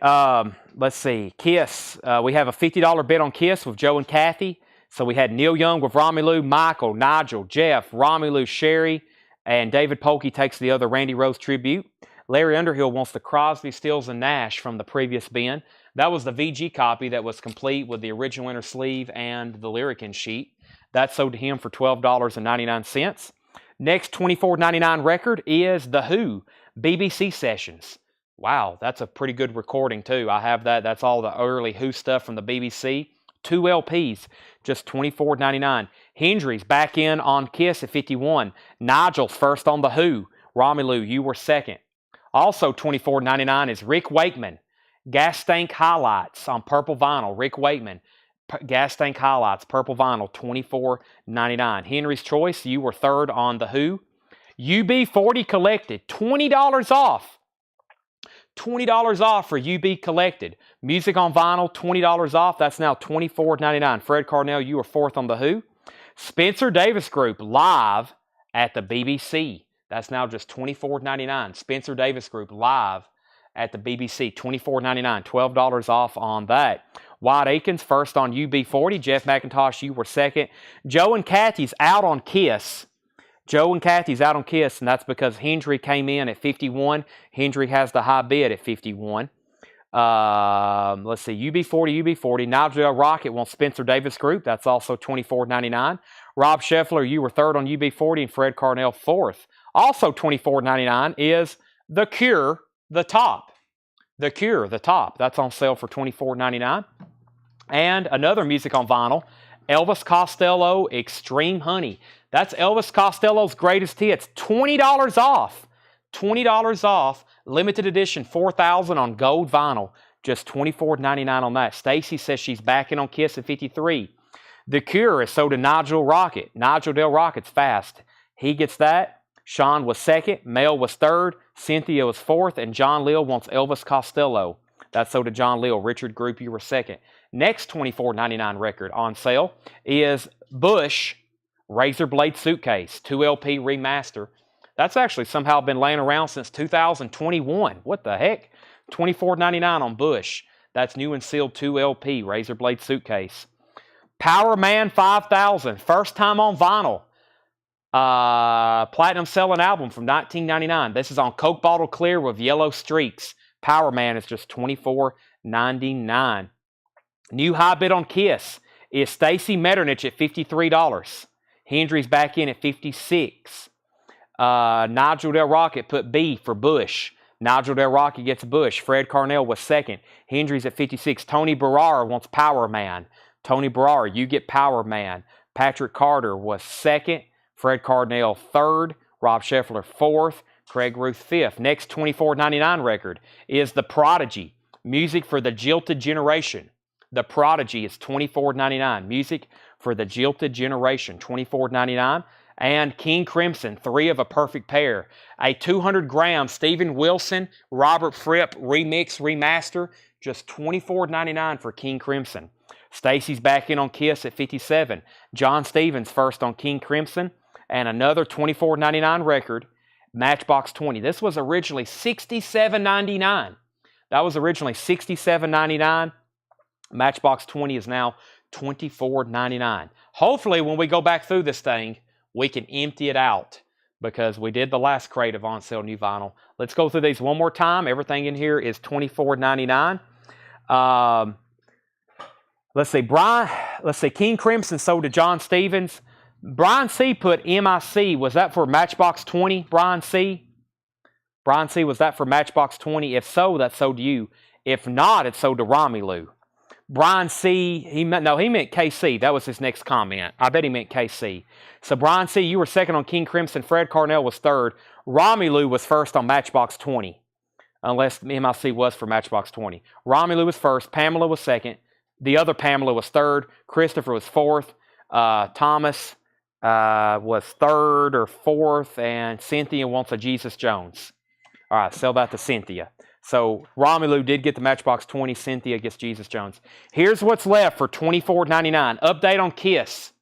let's see. Kiss. We have a $50 bid on Kiss with Joe and Kathy. So we had Neil Young with Romelu, Michael, Nigel, Jeff, Romelu, Sherry, and David Polkey takes the other Randy Rhoads tribute. Larry Underhill wants the Crosby, Stills, and Nash from the previous bin. That was the VG copy that was complete with the original inner sleeve and the lyric-in sheet. That sold to him for $12.99. Next $24.99 record is The Who, BBC Sessions. Wow, that's a pretty good recording too. I have that. That's all the early Who stuff from the BBC. 2 LPs, just $24.99. Hendry's back in on Kiss at 51. Nigel's first on The Who. Romelu, you were second. Also $24.99 is Rick Wakeman. Gas Tank Highlights on purple vinyl. Rick Wakeman. Gas Tank Highlights, purple vinyl, $24.99. Henry's Choice, you were third on The Who. UB40 Collected, $20 off. $20 off for UB Collected. Music on vinyl, $20 off. That's now $24.99. Fred Carnell, you were fourth on The Who. Spencer Davis Group live at the BBC. That's now just $24.99. Spencer Davis Group live at the BBC, $24.99. $12 off on that. Wyatt Aikens first on UB40. Jeff McIntosh, you were second. Joe and Kathy's out on Kiss. And that's because Hendry came in at 51. Hendry has the high bid at 51. Let's see, UB40. Nigel Del Rocket wants Spencer Davis Group. That's also $24.99. Rob Scheffler, you were third on UB40, and Fred Carnell fourth. Also $24.99 is The Cure, The Top. The Cure, The Top. That's on sale for $24.99. And another music on vinyl, Elvis Costello Extreme Honey. That's Elvis Costello's greatest hits. $20 off. $20 off. Limited edition 4,000 on gold vinyl. Just $24.99 on that. Stacy says she's back in on Kiss at 53. The Cure is sold to Nigel Rocket. Nigel Del Rocket's fast. He gets that. Sean was second. Mel was third. Cynthia was fourth. And John Leal wants Elvis Costello. That's sold to John Leal. Richard Group, you were second. Next $24.99 record on sale is Bush Razor Blade Suitcase, 2LP remaster. That's actually somehow been laying around since 2021. What the heck? $24.99 on Bush. That's new and sealed 2LP Razor Blade Suitcase. Power Man 5000, first time on vinyl. Platinum selling album from 1999. This is on Coke bottle clear with yellow streaks. Power Man is just $24.99. New high bid on Kiss is Stacy Metternich at $53. Hendry's back in at $56. Nigel Del Rocket put B for Bush. Nigel Del Rocket gets Bush. Fred Carnell was second. Hendry's at $56. Tony Barrar wants Power Man. Tony Barrar, you get Power Man. Patrick Carter was second. Fred Carnell third. Rob Scheffler fourth. Craig Ruth fifth. Next $24.99 record is The Prodigy. Music for the Jilted Generation. The Prodigy is $24.99. Music for the Jilted Generation, $24.99. And King Crimson, Three of a Perfect Pair. A 200-gram Steven Wilson, Robert Fripp remix, remaster, just $24.99 for King Crimson. Stacy's back in on Kiss at $57. John Stevens first on King Crimson. And another $24.99 record, Matchbox 20. This was originally $67.99. That was originally $67.99. Matchbox 20 is now $24.99. Hopefully, when we go back through this thing, we can empty it out because we did the last crate of on sale new vinyl. Let's go through these one more time. Everything in here is $24.99. Let's see. King Crimson sold to John Stevens. Brian C. put MIC. Was that for Matchbox 20, Brian C? Brian C., was that for Matchbox 20? If so, that's sold to you. If not, it's sold to Romelu. Brian C., he meant KC. That was his next comment. I bet he meant KC. So Brian C., you were second on King Crimson. Fred Carnell was third. Romelu was first on Matchbox 20, unless MIC was for Matchbox 20. Romelu was first. Pamela was second. The other Pamela was third. Christopher was fourth. Thomas was third or fourth. And Cynthia wants a Jesus Jones. All right, sell that to Cynthia. So Romelu did get the Matchbox 20. Cynthia gets Jesus Jones. Here's what's left for $24.99. Update on Kiss.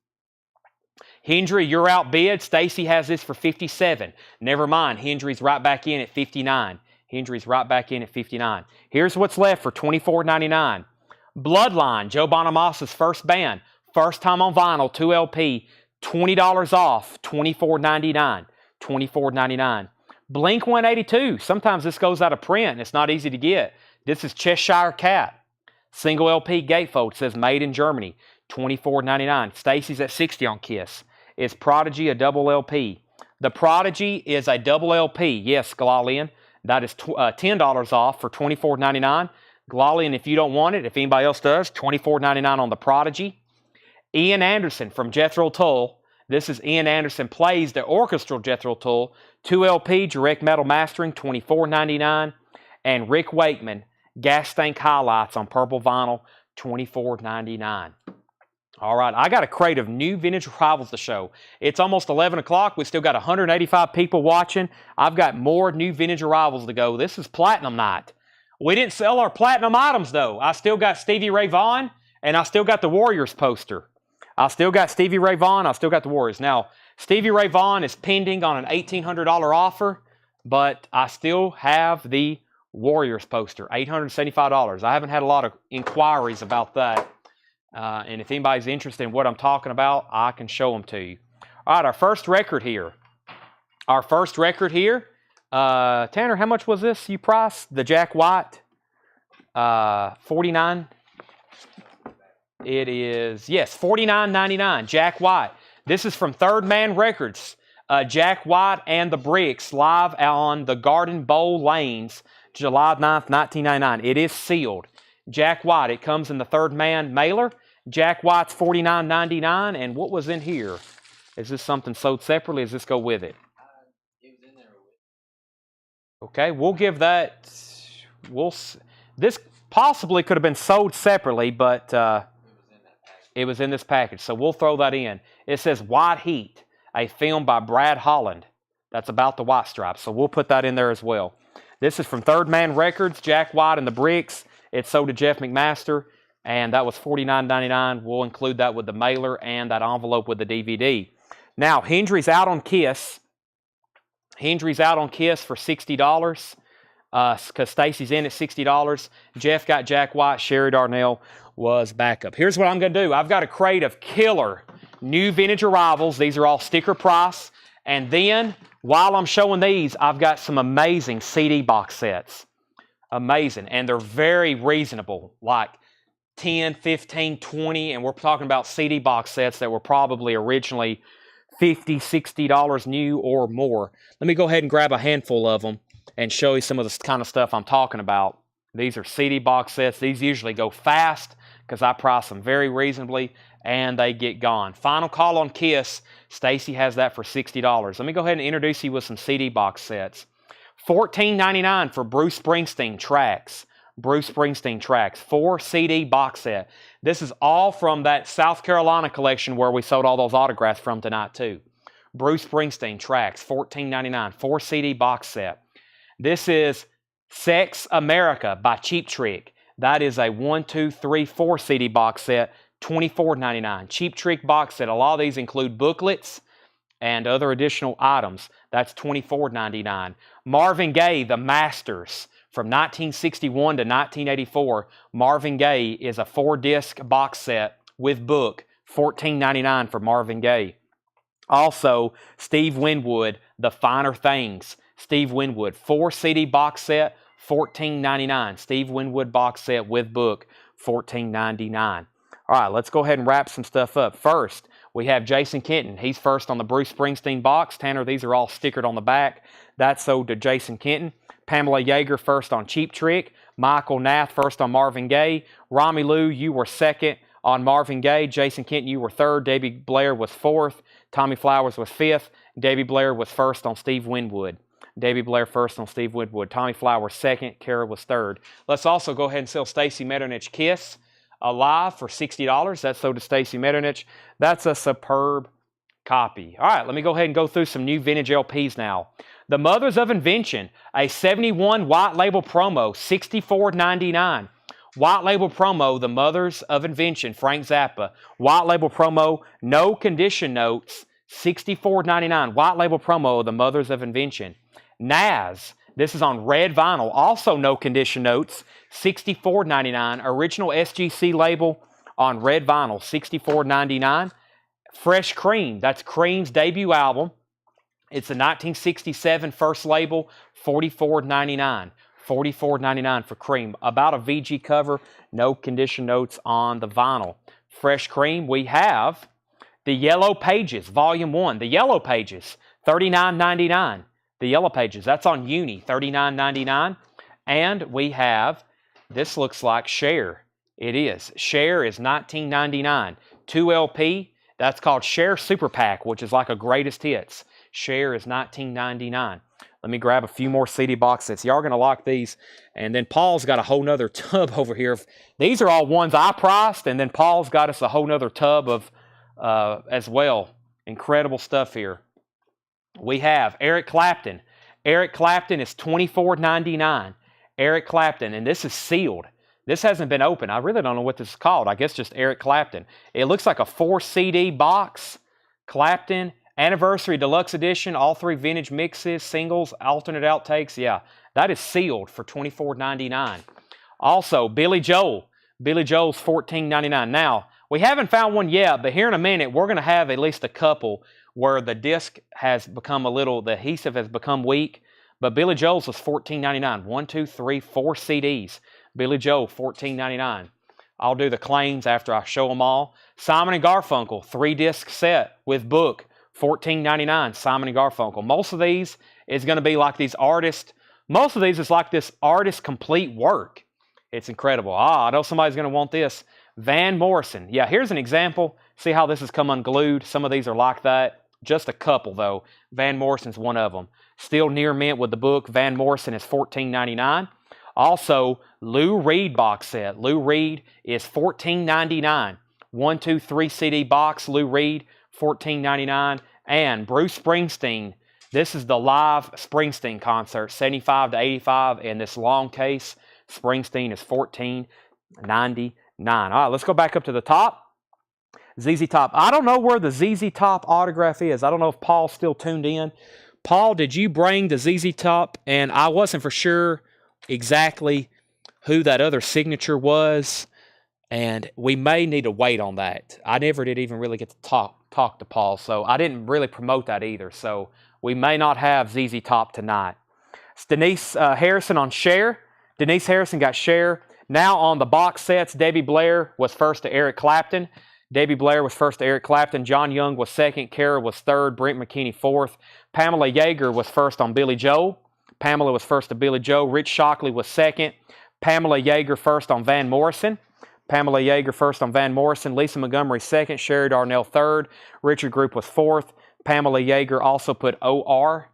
Hendry, you're outbid. Stacy has this for $57. Never mind. Hendry's right back in at $59. Hendry's right back in at $59. Here's what's left for $24.99. Bloodline, Joe Bonamassa's first band. First time on vinyl, 2 LP, $20 off, $24.99. $24.99. Blink 182. Sometimes this goes out of print and it's not easy to get. This is Cheshire Cat. Single LP gatefold. It says made in Germany. $24.99. Stacy's at $60 on Kiss. Is Prodigy a double LP? The Prodigy is a double LP. Yes, Galalian. That is $10 off for $24.99. Galalian, if you don't want it, if anybody else does, $24.99 on the Prodigy. Ian Anderson from Jethro Tull. This is Ian Anderson plays the orchestral Jethro Tull. 2 LP direct metal mastering, $24.99. And Rick Wakeman, Gas Tank Highlights on purple vinyl, $24.99. All right, I got a crate of new vintage arrivals to show. It's almost 11 o'clock. We still got 185 people watching. I've got more new vintage arrivals to go. This is Platinum Night. We didn't sell our platinum items, though. I still got Stevie Ray Vaughan, and I still got the Warriors poster. I still got Stevie Ray Vaughan. I still got the Warriors. Now, Stevie Ray Vaughan is pending on an $1,800 offer, but I still have the Warriors poster, $875. I haven't had a lot of inquiries about that. And if anybody's interested in what I'm talking about, I can show them to you. All right, our first record here. Tanner, how much was this you priced? The Jack White? $49. It is, yes, $49.99. Jack White. This is from Third Man Records. Jack White and the Bricks live on the Garden Bowl Lanes, July 9th, 1999. It is sealed. Jack White. It comes in the Third Man mailer. Jack White's $49.99. And what was in here? Is this something sold separately? Does this go with it? It was in there with. Okay, we'll give that. This possibly could have been sold separately, but it was in this package. So we'll throw that in. It says White Heat, a film by Brad Holland. That's about the White Stripes. So we'll put that in there as well. This is from Third Man Records, Jack White and the Bricks. It's sold to Jeff McMaster, and that was $49.99. We'll include that with the mailer and that envelope with the DVD. Now, Hendry's out on Kiss. Hendry's out on Kiss for $60 because Stacy's in at $60. Jeff got Jack White, Sherry Darnell. was backup. Here's what I'm going to do. I've got a crate of killer new vintage arrivals. These are all sticker price. And then, while I'm showing these, I've got some amazing CD box sets. Amazing. And they're very reasonable, like 10, 15, 20. And we're talking about CD box sets that were probably originally $50, $60 new or more. Let me go ahead and grab a handful of them and show you some of the kind of stuff I'm talking about. These are CD box sets. These usually go fast because I price them very reasonably and they get gone. Final call on Kiss. Stacy has that for $60. Let me go ahead and introduce you with some CD box sets. $14.99 for Bruce Springsteen tracks. Bruce Springsteen tracks. 4 CD box set. This is all from that South Carolina collection where we sold all those autographs from tonight too. Bruce Springsteen tracks. $14.99. 4 CD box set. This is Sex America by Cheap Trick. That is a 1, 2, 3, 4 CD box set, $24.99. Cheap Trick box set. A lot of these include booklets and other additional items. That's $24.99. Marvin Gaye, The Masters, from 1961 to 1984. Marvin Gaye is a 4-disc box set with book, $14.99 for Marvin Gaye. Also, Steve Winwood, The Finer Things. Steve Winwood, 4 CD box set, $14.99. Steve Winwood box set with book, $14.99. All right, let's go ahead and wrap some stuff up. First, we have Jason Kenton. He's first on the Bruce Springsteen box. Tanner, these are all stickered on the back. That's sold to Jason Kenton. Pamela Yeager first on Cheap Trick. Michael Nath first on Marvin Gaye. Rami Lou, you were second on Marvin Gaye. Jason Kenton, you were third. Debbie Blair was fourth. Tommy Flowers was fifth. Debbie Blair was first on Steve Winwood. Debbie Blair first on Steve Winwood. Tommy Flowers second. Kara was third. Let's also go ahead and sell Stacy Metternich Kiss Alive for $60. That's sold to Stacy Metternich. That's a superb copy. All right, let me go ahead and go through some new vintage LPs now. The Mothers of Invention, a 71 white label promo, $64.99. White label promo, The Mothers of Invention, Frank Zappa. White label promo, no condition notes, $64.99. White label promo, The Mothers of Invention. Naz, this is on red vinyl, also no condition notes, $64.99. Original SGC label on red vinyl, $64.99. Fresh Cream, that's Cream's debut album. It's a 1967 first label, $44.99. $44.99 for Cream. About a VG cover, no condition notes on the vinyl. Fresh Cream, we have the Yellow Pages, Volume 1. The Yellow Pages, $39.99. The Yellow Pages, that's on Uni, $39.99. And we have, this looks like Cher. It is. Cher is $19.99. 2LP, that's called Cher Super Pack, which is like a greatest hits. Cher is $19.99. Let me grab a few more CD box sets. Y'all are going to like these. And then Paul's got a whole nother tub over here. These are all ones I priced, and then Paul's got us a whole nother tub of as well. Incredible stuff here. We have Eric Clapton. Eric Clapton is $24.99. Eric Clapton, and this is sealed. This hasn't been opened. I really don't know what this is called. I guess just Eric Clapton. It looks like a 4 CD box. Clapton Anniversary Deluxe Edition, all 3 vintage mixes, singles, alternate outtakes. Yeah, that is sealed for $24.99. Also, Billy Joel. Billy Joel's $14.99. Now, we haven't found one yet, but here in a minute, we're going to have at least a couple where the disc has become a little, the adhesive has become weak. But Billy Joel's was $14.99. 1, 2, 3, 4 CDs. Billy Joel, $14.99. I'll do the claims after I show them all. Simon & Garfunkel, 3-disc set with book. $14.99, Simon & Garfunkel. Most of these is going to be like these artists. Most of these is like this artist complete work. It's incredible. I know somebody's going to want this. Van Morrison. Yeah, here's an example. See how this has come unglued? Some of these are like that. Just a couple, though. Van Morrison's one of them. Still near mint with the book. Van Morrison is $14.99. Also, Lou Reed box set. Lou Reed is $14.99. 1, 2, 3 CD box, Lou Reed, $14.99. And Bruce Springsteen, this is the live Springsteen concert, 75 to 85, and this long case, Springsteen is $14.99. All right, let's go back up to the top. ZZ Top. I don't know where the ZZ Top autograph is. I don't know if Paul's still tuned in. Paul, did you bring the ZZ Top? And I wasn't for sure exactly who that other signature was. And we may need to wait on that. I never did even really get to talk to Paul, so I didn't really promote that either. So we may not have ZZ Top tonight. It's Denise Harrison on Share. Denise Harrison got Share. Now on the box sets, Debbie Blair was first to Eric Clapton. Debbie Blair was first to Eric Clapton. John Young was second. Kara was third. Brent McKinney fourth. Pamela Yeager was first on Billy Joel. Pamela was first to Billy Joel. Rich Shockley was second. Pamela Yeager first on Van Morrison. Pamela Yeager first on Van Morrison. Lisa Montgomery second. Sherry Darnell third. Richard Group was fourth. Pamela Yeager also put OR,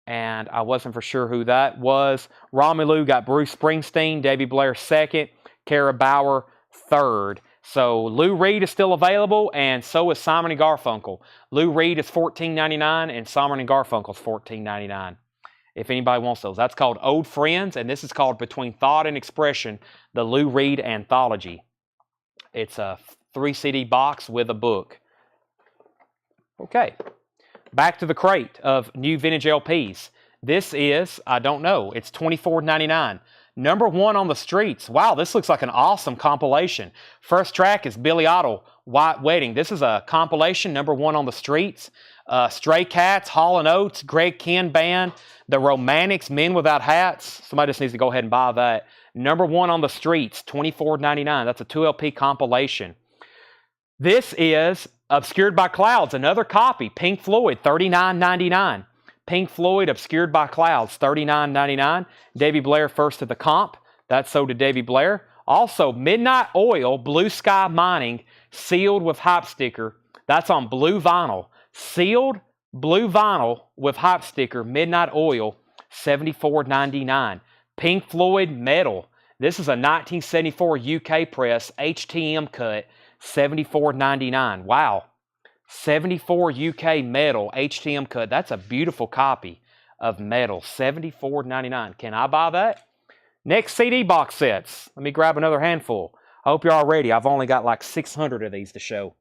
and I wasn't for sure who that was. Romelu got Bruce Springsteen. Debbie Blair second. Kara Bauer third. So Lou Reed is still available, and so is Simon & Garfunkel. Lou Reed is $14.99, and Simon & Garfunkel is $14.99. If anybody wants those. That's called Old Friends, and this is called Between Thought and Expression, the Lou Reed Anthology. It's a 3-CD box with a book. Okay, back to the crate of new vintage LPs. This is, I don't know, it's $24.99. Number one on the streets. Wow, this looks like an awesome compilation. First track is Billy Idol, White Wedding. This is a compilation, number one on the streets. Stray Cats, Hall & Oates, Greg Kihn Band, The Romantics, Men Without Hats. Somebody just needs to go ahead and buy that. Number one on the streets, $24.99. That's a 2LP compilation. This is Obscured by Clouds, another copy. Pink Floyd, $39.99. Pink Floyd, Obscured by Clouds, $39.99. Debbie Blair first to the comp. That's sold to Debbie Blair. Also, Midnight Oil, Blue Sky Mining, sealed with hype sticker. That's on blue vinyl. Sealed blue vinyl with hype sticker, Midnight Oil, $74.99. Pink Floyd Metal. This is a 1974 UK press, HTM cut, $74.99. Wow. 74 UK Metal, HTM cut. That's a beautiful copy of Metal, $74.99. Can I buy that? Next CD box sets. Let me grab another handful. I hope you're all ready. I've only got like 600 of these to show.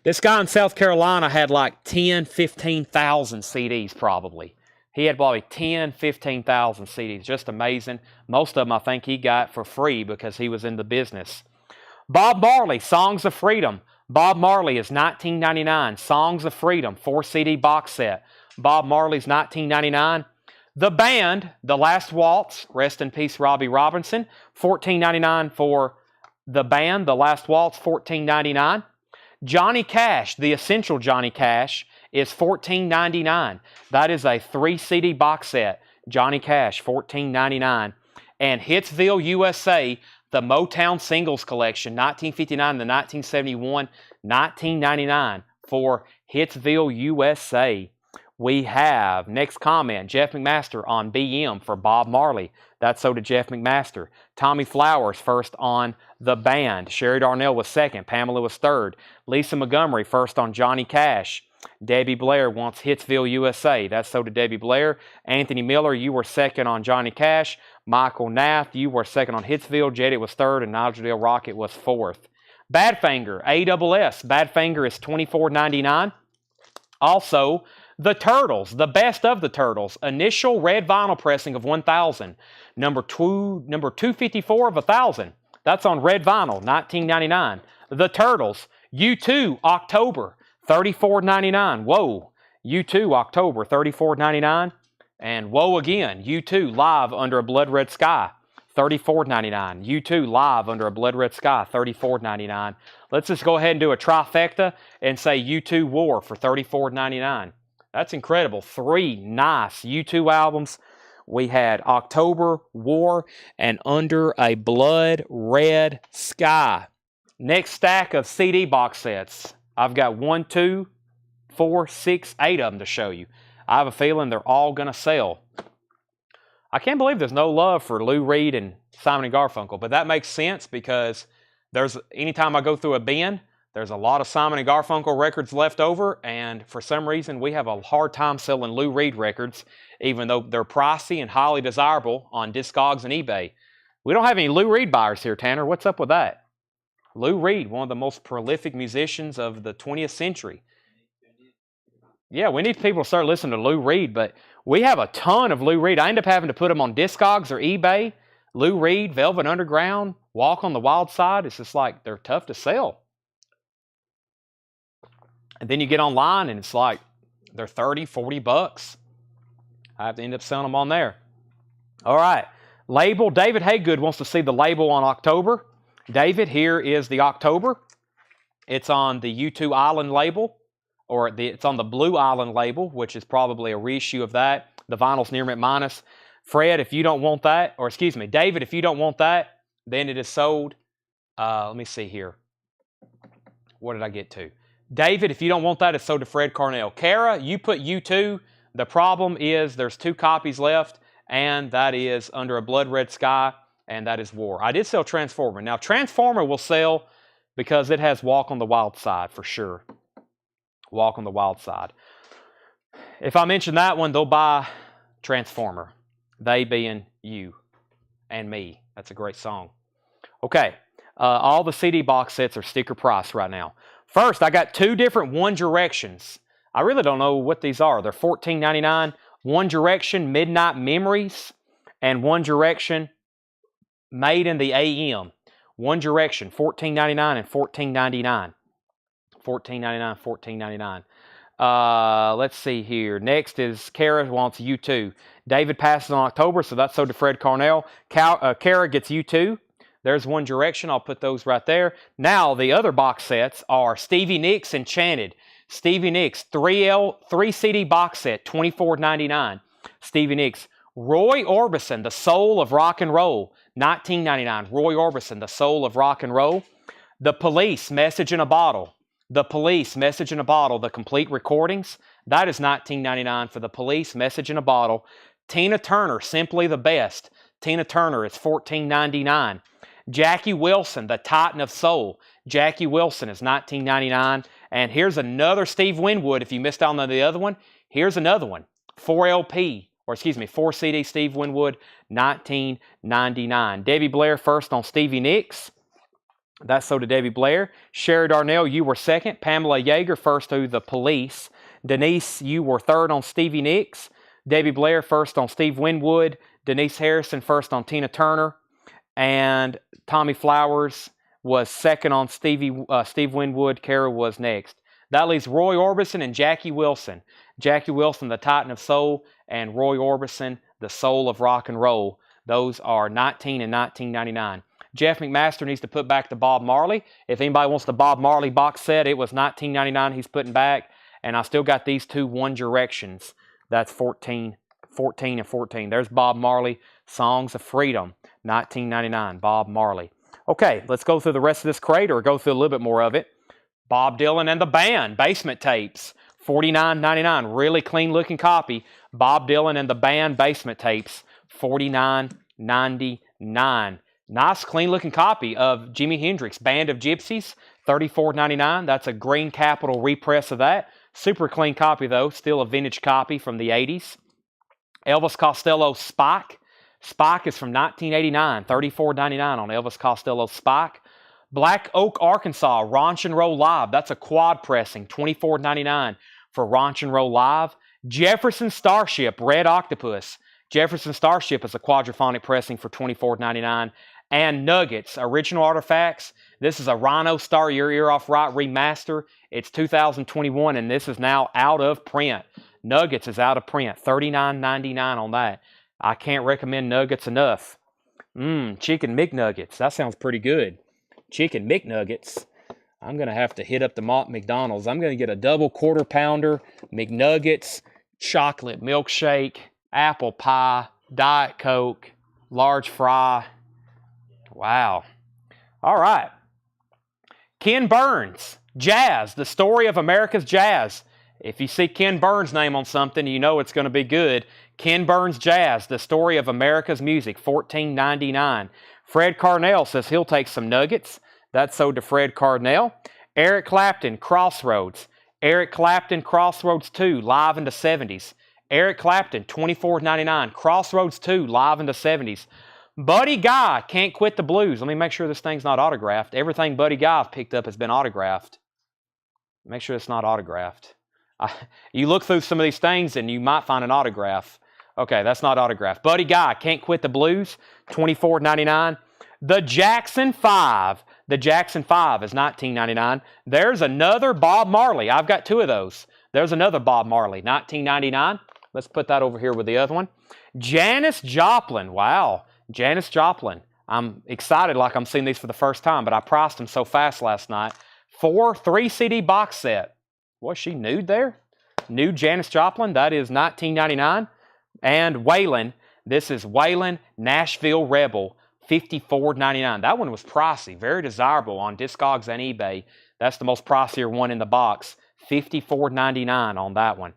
This guy in South Carolina had like 10, 15,000 CDs probably. He had probably 10, 15,000 CDs. Just amazing. Most of them I think he got for free because he was in the business. Bob Marley, Songs of Freedom. Bob Marley is $19.99. Songs of Freedom, 4-CD box set. Bob Marley's $19.99. The Band, The Last Waltz, rest in peace Robbie Robinson, $14.99 for The Band, The Last Waltz, $14.99. Johnny Cash, The Essential Johnny Cash, is $14.99. That is a 3-CD box set. Johnny Cash, $14.99. And Hitsville, USA, the Motown Singles Collection, 1959 to 1971, $19.99 for Hitsville, USA. We have, next comment, Jeff McMaster on BM for Bob Marley. That's so to Jeff McMaster. Tommy Flowers first on The Band. Sherry Darnell was second. Pamela was third. Lisa Montgomery first on Johnny Cash. Debbie Blair wants Hitsville, USA. That's so to Debbie Blair. Anthony Miller, you were second on Johnny Cash. Michael Nath, you were second on Hitsville. Jetty was third, and Nigel Dale Rocket was fourth. Badfinger, ASS. Badfinger is $24.99. Also, The Turtles, the best of the Turtles. Initial red vinyl pressing of 1,000. Number 254 of 1,000. That's on red vinyl, $19.99. The Turtles, U2, October, $34.99. Whoa. U2, October, $34.99. And whoa again, U2, Live Under a Blood Red Sky, $34.99. U2, Live Under a Blood Red Sky, $34.99. Let's just go ahead and do a trifecta and say U2 War for $34.99. That's incredible. 3 nice U2 albums. We had October, War, and Under a Blood Red Sky. Next stack of CD box sets. I've got 1, 2, 4, 6, 8 of them to show you. I have a feeling they're all going to sell. I can't believe there's no love for Lou Reed and Simon & Garfunkel, but that makes sense because anytime I go through a bin, there's a lot of Simon & Garfunkel records left over, and for some reason we have a hard time selling Lou Reed records, even though they're pricey and highly desirable on Discogs and eBay. We don't have any Lou Reed buyers here, Tanner. What's up with that? Lou Reed, one of the most prolific musicians of the 20th century. Yeah, we need people to start listening to Lou Reed, but we have a ton of Lou Reed. I end up having to put them on Discogs or eBay. Lou Reed, Velvet Underground, Walk on the Wild Side, it's just like they're tough to sell. And then you get online and it's like they're 30, 40 bucks. I have to end up selling them on there. All right. Label. David Haygood wants to see the label on October. David, here is the October. It's on the U2 Island label, or it's on the Blue Island label, which is probably a reissue of that. The vinyl's near mint minus. Fred, if you don't want that, or excuse me, David, if you don't want that, then it is sold. Let me see here. What did I get to? David, if you don't want that, it's sold to Fred Carnell. Kara, you put U2. The problem is there's 2 copies left, and that is Under a Blood Red Sky, and that is War. I did sell Transformer. Now, Transformer will sell because it has Walk on the Wild Side for sure. Walk on the Wild Side. If I mention that one, they'll buy Transformer. They being you and me. That's a great song. Okay, all the CD box sets are sticker price right now. First, I got 2 different One Directions. I really don't know what these are. They're $14.99. One Direction Midnight Memories and One Direction Made in the AM. One Direction, $14.99 and $14.99. $14.99, $14.99. Let's see here. Next is Kara wants U2. David passes on October, so that's sold to Fred Carnell. Kara gets U2. There's One Direction. I'll put those right there. Now, the other box sets are Stevie Nicks Enchanted. Stevie Nicks 3 CD box set, $24.99. Stevie Nicks. Roy Orbison, The Soul of Rock and Roll, $19.99. Roy Orbison, The Soul of Rock and Roll. The Police, Message in a Bottle. The Police, Message in a Bottle, the complete recordings. That is $19.99 for The Police, Message in a Bottle. Tina Turner, Simply the Best. Tina Turner is $14.99. Jackie Wilson, The Titan of Soul. Jackie Wilson is $19.99. And here's another Steve Winwood. If you missed out on the other one, here's another one. 4 CD Steve Winwood, $19.99. Debbie Blair first on Stevie Nicks. That's so to Debbie Blair. Sherry Darnell, you were second. Pamela Yeager first to The Police. Denise, you were third on Stevie Nicks. Debbie Blair first on Steve Winwood. Denise Harrison first on Tina Turner. And Tommy Flowers was second on Steve Winwood. Kara was next. That leaves Roy Orbison and Jackie Wilson. Jackie Wilson, The Titan of Soul, and Roy Orbison, The Soul of Rock and Roll. Those are $19 and $19.99. Jeff McMaster needs to put back the Bob Marley. If anybody wants the Bob Marley box set, it was $19.99 he's putting back. And I still got these 2 One Directions. That's $14 and $14. There's Bob Marley, Songs of Freedom, $19.99, Bob Marley. Okay, let's go through the rest of this crate, or go through a little bit more of it. Bob Dylan and the Band, Basement Tapes, $49.99. Really clean looking copy. Bob Dylan and the Band, Basement Tapes, $49.99. Nice clean looking copy of Jimi Hendrix, Band of Gypsies, $34.99. That's a green Capitol repress of that. Super clean copy though, still a vintage copy from the 80s. Elvis Costello Spike. Spike is from 1989, $34.99 on Elvis Costello Spike. Black Oak, Arkansas, Raunch and Roll Live. That's a quad pressing, $24.99 for Raunch and Roll Live. Jefferson Starship, Red Octopus. Jefferson Starship is a quadraphonic pressing for $24.99. And Nuggets, Original Artifacts. This is a Rhino Star Your Ear Off Right remaster. It's 2021, and this is now out of print. Nuggets is out of print, $39.99 on that. I can't recommend Nuggets enough. Chicken McNuggets. That sounds pretty good. Chicken McNuggets. I'm going to have to hit up the McDonald's. I'm going to get a double quarter pounder, McNuggets, chocolate milkshake, apple pie, Diet Coke, large fry. Wow. All right. Ken Burns, Jazz, the story of America's jazz. If you see Ken Burns' name on something, you know it's going to be good. Ken Burns Jazz, the story of America's music, $14.99. Fred Carnell says he'll take some Nuggets. That's sold to Fred Carnell. Eric Clapton, Crossroads. Eric Clapton, Crossroads 2, live in the 70s. Eric Clapton, $24.99. Crossroads 2, live in the 70s. Buddy Guy, Can't Quit the Blues. Let me make sure this thing's not autographed. Everything Buddy Guy I've picked up has been autographed. Make sure it's not autographed. You look through some of these things and you might find an autograph. Okay, that's not autographed. Buddy Guy, Can't Quit the Blues, $24.99. The Jackson 5. The Jackson 5 is $19.99. There's another Bob Marley. I've got two of those. There's another Bob Marley, $19.99. Let's put that over here with the other one. Janis Joplin. Wow. Janis Joplin. I'm excited like I'm seeing these for the first time, but I priced them so fast last night. 3 CD box set. Was she nude there? Nude Janis Joplin. That is $19.99. And Waylon. This is Waylon Nashville Rebel. $54.99. That one was pricey, very desirable on Discogs and eBay. That's the most pricier one in the box. $54.99 on that one.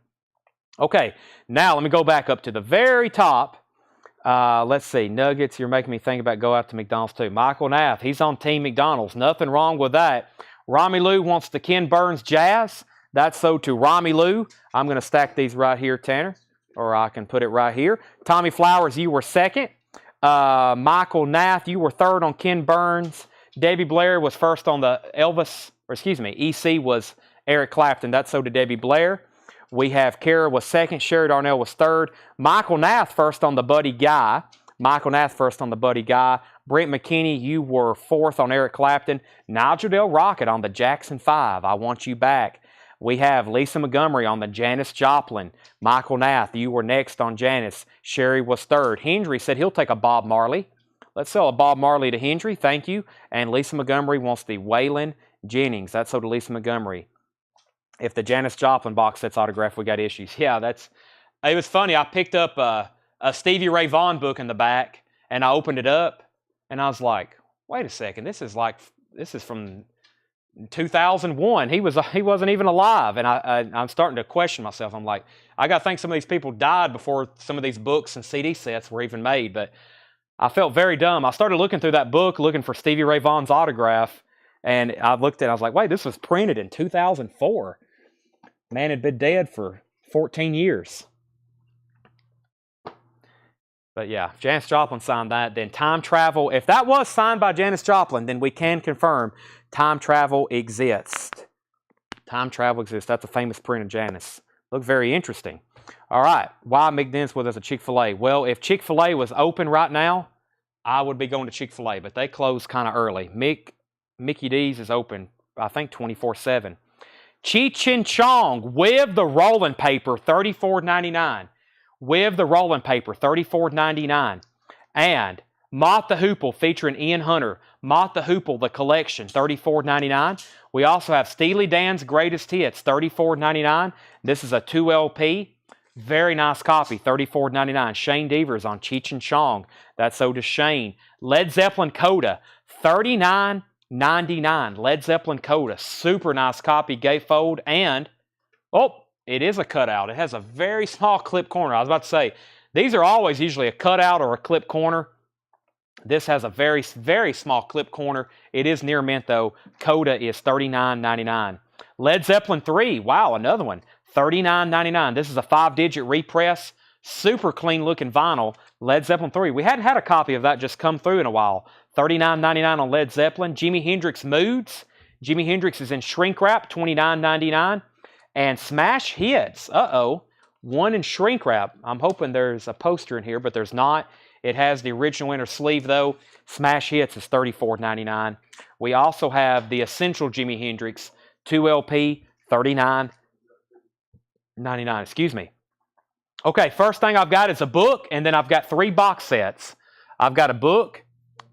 Okay, now let me go back up to the very top. Let's see, Nuggets, you're making me think about go out to McDonald's too. Michael Nath, he's on Team McDonald's. Nothing wrong with that. Romy Lou wants the Ken Burns Jazz. That's so to Romy Lou. I'm going to stack these right here, Tanner, or I can put it right here. Tommy Flowers, you were second. Michael Nath, you were third on Ken Burns. Debbie Blair was first on the Elvis, or excuse me, EC was Eric Clapton. That's so to Debbie Blair. We have Kara was second. Sherry Darnell was third. Michael Nath first on the Buddy Guy. Michael Nath first on the Buddy Guy. Brent McKinney, you were fourth on Eric Clapton. Nigel Del Rocket on the Jackson 5. I Want You Back. We have Lisa Montgomery on the Janis Joplin. Michael Nath, you were next on Janis. Sherry was third. Hendry said he'll take a Bob Marley. Let's sell a Bob Marley to Hendry. Thank you. And Lisa Montgomery wants the Waylon Jennings. That's so to Lisa Montgomery. If the Janis Joplin box set's autographed, we got issues. Yeah, it was funny. I picked up a Stevie Ray Vaughan book in the back, and I opened it up, and I was like, wait a second, this is from 2001. He wasn't even alive, and I'm starting to question myself. I'm like, I got to think some of these people died before some of these books and CD sets were even made, but I felt very dumb. I started looking through that book, looking for Stevie Ray Vaughan's autograph, and I looked at it, I was like, wait, this was printed in 2004. Man had been dead for 14 years. But yeah, Janis Joplin signed that. Then Time Travel, if that was signed by Janis Joplin, then we can confirm Time Travel exists. Time Travel exists. That's a famous print of Janis. Look very interesting. All right, why McDennis with us at Chick-fil-A? Well, if Chick-fil-A was open right now, I would be going to Chick-fil-A, but they close kind of early. Mickey D's is open, I think, 24/7. Cheech and Chong with the rolling paper, $34.99. With the rolling paper, $34.99. And Mott the Hoople featuring Ian Hunter. Mott the Hoople, the collection, $34.99. We also have Steely Dan's Greatest Hits, $34.99. This is a 2 LP. Very nice copy, $34.99. Shane Devers on Cheech and Chong. That's so does Shane. Led Zeppelin Coda, $39.99. Led Zeppelin Coda, super nice copy, gatefold, and it is a cutout. It has a very small clip corner. I was about to say, these are always usually a cutout or a clip corner. This has a very, very small clip corner. It is near mint though. Coda is $39.99. Led Zeppelin 3, wow, another one, $39.99. This is a 5-digit repress, super clean looking vinyl. Led Zeppelin 3. We hadn't had a copy of that just come through in a while. $39.99 on Led Zeppelin. Jimi Hendrix Moods. Jimi Hendrix is in shrink wrap, $29.99. And Smash Hits, one in shrink wrap. I'm hoping there's a poster in here, but there's not. It has the original inner sleeve though. Smash Hits is $34.99. We also have the Essential Jimi Hendrix 2 LP, $39.99. Excuse me. Okay, first thing I've got is a book, and then I've got 3 box sets. I've got a book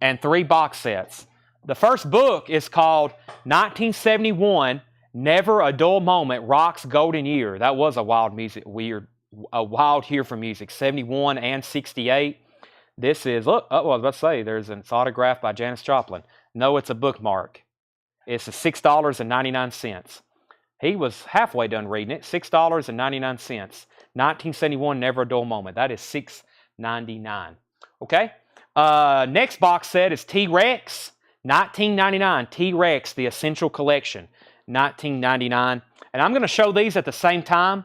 and 3 box sets. The first book is called 1971 Never a Dull Moment, Rock's Golden Year. That was a wild year for music, 71 and 68. This is, look, I was about to say, it's autographed by Janis Joplin. No, it's a bookmark. It's $6.99. He was halfway done reading it, $6.99. 1971, Never a Dull Moment. That is $6.99. Okay? Next box set is T-Rex, $19.99. T-Rex, the Essential Collection, $19.99. And I'm going to show these at the same time.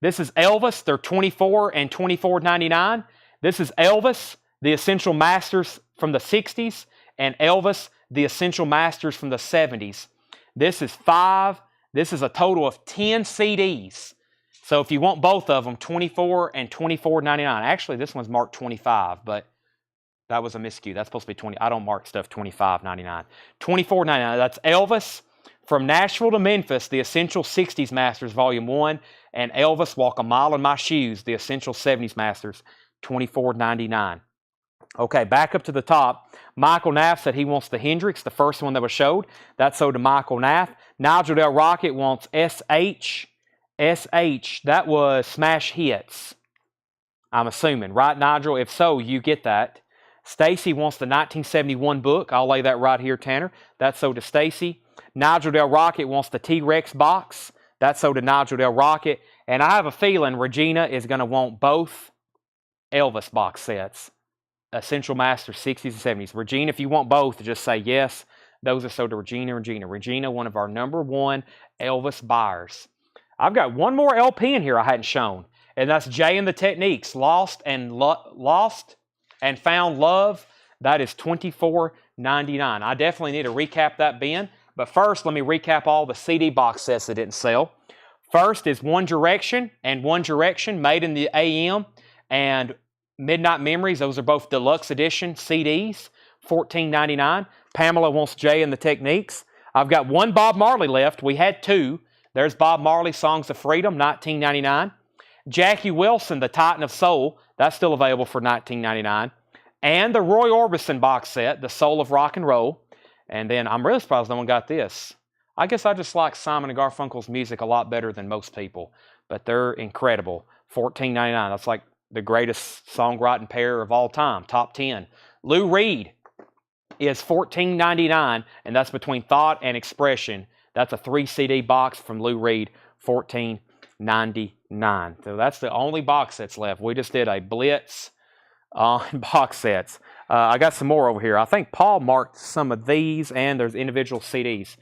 This is Elvis. They're $24 and $24.99. This is Elvis, the Essential Masters from the 60s, and Elvis, the Essential Masters from the 70s. This is a total of 10 CDs. So if you want both of them, $24 and $24.99. Actually, this one's marked $25, but That was a miscue. That's supposed to be 20. I don't mark stuff $25.99. $24.99. That's Elvis from Nashville to Memphis, the Essential 60s Masters Volume 1, and Elvis Walk a Mile in My Shoes, the Essential 70s Masters, $24.99. Okay, back up to the top. Michael Naff said he wants the Hendrix, the first one that was showed. That's sold to Michael Naff. Nigel Del Rocket wants SH. SH, that was Smash Hits, I'm assuming. Right, Nigel? If so, you get that. Stacy wants the 1971 book. I'll lay that right here, Tanner. That's sold to Stacy. Nigel Del Rocket wants the T-Rex box. That's sold to Nigel Del Rocket. And I have a feeling Regina is going to want both Elvis box sets. Essential Masters 60s and 70s. Regina, if you want both, just say yes. Those are sold to Regina. Regina, one of our #1 Elvis buyers. I've got one more LP in here I hadn't shown, and that's Jay and the Techniques, Lost and Found Love. That is $24.99. I definitely need to recap that bin, but first let me recap all the CD box sets that didn't sell. First is One Direction and One Direction, Made in the AM, and Midnight Memories. Those are both deluxe edition CDs, $14.99. Pamela wants Jay and the Techniques. I've got one Bob Marley left. We had two. There's Bob Marley, Songs of Freedom, $19.99. Jackie Wilson, The Titan of Soul, that's still available for $19.99. And the Roy Orbison box set, The Soul of Rock and Roll. And then I'm really surprised no one got this. I guess I just like Simon & Garfunkel's music a lot better than most people, but they're incredible. $14.99. That's like the greatest songwriting pair of all time, top 10. Lou Reed is $14.99, and that's between Thought and Expression. That's a 3 CD box from Lou Reed, $14.99. So that's the only box sets left. We just did a blitz on box sets. I got some more over here. I think Paul marked some of these, and there's individual CDs.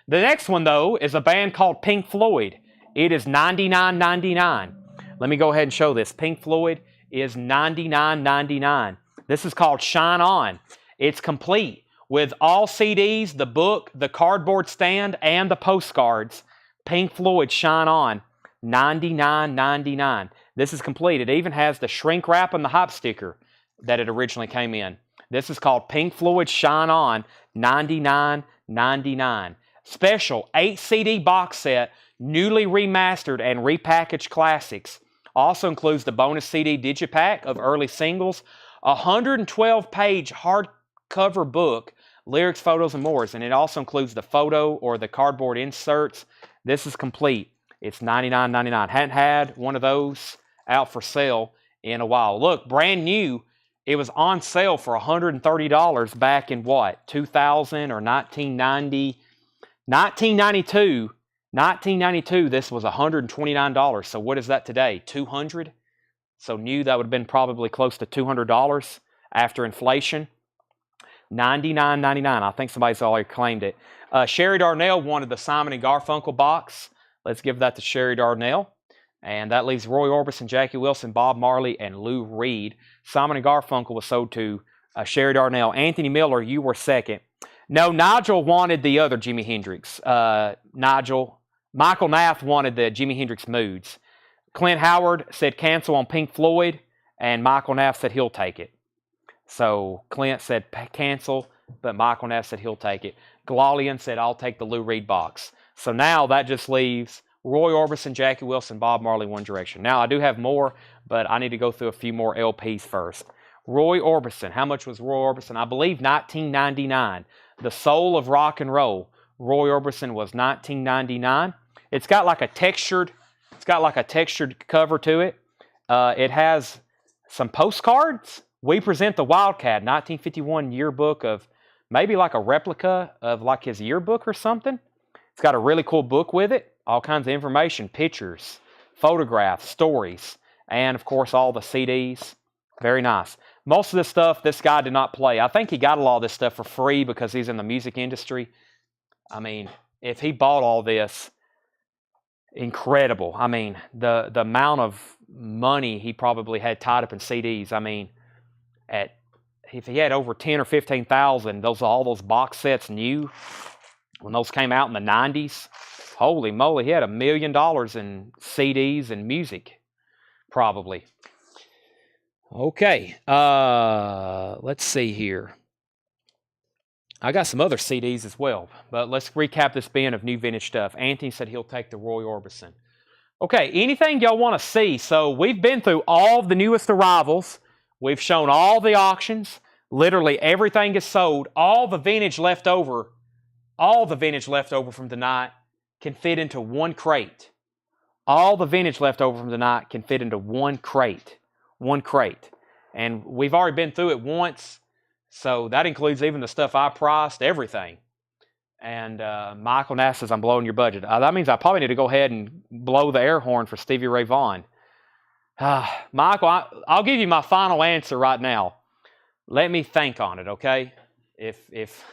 The next one, though, is a band called Pink Floyd. It is $99.99. Let me go ahead and show this. Pink Floyd is $99.99. This is called Shine On. It's complete with all CDs, the book, the cardboard stand, and the postcards. Pink Floyd Shine On, $99.99. This is complete. It even has the shrink wrap and the hop sticker that it originally came in. This is called Pink Floyd Shine On, $99.99. Special 8 CD box set, newly remastered and repackaged classics. Also includes the bonus CD digipack of early singles, a 112-page hardcover book, lyrics, photos, and more. And it also includes the photo or the cardboard inserts. This is complete. It's $99.99. Hadn't had one of those out for sale in a while. Look, brand new. It was on sale for $130 back in what? 2000 or 1990? 1992. 1992, this was $129. So what is that today? $200? So new, that would have been probably close to $200 after inflation. $99.99. I think somebody's already claimed it. Sherry Darnell wanted the Simon & Garfunkel box. Let's give that to Sherry Darnell. And that leaves Roy Orbison, Jackie Wilson, Bob Marley, and Lou Reed. Simon & Garfunkel was sold to Sherry Darnell. Anthony Miller, you were second. No, Nigel wanted the other Jimi Hendrix. Michael Nath wanted the Jimi Hendrix Moods. Clint Howard said cancel on Pink Floyd, and Michael Nath said he'll take it. So Clint said cancel, but Michael Nath said he'll take it. Glalian said I'll take the Lou Reed box. So now that just leaves Roy Orbison, Jackie Wilson, Bob Marley, One Direction. Now I do have more, but I need to go through a few more LPs first. Roy Orbison. How much was Roy Orbison? I believe $19.99. The Soul of Rock and Roll. Roy Orbison was $19.99. It's got like a textured cover to it. It has some postcards. We Present the Wildcat, 1951 yearbook of maybe like a replica of like his yearbook or something. It's got a really cool book with it. All kinds of information, pictures, photographs, stories, and of course all the CDs. Very nice. Most of this stuff, this guy did not play. I think he got a lot of this stuff for free because he's in the music industry. I mean, if he bought all this, incredible. I mean, the amount of money he probably had tied up in CDs. I mean, if he had over 10 or 15,000, all those box sets new, when those came out in the 90s, holy moly, he had $1 million in CDs and music, probably. Okay. Let's see here. I got some other CDs as well, but let's recap this bin of new vintage stuff. Anthony said he'll take the Roy Orbison. Okay, anything y'all want to see? So we've been through all the newest arrivals. We've shown all the auctions. Literally everything is sold. All the vintage left over from tonight can fit into one crate. All the vintage left over from tonight can fit into one crate. One crate. And we've already been through it once. So that includes even the stuff I priced, everything. And Michael Nass says, I'm blowing your budget. That means I probably need to go ahead and blow the air horn for Stevie Ray Vaughan. Michael, I'll give you my final answer right now. Let me think on it, okay? If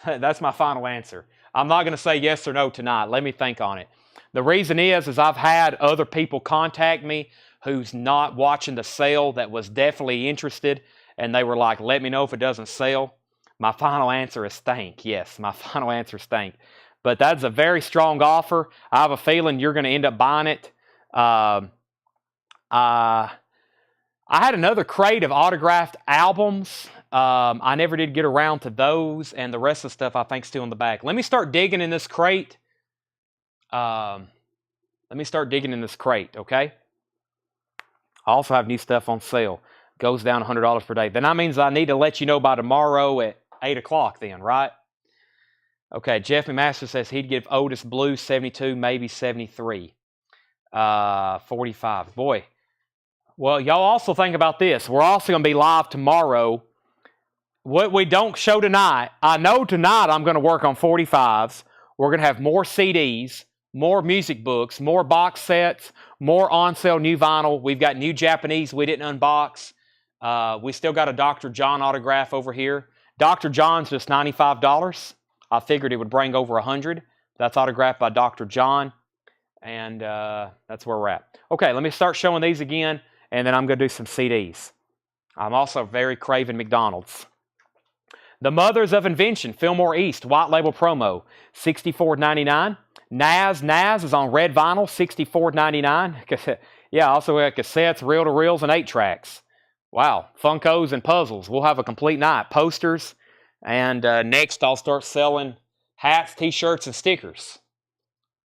that's my final answer. I'm not going to say yes or no tonight. Let me think on it. The reason is I've had other people contact me who's not watching the sale that was definitely interested, and they were like, let me know if it doesn't sell. My final answer is thank. Yes, my final answer is thank. But that's a very strong offer. I have a feeling you're going to end up buying it. I had another crate of autographed albums. I never did get around to those, and the rest of the stuff I think still in the back. Let me start digging in this crate. Okay? I also have new stuff on sale. Goes down $100 per day. Then that means I need to let you know by tomorrow at 8 o'clock then, right? Okay, Jeff McMaster says he'd give Otis Blue 72, maybe 73. 45. Boy. Well, y'all also think about this. We're also going to be live tomorrow. What we don't show tonight, I know tonight I'm going to work on 45s. We're going to have more CDs, more music books, more box sets, more on-sale new vinyl. We've got new Japanese we didn't unbox. We still got a Dr. John autograph over here. Dr. John's just $95. I figured it would bring over 100. That's autographed by Dr. John. And that's where we're at. Okay, let me start showing these again, and then I'm going to do some CDs. I'm also very craving McDonald's. The Mothers of Invention, Fillmore East, white label promo, $64.99. Naz is on red vinyl, $64.99. Yeah, also we have cassettes, reel-to-reels, and 8-tracks. Wow, Funkos and puzzles. We'll have a complete night. Posters, and next I'll start selling hats, t-shirts, and stickers.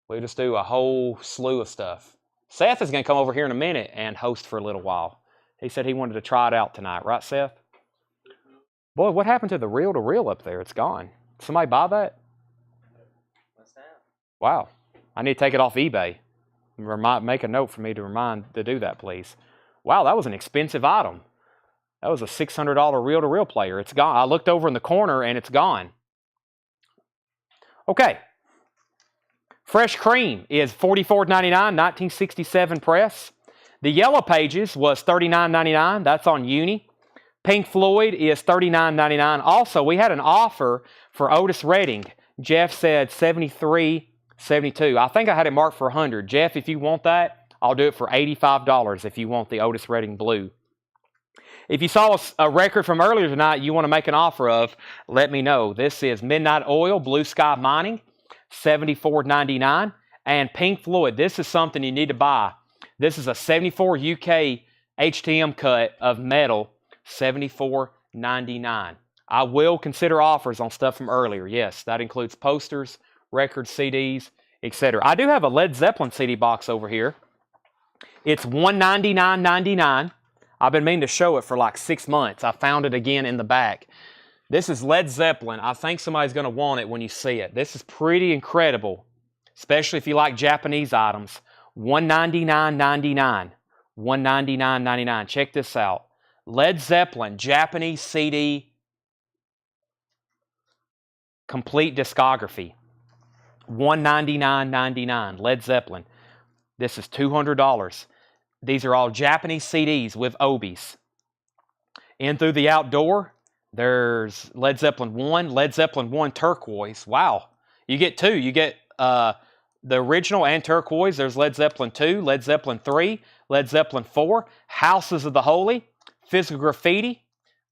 We'll just do a whole slew of stuff. Seth is going to come over here in a minute and host for a little while. He said he wanted to try it out tonight, right, Seth? Boy, what happened to the reel-to-reel up there? It's gone. Somebody buy that? What's that? Wow. I need to take it off eBay. Make a note for me to do that, please. Wow, that was an expensive item. That was a $600 reel-to-reel player. It's gone. I looked over in the corner and it's gone. Okay. Fresh Cream is $44.99, 1967 press. The Yellow Pages was $39.99. That's on Uni. Pink Floyd is $39.99. Also, we had an offer for Otis Redding. Jeff said $73, $72. I think I had it marked for $100. Jeff, if you want that, I'll do it for $85 if you want the Otis Redding Blue. If you saw a record from earlier tonight you want to make an offer of, let me know. This is Midnight Oil, Blue Sky Mining, $74.99. And Pink Floyd, this is something you need to buy. This is a 74 UK HTM cut of metal, $74.99. I will consider offers on stuff from earlier. Yes, that includes posters, records, CDs, etc. I do have a Led Zeppelin CD box over here. It's $199.99. I've been meaning to show it for like 6 months. I found it again in the back. This is Led Zeppelin. I think somebody's going to want it when you see it. This is pretty incredible, especially if you like Japanese items. $199.99. $199.99. Check this out. Led Zeppelin, Japanese CD, complete discography. $199.99. Led Zeppelin. This is $200. These are all Japanese CDs with obies. In Through the Outdoor, there's Led Zeppelin 1, Led Zeppelin 1 Turquoise. Wow. You get two. You get the original and turquoise. There's Led Zeppelin 2, Led Zeppelin 3, Led Zeppelin 4, Houses of the Holy, Physical Graffiti,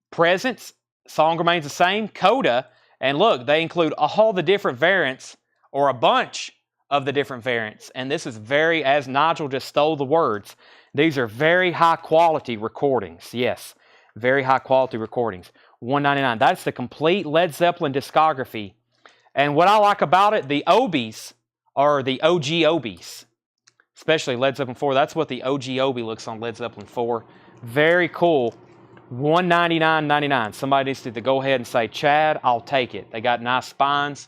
Presence, Song Remains the Same, Coda, and look, they include all the different variants, or a bunch of the different variants. And this is very, as Nigel just stole the words, These are very high quality recordings. Yes, very high quality recordings. $199. That's the complete Led Zeppelin discography. And what I like about it, the Obies are the OG Obies, especially Led Zeppelin 4. That's what the OG Obie looks on Led Zeppelin 4. Very cool. $199.99. Somebody needs to go ahead and say, Chad, I'll take it. They got nice spines.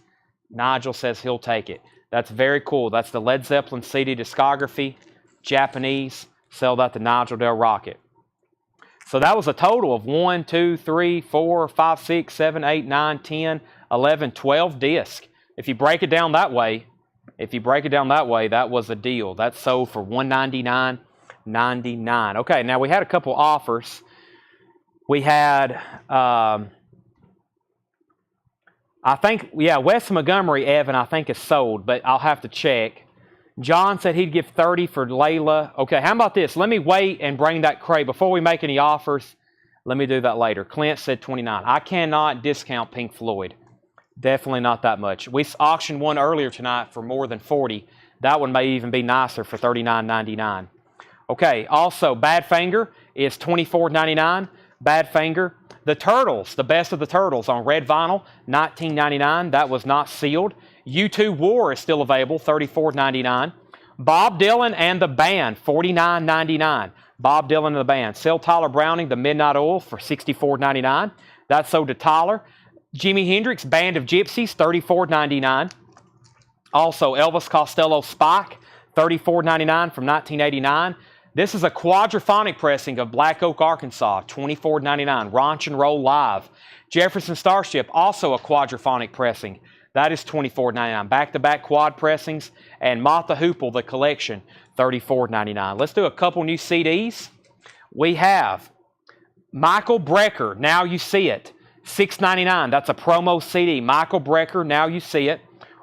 Nigel says he'll take it. That's very cool. That's the Led Zeppelin CD discography, Japanese. Sell that to Nigel Del Rocket. So that was a total of 1, 2, 3, 4, 5, 6, 7, 8, 9, 10, 11, 12 discs. If you break it down that way, that was a deal. That sold for $199.99. Okay, now we had a couple offers. We had, I think, Wes Montgomery, Evan, I think is sold, but I'll have to check. John said he'd give 30 for Layla. Okay, how about this? Let me wait and bring that crate. Before we make any offers, let me do that later. Clint said 29. I cannot discount Pink Floyd. Definitely not that much. We auctioned one earlier tonight for more than 40. That one may even be nicer for $39.99. Okay, also, Badfinger is $24.99. Badfinger. The Turtles, the best of the Turtles on red vinyl, $19.99. That was not sealed. U2 War is still available, $34.99. Bob Dylan and the Band, $49.99. Bob Dylan and the Band. Sell Tyler Browning, The Midnight Oil for $64.99. That's sold to Tyler. Jimi Hendrix, Band of Gypsies, $34.99. Also, Elvis Costello Spike, $34.99 from 1989. This is a quadraphonic pressing of Black Oak, Arkansas, $24.99. Ranch and Roll Live. Jefferson Starship, also a quadraphonic pressing. That is $24.99. Back-to-back quad pressings. And Martha Hoople, the collection, $34.99. Let's do a couple new CDs. We have Michael Brecker, Now You See It, $6.99. That's a promo CD. Michael Brecker, Now You See It.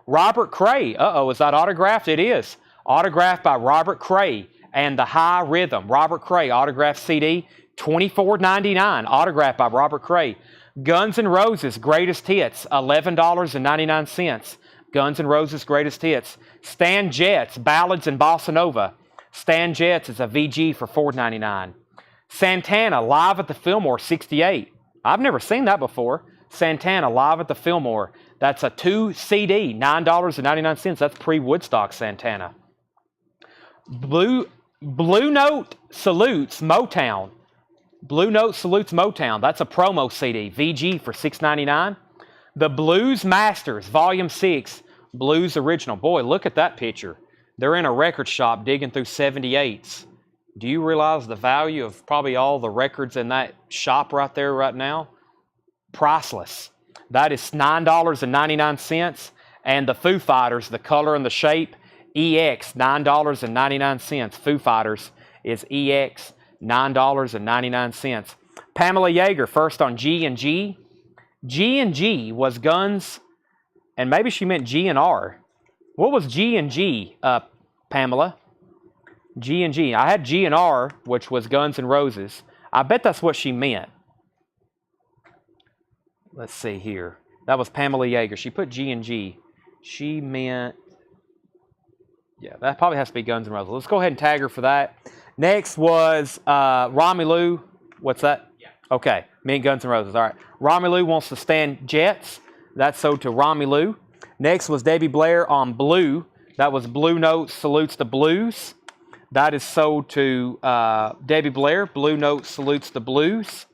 Robert Cray. Is that autographed? It is. Autographed by Robert Cray and the High Rhythm. Robert Cray, autographed CD, $24.99. Autographed by Robert Cray. Guns N' Roses Greatest Hits, $11.99. Guns N' Roses Greatest Hits. Stan Getz, Ballads and Bossa Nova. Stan Getz is a VG for $4.99. Santana, Live at the Fillmore, $68. I've never seen that before. Santana, Live at the Fillmore. That's a 2 CD, $9.99. That's pre-Woodstock Santana. Blue Note Salutes Motown. Blue Note Salutes Motown. That's a promo CD. VG for $6.99. The Blues Masters, Volume 6. Blues Original. Boy, look at that picture. They're in a record shop digging through 78s. Do you realize the value of probably all the records in that shop right there right now? Priceless. That is $9.99. And the Foo Fighters, The Color and the Shape, EX, $9.99. Foo Fighters is EX, $9.99. Pamela Yeager, first on G&G. G&G was Guns, and maybe she meant G&R. What was G&G, Pamela? G&G. I had G&R, which was Guns N' Roses. I bet that's what she meant. Let's see here. That was Pamela Yeager. She put G&G. She meant... Yeah, that probably has to be Guns N' Roses. Let's go ahead and tag her for that. Next was Romelu. What's that? Yeah. Okay, me and Guns N' Roses. All right. Romelu wants to Stan Getz. That's sold to Romelu. Next was Debbie Blair on Blue. That was Blue Note Salutes the Blues. That is sold to Debbie Blair. Blue Note Salutes the Blues.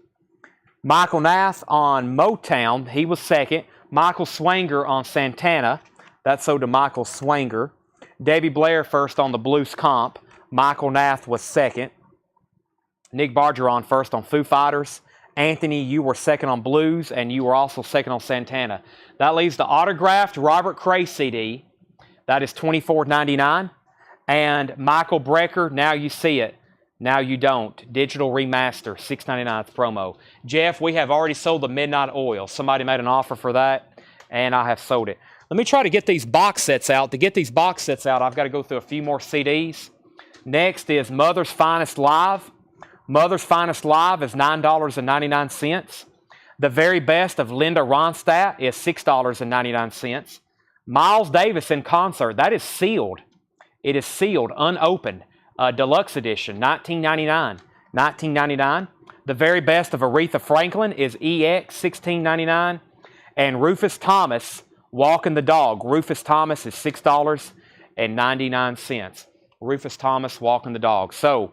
Michael Nath on Motown. He was second. Michael Swanger on Santana. That's sold to Michael Swanger. Debbie Blair first on the Blues Comp. Michael Nath was second. Nick Bargeron first on Foo Fighters. Anthony, you were second on Blues, and you were also second on Santana. That leaves the autographed Robert Cray CD. That is $24.99. And Michael Brecker, Now You See It, Now You Don't. Digital remaster, $6.99 promo. Jeff, we have already sold the Midnight Oil. Somebody made an offer for that, and I have sold it. Let me try to get these box sets out. To get these box sets out, I've got to go through a few more CDs. Next is Mother's Finest Live. Mother's Finest Live is $9.99. The Very Best of Linda Ronstadt is $6.99. Miles Davis in Concert, that is sealed. It is sealed, unopened. Deluxe Edition, $19.99. $19.99. The Very Best of Aretha Franklin is EX, $16.99. And Rufus Thomas, Walking the Dog. Rufus Thomas is $6.99. Rufus Thomas, Walking the Dog. So,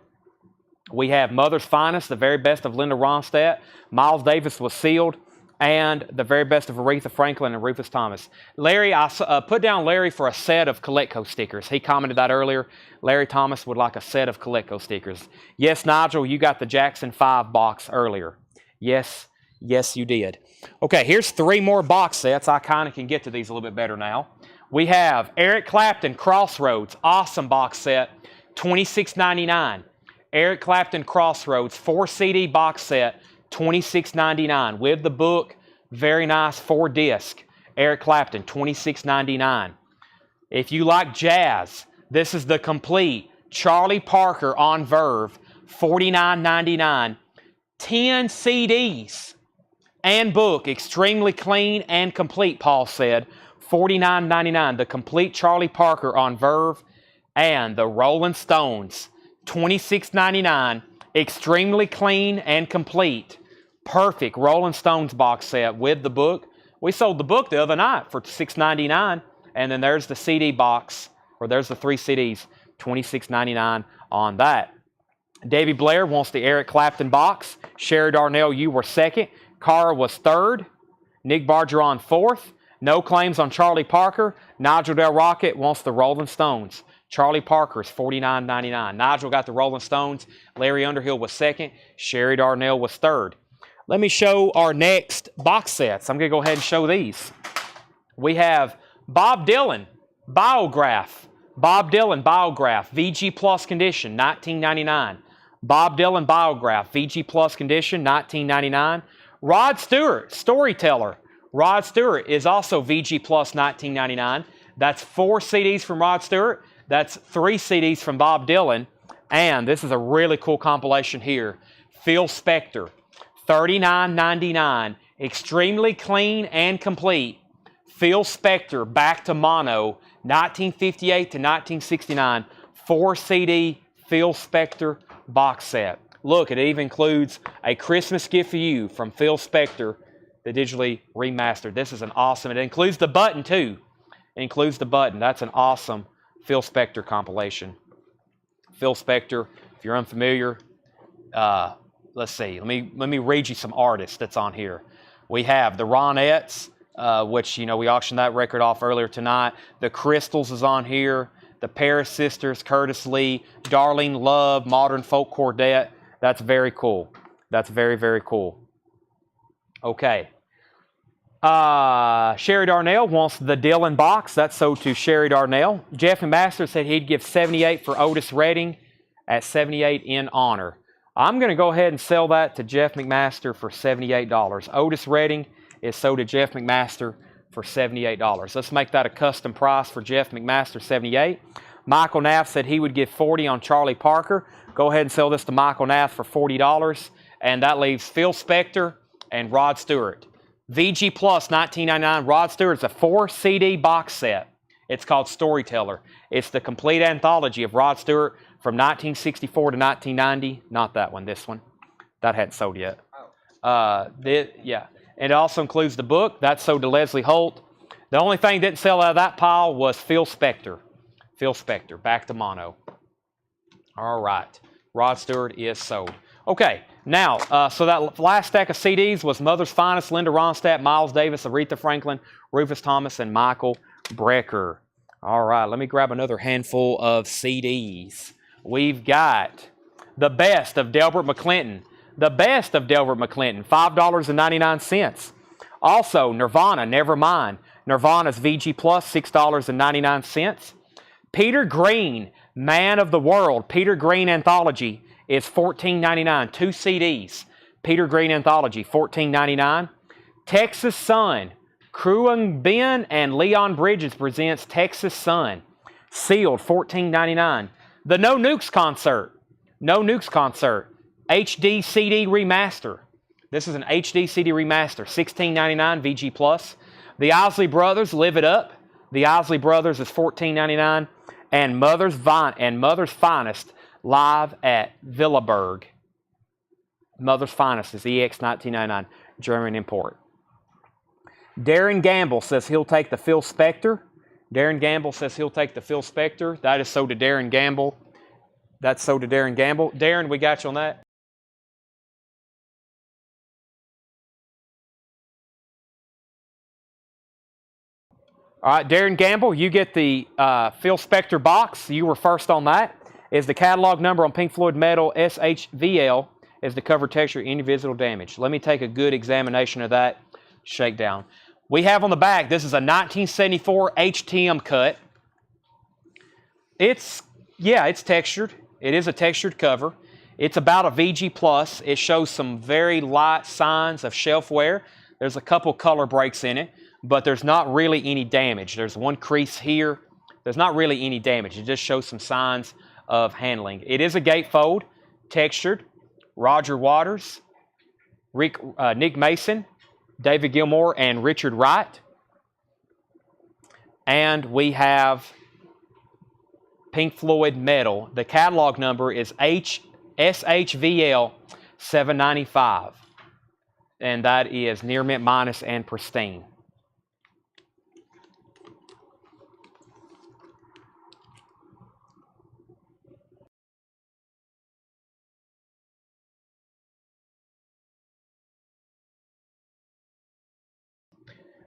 we have Mother's Finest, The Very Best of Linda Ronstadt. Miles Davis was sealed. And The Very Best of Aretha Franklin and Rufus Thomas. Larry, I put down Larry for a set of Coletco stickers. He commented that earlier. Larry Thomas would like a set of Coletco stickers. Yes, Nigel, you got the Jackson 5 box earlier. Yes, you did. Okay, here's 3 more box sets. I kind of can get to these a little bit better now. We have Eric Clapton, Crossroads. Awesome box set, $26.99. Eric Clapton, Crossroads, 4 CD box set, $26.99 with the book. Very nice 4 disc. Eric Clapton, $26.99. If you like jazz, this is the complete Charlie Parker on Verve, $49.99. 10 CDs and book, extremely clean and complete, Paul said. $49.99. The complete Charlie Parker on Verve and the Rolling Stones, $26.99. Extremely clean and complete. Perfect Rolling Stones box set with the book. We sold the book the other night for $6.99, and then there's the CD box, or there's the 3 CDs, $26.99 on that. Davey Blair wants the Eric Clapton box. Sherry Darnell, you were second. Cara was third. Nick Bargeron, fourth. No claims on Charlie Parker. Nigel Del Rocket wants the Rolling Stones. Charlie Parker is $49.99. Nigel got the Rolling Stones. Larry Underhill was second. Sherry Darnell was third. Let me show our next box sets. I'm going to go ahead and show these. We have Bob Dylan, Biograph. Bob Dylan, Biograph, VG Plus condition, $19.99. Bob Dylan, Biograph, VG Plus condition, $19.99. Rod Stewart, Storyteller. Rod Stewart is also VG Plus, $19.99. That's 4 CDs from Rod Stewart. That's 3 CDs from Bob Dylan. And this is a really cool compilation here. Phil Spector, $39.99. Extremely clean and complete. Phil Spector, Back to Mono, 1958 to 1969. 4 CD Phil Spector box set. Look, it even includes A Christmas Gift for You from Phil Spector, the digitally remastered. This is an awesome. It includes the button too. It includes the button. That's an awesome Phil Spector compilation. Phil Spector, if you're unfamiliar, let's see. Let me read you some artists that's on here. We have the Ronettes, which, you know, we auctioned that record off earlier tonight. The Crystals is on here. The Paris Sisters, Curtis Lee, Darlene Love, Modern Folk Quartet. That's very cool. That's very, very cool. Okay. Sherry Darnell wants the Dylan box. That's sold to Sherry Darnell. Jeff McMaster said he'd give $78 for Otis Redding at $78 in honor. I'm going to go ahead and sell that to Jeff McMaster for $78. Otis Redding is sold to Jeff McMaster for $78. Let's make that a custom price for Jeff McMaster, $78. Michael Naff said he would give $40 on Charlie Parker. Go ahead and sell this to Michael Naff for $40. And that leaves Phil Spector and Rod Stewart. VG Plus, $19.99. Rod Stewart's a 4 CD box set. It's called Storyteller. It's the complete anthology of Rod Stewart from 1964 to 1990. Not that one, this one. That hadn't sold yet. Yeah. And it also includes the book. That's sold to Leslie Holt. The only thing that didn't sell out of that pile was Phil Spector. Phil Spector, Back to Mono. All right. Rod Stewart is sold. Okay. Now, so that last stack of CDs was Mother's Finest, Linda Ronstadt, Miles Davis, Aretha Franklin, Rufus Thomas, and Michael Brecker. All right, let me grab another handful of CDs. We've got The Best of Delbert McClinton. The Best of Delbert McClinton, $5.99. Also, Nirvana, Nevermind. Nirvana's VG Plus, $6.99. Peter Green, Man of the World, Peter Green Anthology, is $14.99. 2 CDs. Peter Green Anthology, $14.99. Texas Sun. Kruan Ben and Leon Bridges presents Texas Sun. Sealed, $14.99. The No Nukes Concert. No Nukes Concert. HD CD Remaster. This is an HD CD Remaster. $16.99 VG Plus. The Isley Brothers, Live It Up. The Isley Brothers is $14.99. And Mother's Finest. live at Villaberg. Mother's Finest is EX 1999, German import. Darren Gamble says he'll take the Phil Spector. Darren Gamble says he'll take the Phil Spector. That is sold to Darren Gamble. That's sold to Darren Gamble. Darren, we got you on that. All right, Darren Gamble, you get the Phil Spector box. You were first on that. Is the catalog number on Pink Floyd Metal SHVL is the cover texture any visible damage. Let me take a good examination of that shakedown. We have on the back, this is a 1974 HTM cut. It's textured. It is a textured cover. It's about a VG+. It shows some very light signs of shelf wear. There's a couple color breaks in it, but there's not really any damage. There's one crease here. There's not really any damage. It just shows some signs of handling. It is a gatefold, textured. Roger Waters, Nick Mason, David Gilmour, and Richard Wright. And we have Pink Floyd Metal. The catalog number is SHVL 795. And that is near mint minus and pristine.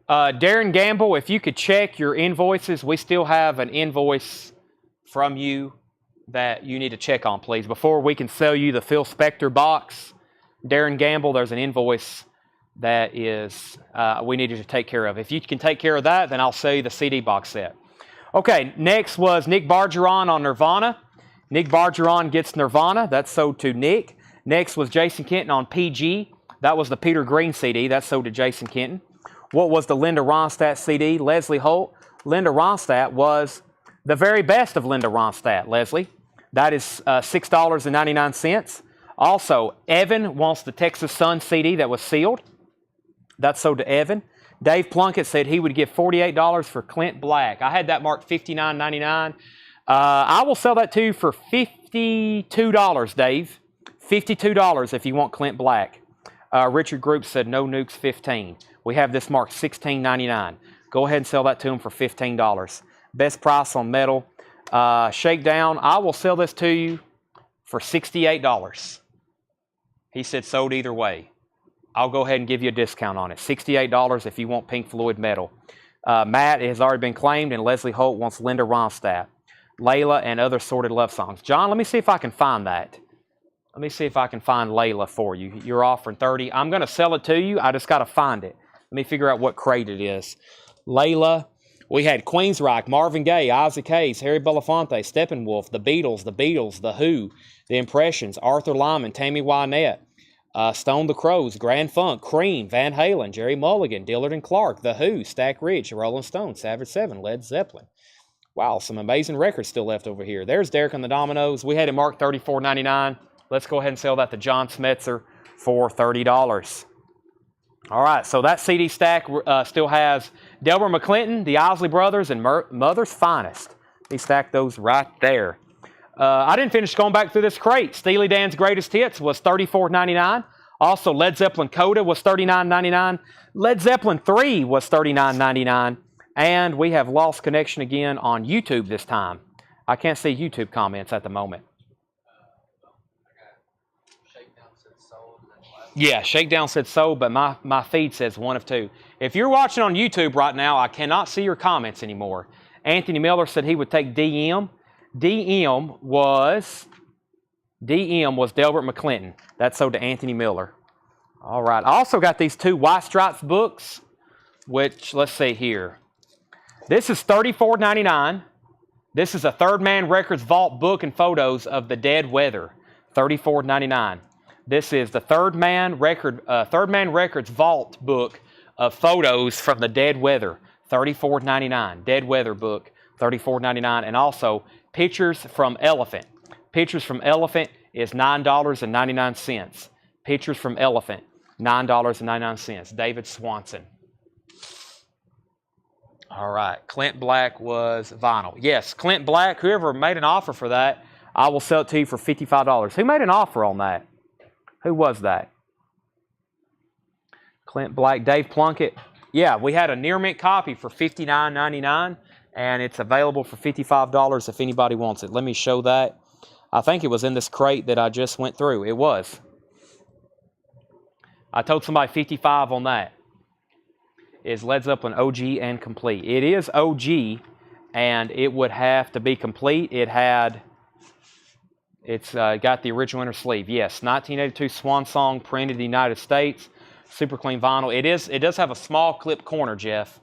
Darren Gamble, if you could check your invoices, we still have an invoice from you that you need to check on, please. Before we can sell you the Phil Spector box, Darren Gamble, there's an invoice that is we need you to take care of. If you can take care of that, then I'll sell you the CD box set. Okay, next was Nick Bargeron on Nirvana. Nick Bargeron gets Nirvana. That's sold to Nick. Next was Jason Kenton on PG. That was the Peter Green CD. That's sold to Jason Kenton. What was the Linda Ronstadt CD? Leslie Holt. Linda Ronstadt was the very best of Linda Ronstadt, Leslie. That is $6.99. Also, Evan wants the Texas Sun CD that was sealed. That's sold to Evan. Dave Plunkett said he would give $48 for Clint Black. I had that marked $59.99. I will sell that to you for $52, Dave. $52 if you want Clint Black. Richard Group said no nukes, $15. We have this marked $16.99. Go ahead and sell that to him for $15. Best price on metal. Shakedown, I will sell this to you for $68. He said sold either way. I'll go ahead and give you a discount on it. $68 if you want Pink Floyd Metal. Matt has already been claimed, and Leslie Holt wants Linda Ronstadt. Layla and other sorted love songs. John, let me see if I can find that. Let me see if I can find Layla for you. You're offering $30. I'm going to sell it to you. I just got to find it. Let me figure out what crate it is. Layla. We had Queensryche, Marvin Gaye, Isaac Hayes, Harry Belafonte, Steppenwolf, The Beatles, The Who, The Impressions, Arthur Lyman, Tammy Wynette, Stone the Crows, Grand Funk, Cream, Van Halen, Jerry Mulligan, Dillard and Clark, The Who, Stack Ridge, Rolling Stone, Savage 7, Led Zeppelin. Wow, some amazing records still left over here. There's Derek and the Dominoes. We had it marked $34.99. Let's go ahead and sell that to John Smetzer for $30. All right, so that CD stack still has Delbert McClinton, the Isley Brothers, and Mother's Finest. He stacked those right there. I didn't finish going back through this crate. Steely Dan's Greatest Hits was $34.99. Also, Led Zeppelin Coda was $39.99. Led Zeppelin 3 was $39.99. And we have lost connection again on YouTube this time. I can't see YouTube comments at the moment. Yeah, Shakedown said sold, but my feed says one of two. If you're watching on YouTube right now, I cannot see your comments anymore. Anthony Miller said he would take DM. DM was Delbert McClinton. That's sold to Anthony Miller. All right. I also got these two White Stripes books, which, let's see here. This is $34.99. This is a Third Man Records Vault book and photos of the Dead Weather. $34.99. This is the Third Man Records Vault book of photos from the Dead Weather, $34.99. Dead Weather book, $34.99. And also, Pictures from Elephant. Pictures from Elephant is $9.99. Pictures from Elephant, $9.99. David Swanson. All right, Clint Black was vinyl. Yes, Clint Black, whoever made an offer for that, I will sell it to you for $55. Who made an offer on that? Who was that? Clint Black, Dave Plunkett. Yeah, we had a near mint copy for $59.99, and it's available for $55 if anybody wants it. Let me show that. I think it was in this crate that I just went through. It was. I told somebody 55 on that. Is Led Zeppelin OG and complete. It is OG, and it would have to be complete. It's got the original inner sleeve. Yes, 1982 Swan Song, printed in the United States. Super clean vinyl. It does have a small clip corner, Jeff.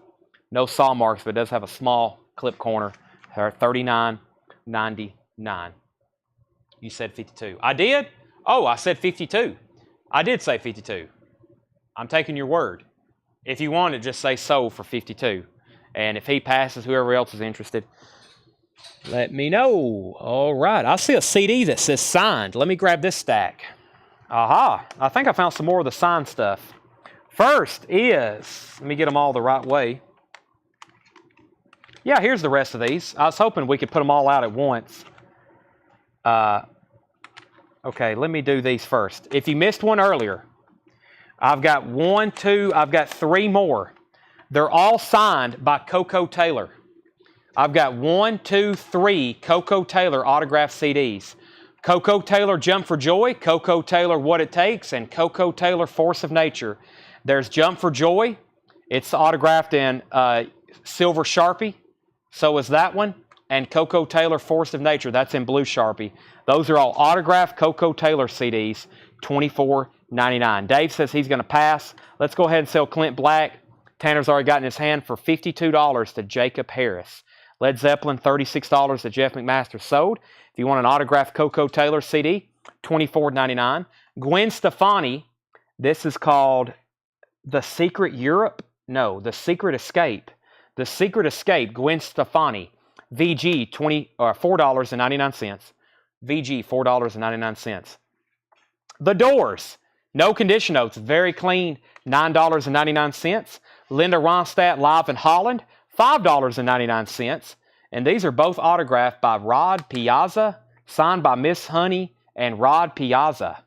No saw marks, but it does have a small clip corner. $39.99. You said 52. I did? Oh, I said 52. I did say 52. I'm taking your word. If you want to, just say sold for 52. And if he passes, whoever else is interested, let me know. All right. I see a CD that says signed. Let me grab this stack. Aha. I think I found some more of the signed stuff. First is, let me get them all the right way. Yeah, here's the rest of these. I was hoping we could put them all out at once. Okay, let me do these first. If you missed one earlier, I've got I've got 3 more. They're all signed by Coco Taylor. I've got 3 Coco Taylor autographed CDs. Coco Taylor Jump for Joy, Coco Taylor What It Takes, and Coco Taylor Force of Nature. There's Jump for Joy. It's autographed in silver Sharpie. So is that one. And Coco Taylor Force of Nature. That's in blue Sharpie. Those are all autographed Coco Taylor CDs, $24.99. Dave says he's going to pass. Let's go ahead and sell Clint Black. Tanner's already got in his hand for $52 to Jacob Harris. Led Zeppelin, $36 to Jeff McMaster sold. If you want an autographed Coco Taylor CD, $24.99. Gwen Stefani, this is called The Secret Europe? No, The Secret Escape. The Secret Escape, Gwen Stefani. VG, $4.99. VG, $4.99. The Doors, no condition notes, very clean, $9.99. Linda Ronstadt, live in Holland, $5.99. And these are both autographed by Rod Piazza, signed by Miss Honey and Rod Piazza.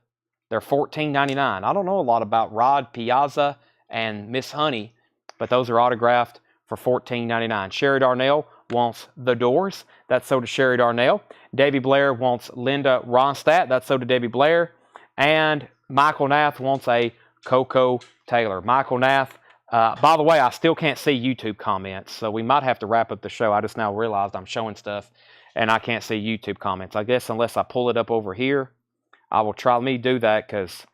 They're $14.99. I don't know a lot about Rod Piazza and Miss Honey, but those are autographed for $14.99. Sherry Darnell wants The Doors. That's sold to Sherry Darnell. Davy Blair wants Linda Ronstadt. That's sold to Davy Blair. And Michael Nath wants a Coco Taylor. Michael Nath, by the way, I still can't see YouTube comments, so we might have to wrap up the show. I just now realized I'm showing stuff, and I can't see YouTube comments. I guess unless I pull it up over here, I will try. Let me do that, because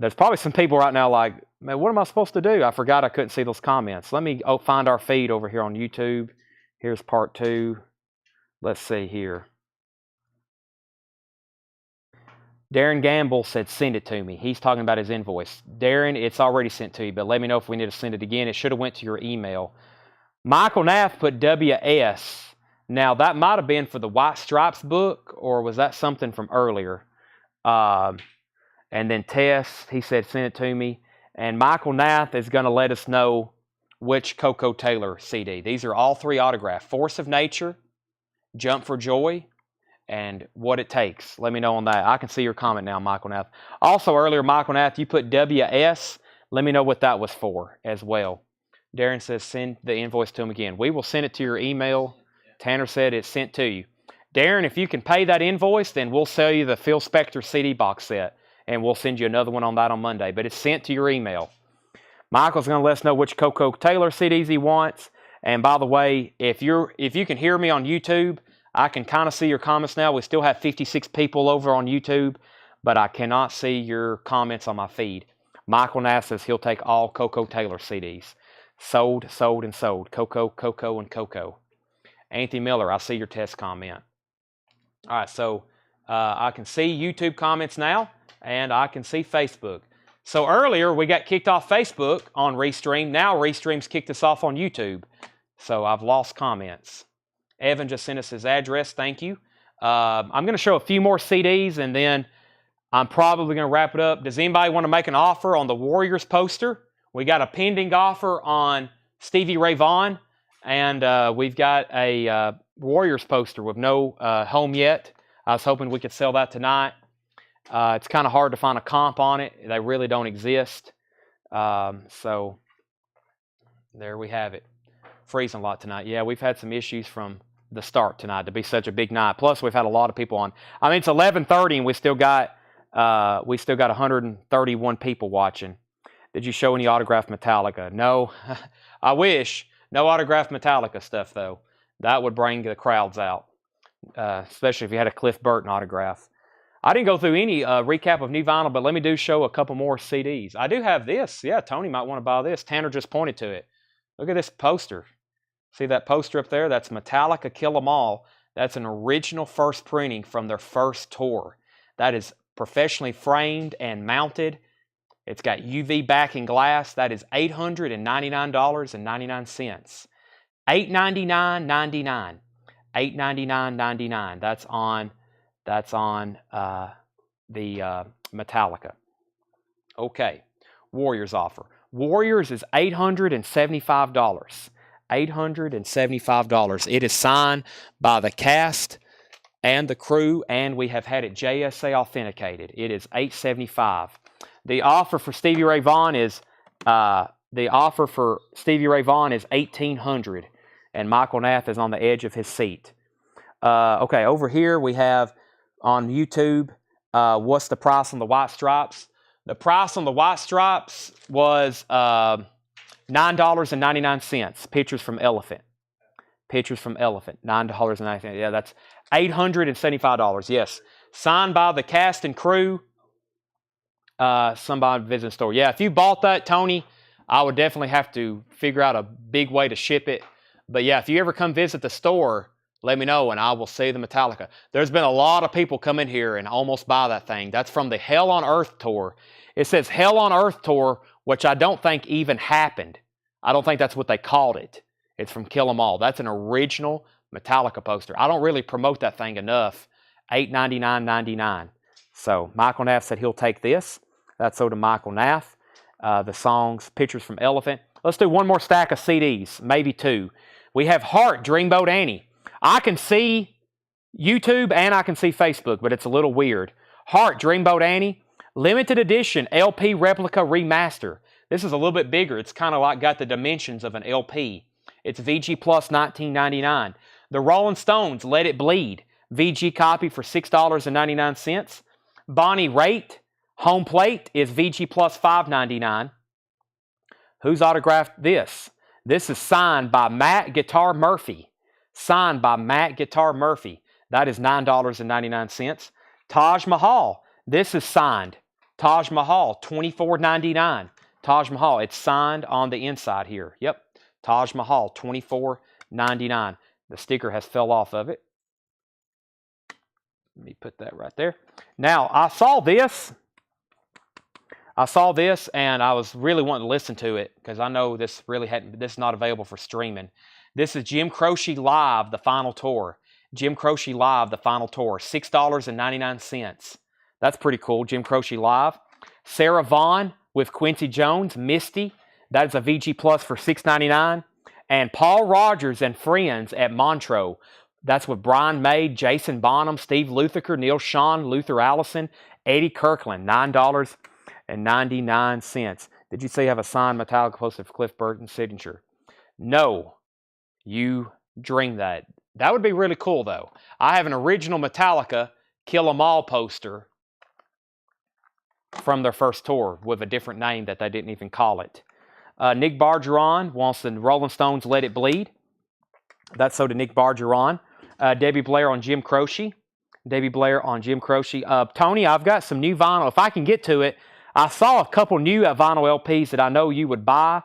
there's probably some people right now like, man, what am I supposed to do? I forgot I couldn't see those comments. Let me find our feed over here on YouTube. Here's part 2. Let's see here. Darren Gamble said, send it to me. He's talking about his invoice. Darren, it's already sent to you, but let me know if we need to send it again. It should have went to your email. Michael Nath put WS. Now, that might have been for the White Stripes book, or was that something from earlier? And then Tess, he said, send it to me. And Michael Nath is going to let us know which Coco Taylor CD. These are all 3 autographed. Force of Nature, Jump for Joy, and What It Takes. Let me know on that. I can see your comment now, Michael Nath. Also, earlier, Michael Nath, you put WS. Let me know what that was for as well. Darren says, send the invoice to him again. We will send it to your email. Tanner said it's sent to you. Darren, if you can pay that invoice, then we'll sell you the Phil Spector CD box set, and we'll send you another one on that on Monday. But it's sent to your email. Michael's going to let us know which Coco Taylor CDs he wants. And by the way, if you can hear me on YouTube, I can kind of see your comments now. We still have 56 people over on YouTube, but I cannot see your comments on my feed. Michael Nass says he'll take all Coco Taylor CDs. Sold, sold, and sold. Coco, Coco, and Coco. Anthony Miller, I see your test comment. All right, so I can see YouTube comments now, and I can see Facebook. So earlier, we got kicked off Facebook on Restream. Now Restream's kicked us off on YouTube. So I've lost comments. Evan just sent us his address. Thank you. I'm going to show a few more CDs, and then I'm probably going to wrap it up. Does anybody want to make an offer on the Warriors poster? We got a pending offer on Stevie Ray Vaughan, and we've got a Warriors poster with no home yet. I was hoping we could sell that tonight. It's kind of hard to find a comp on it. They really don't exist. So there we have it. Freezing a lot tonight. Yeah, we've had some issues from the start tonight to be such a big night. Plus, we've had a lot of people on. I mean, it's 11:30 and we still got 131 people watching. Did you show any autographed Metallica? No. I wish. No autographed Metallica stuff though. That would bring the crowds out, especially if you had a Cliff Burton autograph. I didn't go through any recap of new vinyl, but let me show a couple more CDs. I do have this. Yeah, Tony might want to buy this. Tanner just pointed to it. Look at this poster. See that poster up there? That's Metallica Kill 'Em All. That's an original first printing from their first tour. That is professionally framed and mounted. It's got UV backing glass. That is $899.99. $899.99. $899.99. That's on the Metallica. Okay, Warriors offer. Warriors is $875. $875. It is signed by the cast and the crew, and we have had it JSA authenticated. It is $875. The offer for Stevie Ray Vaughan is $1,800, and Michael Nath is on the edge of his seat. Okay, over here we have on YouTube, what's the price on the White Stripes? The price on the White Stripes was $9.99. Pictures from Elephant. Pictures from Elephant. $9.99. Yeah, that's $875. Yes. Signed by the cast and crew. Somebody visiting the store. Yeah, if you bought that, Tony, I would definitely have to figure out a big way to ship it. But yeah, if you ever come visit the store, let me know and I will see the Metallica. There's been a lot of people come in here and almost buy that thing. That's from the Hell on Earth tour. It says Hell on Earth tour, which I don't think even happened. I don't think that's what they called it. It's from Kill 'Em All. That's an original Metallica poster. I don't really promote that thing enough. $899.99. So Michael Nath said he'll take this. That's so to Michael Nath. The songs, Pictures from Elephant. Let's do one more stack of CDs, maybe two. We have Heart, Dreamboat Annie. I can see YouTube and I can see Facebook, but it's a little weird. Heart, Dreamboat Annie. Limited edition LP replica remaster. This is a little bit bigger. It's kind of like got the dimensions of an LP. It's VG Plus $19.99. The Rolling Stones, Let It Bleed. VG copy for $6.99. Bonnie Raitt, Home Plate is VG Plus $5.99. Who's autographed this? This is signed by Matt Guitar Murphy. Signed by Matt Guitar Murphy. That is $9.99. Taj Mahal. This is signed. Taj Mahal, $24.99. Taj Mahal, it's signed on the inside here. Yep, Taj Mahal, $24.99. The sticker has fell off of it. Let me put that right there. Now, I saw this and I was really wanting to listen to it because I know this is not available for streaming. This is Jim Croce Live, the final tour. Jim Croce Live, the final tour, $6.99. That's pretty cool, Jim Croce Live. Sarah Vaughan with Quincy Jones, Misty. That is a VG Plus for $6.99. And Paul Rogers and Friends at Montreux. That's with Brian May, Jason Bonham, Steve Lukather, Neil Schon, Luther Allison, Eddie Kirkland, $9.99. Did you say you have a signed Metallica poster of Cliff Burton's signature? No. You dreamed that. That would be really cool, though. I have an original Metallica Kill 'Em All poster from their first tour with a different name that they didn't even call it. Nick Bargeron wants the Rolling Stones Let It Bleed. That's so to Nick Bargeron. Debbie Blair on Jim Croce. Debbie Blair on Jim Croce. Tony, I've got some new vinyl. If I can get to it, I saw a couple new vinyl LPs that I know you would buy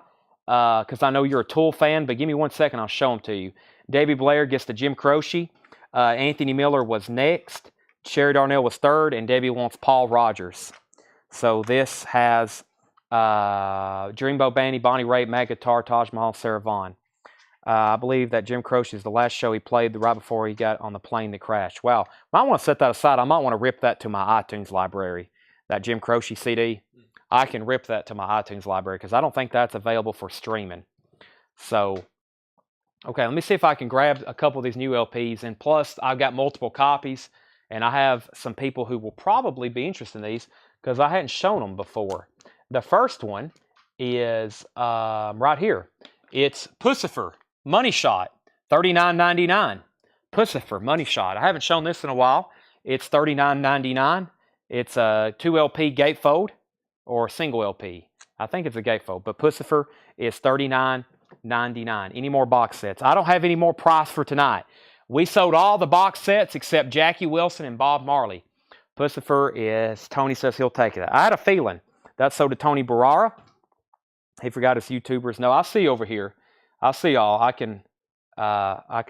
because I know you're a Tool fan, but give me 1 second, I'll show them to you. Debbie Blair gets the Jim Croce. Anthony Miller was next. Sherry Darnell was third, and Debbie wants Paul Rogers. So this has Dreamboat Annie, Bonnie Raitt, Matt Guitar, Taj Mahal, Sarah Vaughan. I believe that Jim Croce is the last show he played right before he got on the plane that crashed. Wow. I want to set that aside. I might want to rip that to my iTunes library, that Jim Croce CD. I can rip that to my iTunes library because I don't think that's available for streaming. So, okay, let me see if I can grab a couple of these new LPs. And plus, I've got multiple copies. And I have some people who will probably be interested in these because I hadn't shown them before. The first one is right here. It's Pussifer Money Shot, $39.99. Pussifer Money Shot. I haven't shown this in a while. It's $39.99. It's a 2 LP gatefold or single LP. I think it's a gatefold, but Pussifer is $39.99. Any more box sets? I don't have any more price for tonight. We sold all the box sets except Jackie Wilson and Bob Marley. Pussifer is, Tony says he'll take it. I had a feeling. That's sold to Tony Barara. He forgot his YouTubers. No, I'll see over here. I'll see y'all. I can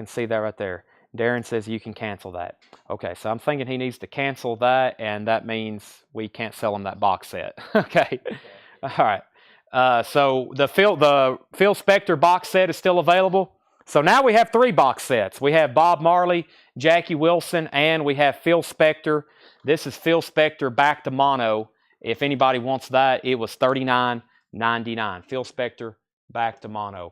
see that right there. Darren says you can cancel that. Okay, so I'm thinking he needs to cancel that, and that means we can't sell him that box set. Okay. All right. So the Phil Spector box set is still available. So now we have 3 box sets. We have Bob Marley, Jackie Wilson, and we have Phil Spector. This is Phil Spector back to mono. If anybody wants that, it was $39.99. Phil Spector back to mono.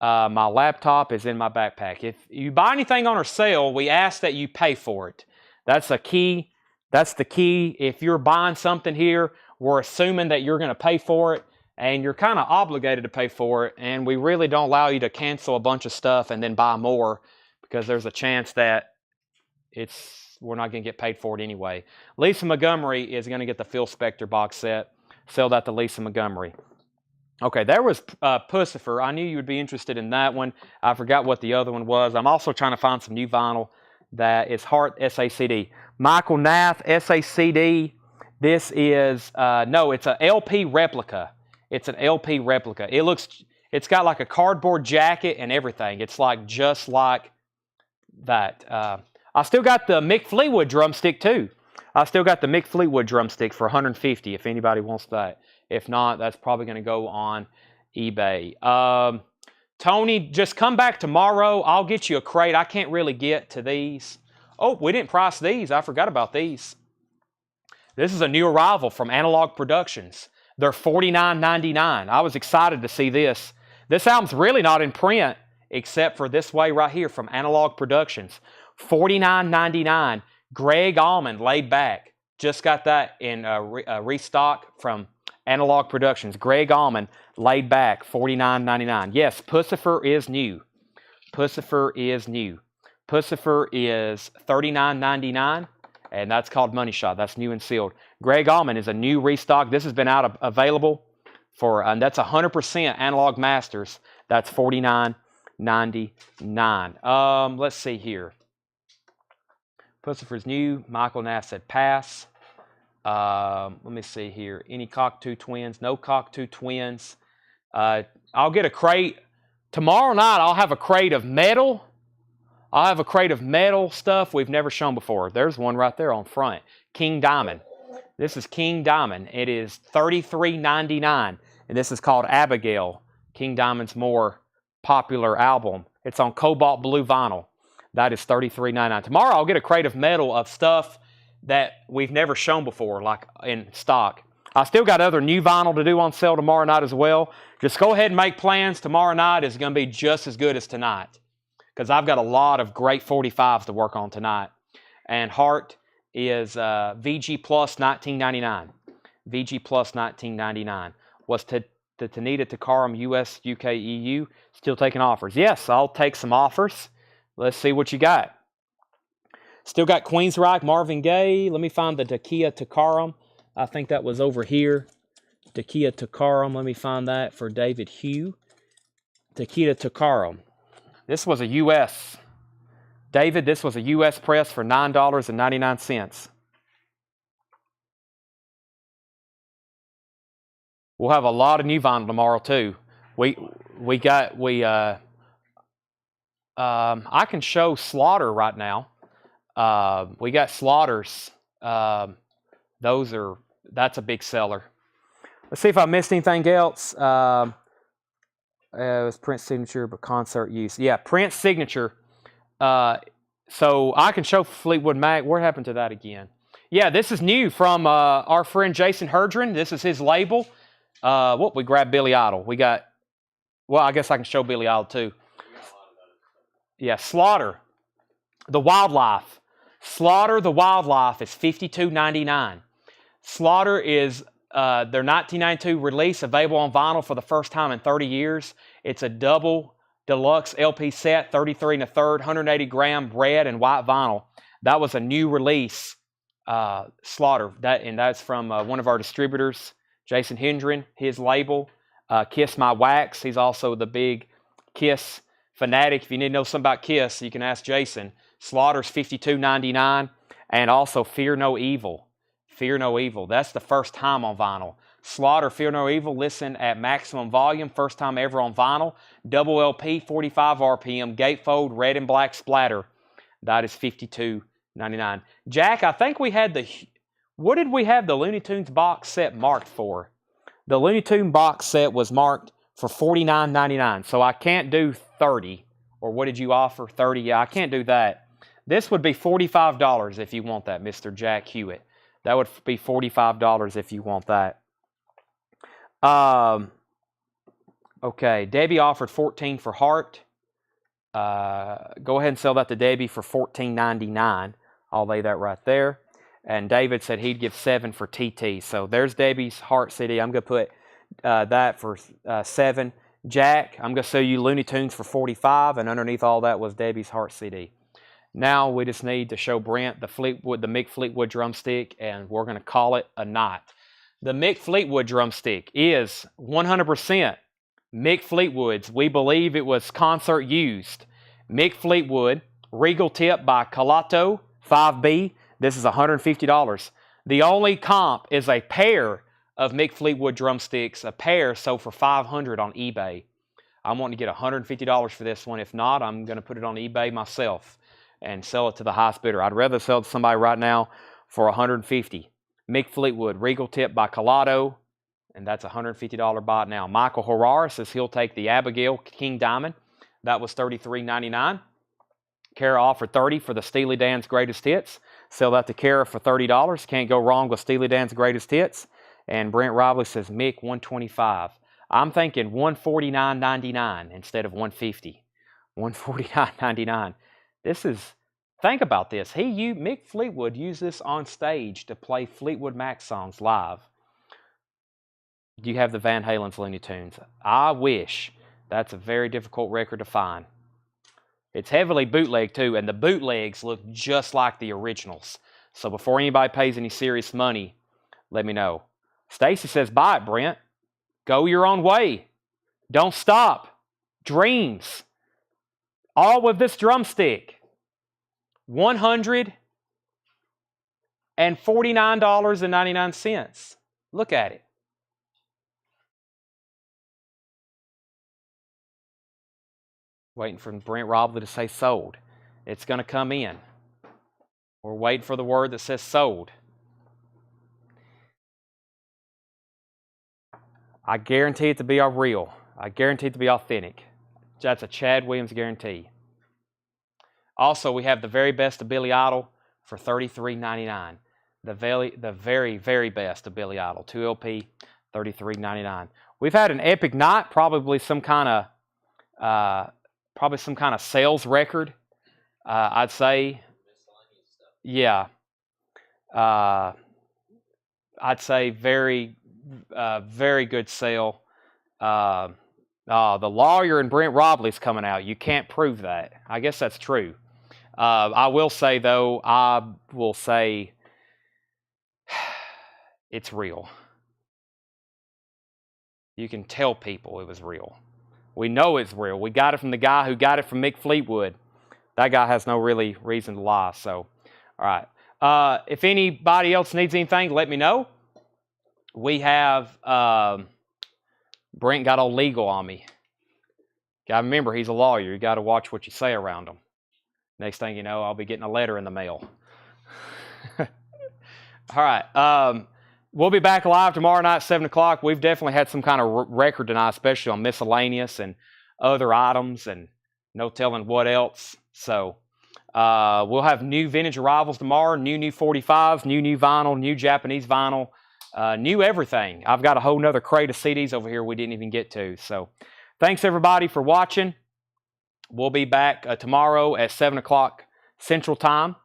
My laptop is in my backpack. If you buy anything on our sale, we ask that you pay for it. That's a key. That's the key. If you're buying something here, we're assuming that you're going to pay for it, and you're kind of obligated to pay for it, and we really don't allow you to cancel a bunch of stuff and then buy more because there's a chance that we're not going to get paid for it anyway. Lisa Montgomery is going to get the Phil Spector box set. Sell that to Lisa Montgomery. Okay, there was Pussifer. I knew you would be interested in that one. I forgot what the other one was. I'm also trying to find some new vinyl that is Heart SACD. Michael Nath SACD. This is, no, it's an LP replica. It's an LP replica. It's got like a cardboard jacket and everything. It's like just like that. I still got the Mick Fleetwood drumstick too. I still got the Mick Fleetwood drumstick for $150 if anybody wants that. If not, that's probably going to go on eBay. Tony, just come back tomorrow. I'll get you a crate. I can't really get to these. Oh, we didn't price these. I forgot about these. This is a new arrival from Analog Productions. They're $49.99. I was excited to see this. This album's really not in print except for this way right here from Analog Productions. $49.99. Greg Allman, Laid Back. Just got that in restock from Analog Productions. Greg Allman, Laid Back, $49.99. Yes, Pussifer is new. Pussifer is new. Pussifer is $39.99, and that's called Money Shot. That's new and sealed. Greg Allman is a new restock. This has been available for, and that's 100% Analog Masters. That's $49.99. Let's see here. Pussifer's new. Michael Nass said pass. Let me see here. Any Cockatoo Twins? No Cockatoo Twins. I'll get a crate. Tomorrow night, I'll have a crate of metal. I'll have a crate of metal stuff we've never shown before. There's one right there on front. King Diamond. This is King Diamond. It is $33.99. And this is called Abigail. King Diamond's more popular album. It's on cobalt blue vinyl. That is $33.99. Tomorrow, I'll get a crate of metal of stuff that we've never shown before, like in stock. I still got other new vinyl to do on sale tomorrow night as well. Just go ahead and make plans. Tomorrow night is going to be just as good as tonight because I've got a lot of great 45s to work on tonight. And Heart is VG Plus $19.99. VG Plus $19.99. Was to Tanita Takaram US, UK, EU. Still taking offers. Yes, I'll take some offers. Let's see what you got. Still got Queensryche, Marvin Gaye. Let me find the Takia Takaram. I think that was over here. Takia Takaram. Let me find that for David Hugh. Takia Takaram. This was a U.S. David, this was a U.S. press for $9.99. We'll have a lot of new vinyl tomorrow too. I can show Slaughter right now. We got Slaughters. That's a big seller. Let's see if I missed anything else. It was Prince signature, but concert use. Yeah, Prince signature. So I can show Fleetwood Mac. What happened to that again? Yeah, this is new from our friend Jason Herdren. This is his label. We grabbed Billy Idol. I guess I can show Billy Idol too. Yeah, Slaughter. The Wildlife. Slaughter the Wildlife is $52.99. Slaughter is their 1992 release, available on vinyl for the first time in 30 years. It's a double deluxe LP set, 33 1/3, 180 gram red and white vinyl. That was a new release, Slaughter. That's from one of our distributors, Jason Hendren, his label, Kiss My Wax. He's also the big Kiss fanatic. If you need to know something about Kiss, you can ask Jason. Slaughter's $52.99, and also Fear No Evil. Fear No Evil. That's the first time on vinyl. Slaughter, Fear No Evil, listen at maximum volume, first time ever on vinyl. Double LP, 45 RPM, gatefold, red and black splatter. That is $52.99. Jack, I think we had what did we have the Looney Tunes box set marked for? The Looney Tune box set was marked for $49.99, so I can't do 30. Or what did you offer? 30? Yeah, I can't do that. This would be $45 if you want that, Mr. Jack Hewitt. That would be $45 if you want that. Okay, Debbie offered $14 for Heart. Go ahead and sell that to Debbie for $14.99. I'll lay that right there. And David said he'd give $7 for TT. So there's Debbie's Heart CD. I'm going to put that for $7. Jack, I'm going to sell you Looney Tunes for $45, and underneath all that was Debbie's Heart CD. Now we just need to show Brent the Mick Fleetwood drumstick, and we're going to call it a night. The Mick Fleetwood drumstick is 100% Mick Fleetwood's. We believe it was concert used. Mick Fleetwood, Regal Tip by Calato, 5B. This is $150. The only comp is a pair of Mick Fleetwood drumsticks. A pair sold for $500 on eBay. I'm wanting to get $150 for this one. If not, I'm going to put it on eBay myself and sell it to the highest bidder. I'd rather sell it to somebody right now for $150. Mick Fleetwood, Regal Tip by Calato, and that's a $150 buy now. Michael Horar says he'll take the Abigail King Diamond. That was $33.99. Kara offered $30 for the Steely Dan's Greatest Hits. Sell that to Kara for $30. Can't go wrong with Steely Dan's Greatest Hits. And Brent Robley says Mick $125. I'm thinking $149.99 instead of $150. $149.99. This is, think about this. Mick Fleetwood used this on stage to play Fleetwood Mac songs live. You have the Van Halen's Looney Tunes. I wish. That's a very difficult record to find. It's heavily bootleg too, and the bootlegs look just like the originals. So before anybody pays any serious money, let me know. Stacy says, buy it, Brent. Go your own way. Don't stop. Dreams. All with this drumstick. $149.99. Look at it. Waiting for Brent Robley to say sold. It's going to come in. We're waiting for the word that says sold. I guarantee it to be real. I guarantee it to be authentic. That's a Chad Williams guarantee. Also, we have the very best of Billy Idol for $33.99. The very, very best of Billy Idol. 2 LP, $33.99. We've had an epic night, probably some kind of sales record. I'd say. Yeah. I'd say very, very good sale. The Lawyer and Brent Robley's coming out. You can't prove that. I guess that's true. I will say, though, it's real. You can tell people it was real. We know it's real. We got it from the guy who got it from Mick Fleetwood. That guy has no really reason to lie. So, all right. If anybody else needs anything, let me know. We have Brent got all legal on me. Got to remember, he's a lawyer. You got to watch what you say around him. Next thing you know, I'll be getting a letter in the mail. All right. We'll be back live tomorrow night, 7 o'clock. We've definitely had some kind of record tonight, especially on miscellaneous and other items and no telling what else. So we'll have new vintage arrivals tomorrow, new 45s, new vinyl, new Japanese vinyl, new everything. I've got a whole nother crate of CDs over here we didn't even get to. So thanks, everybody, for watching. We'll be back tomorrow at 7 o'clock Central Time.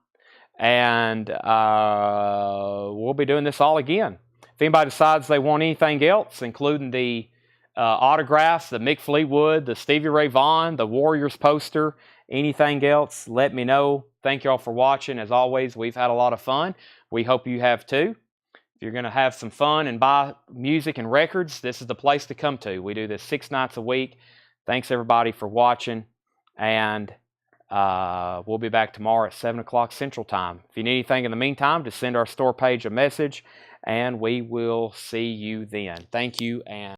and we'll be doing this all again. If anybody decides they want anything else, including the autographs, the Mick Fleetwood, the Stevie Ray Vaughan, the Warriors poster, anything else, let me know. Thank you all for watching. As always, we've had a lot of fun. We hope you have too. If you're going to have some fun and buy music and records, this is the place to come to. We do this 6 nights a week. Thanks everybody for watching, and we'll be back tomorrow at 7 o'clock Central Time. If you need anything in the meantime, just send our store page a message, and we will see you then. Thank you, and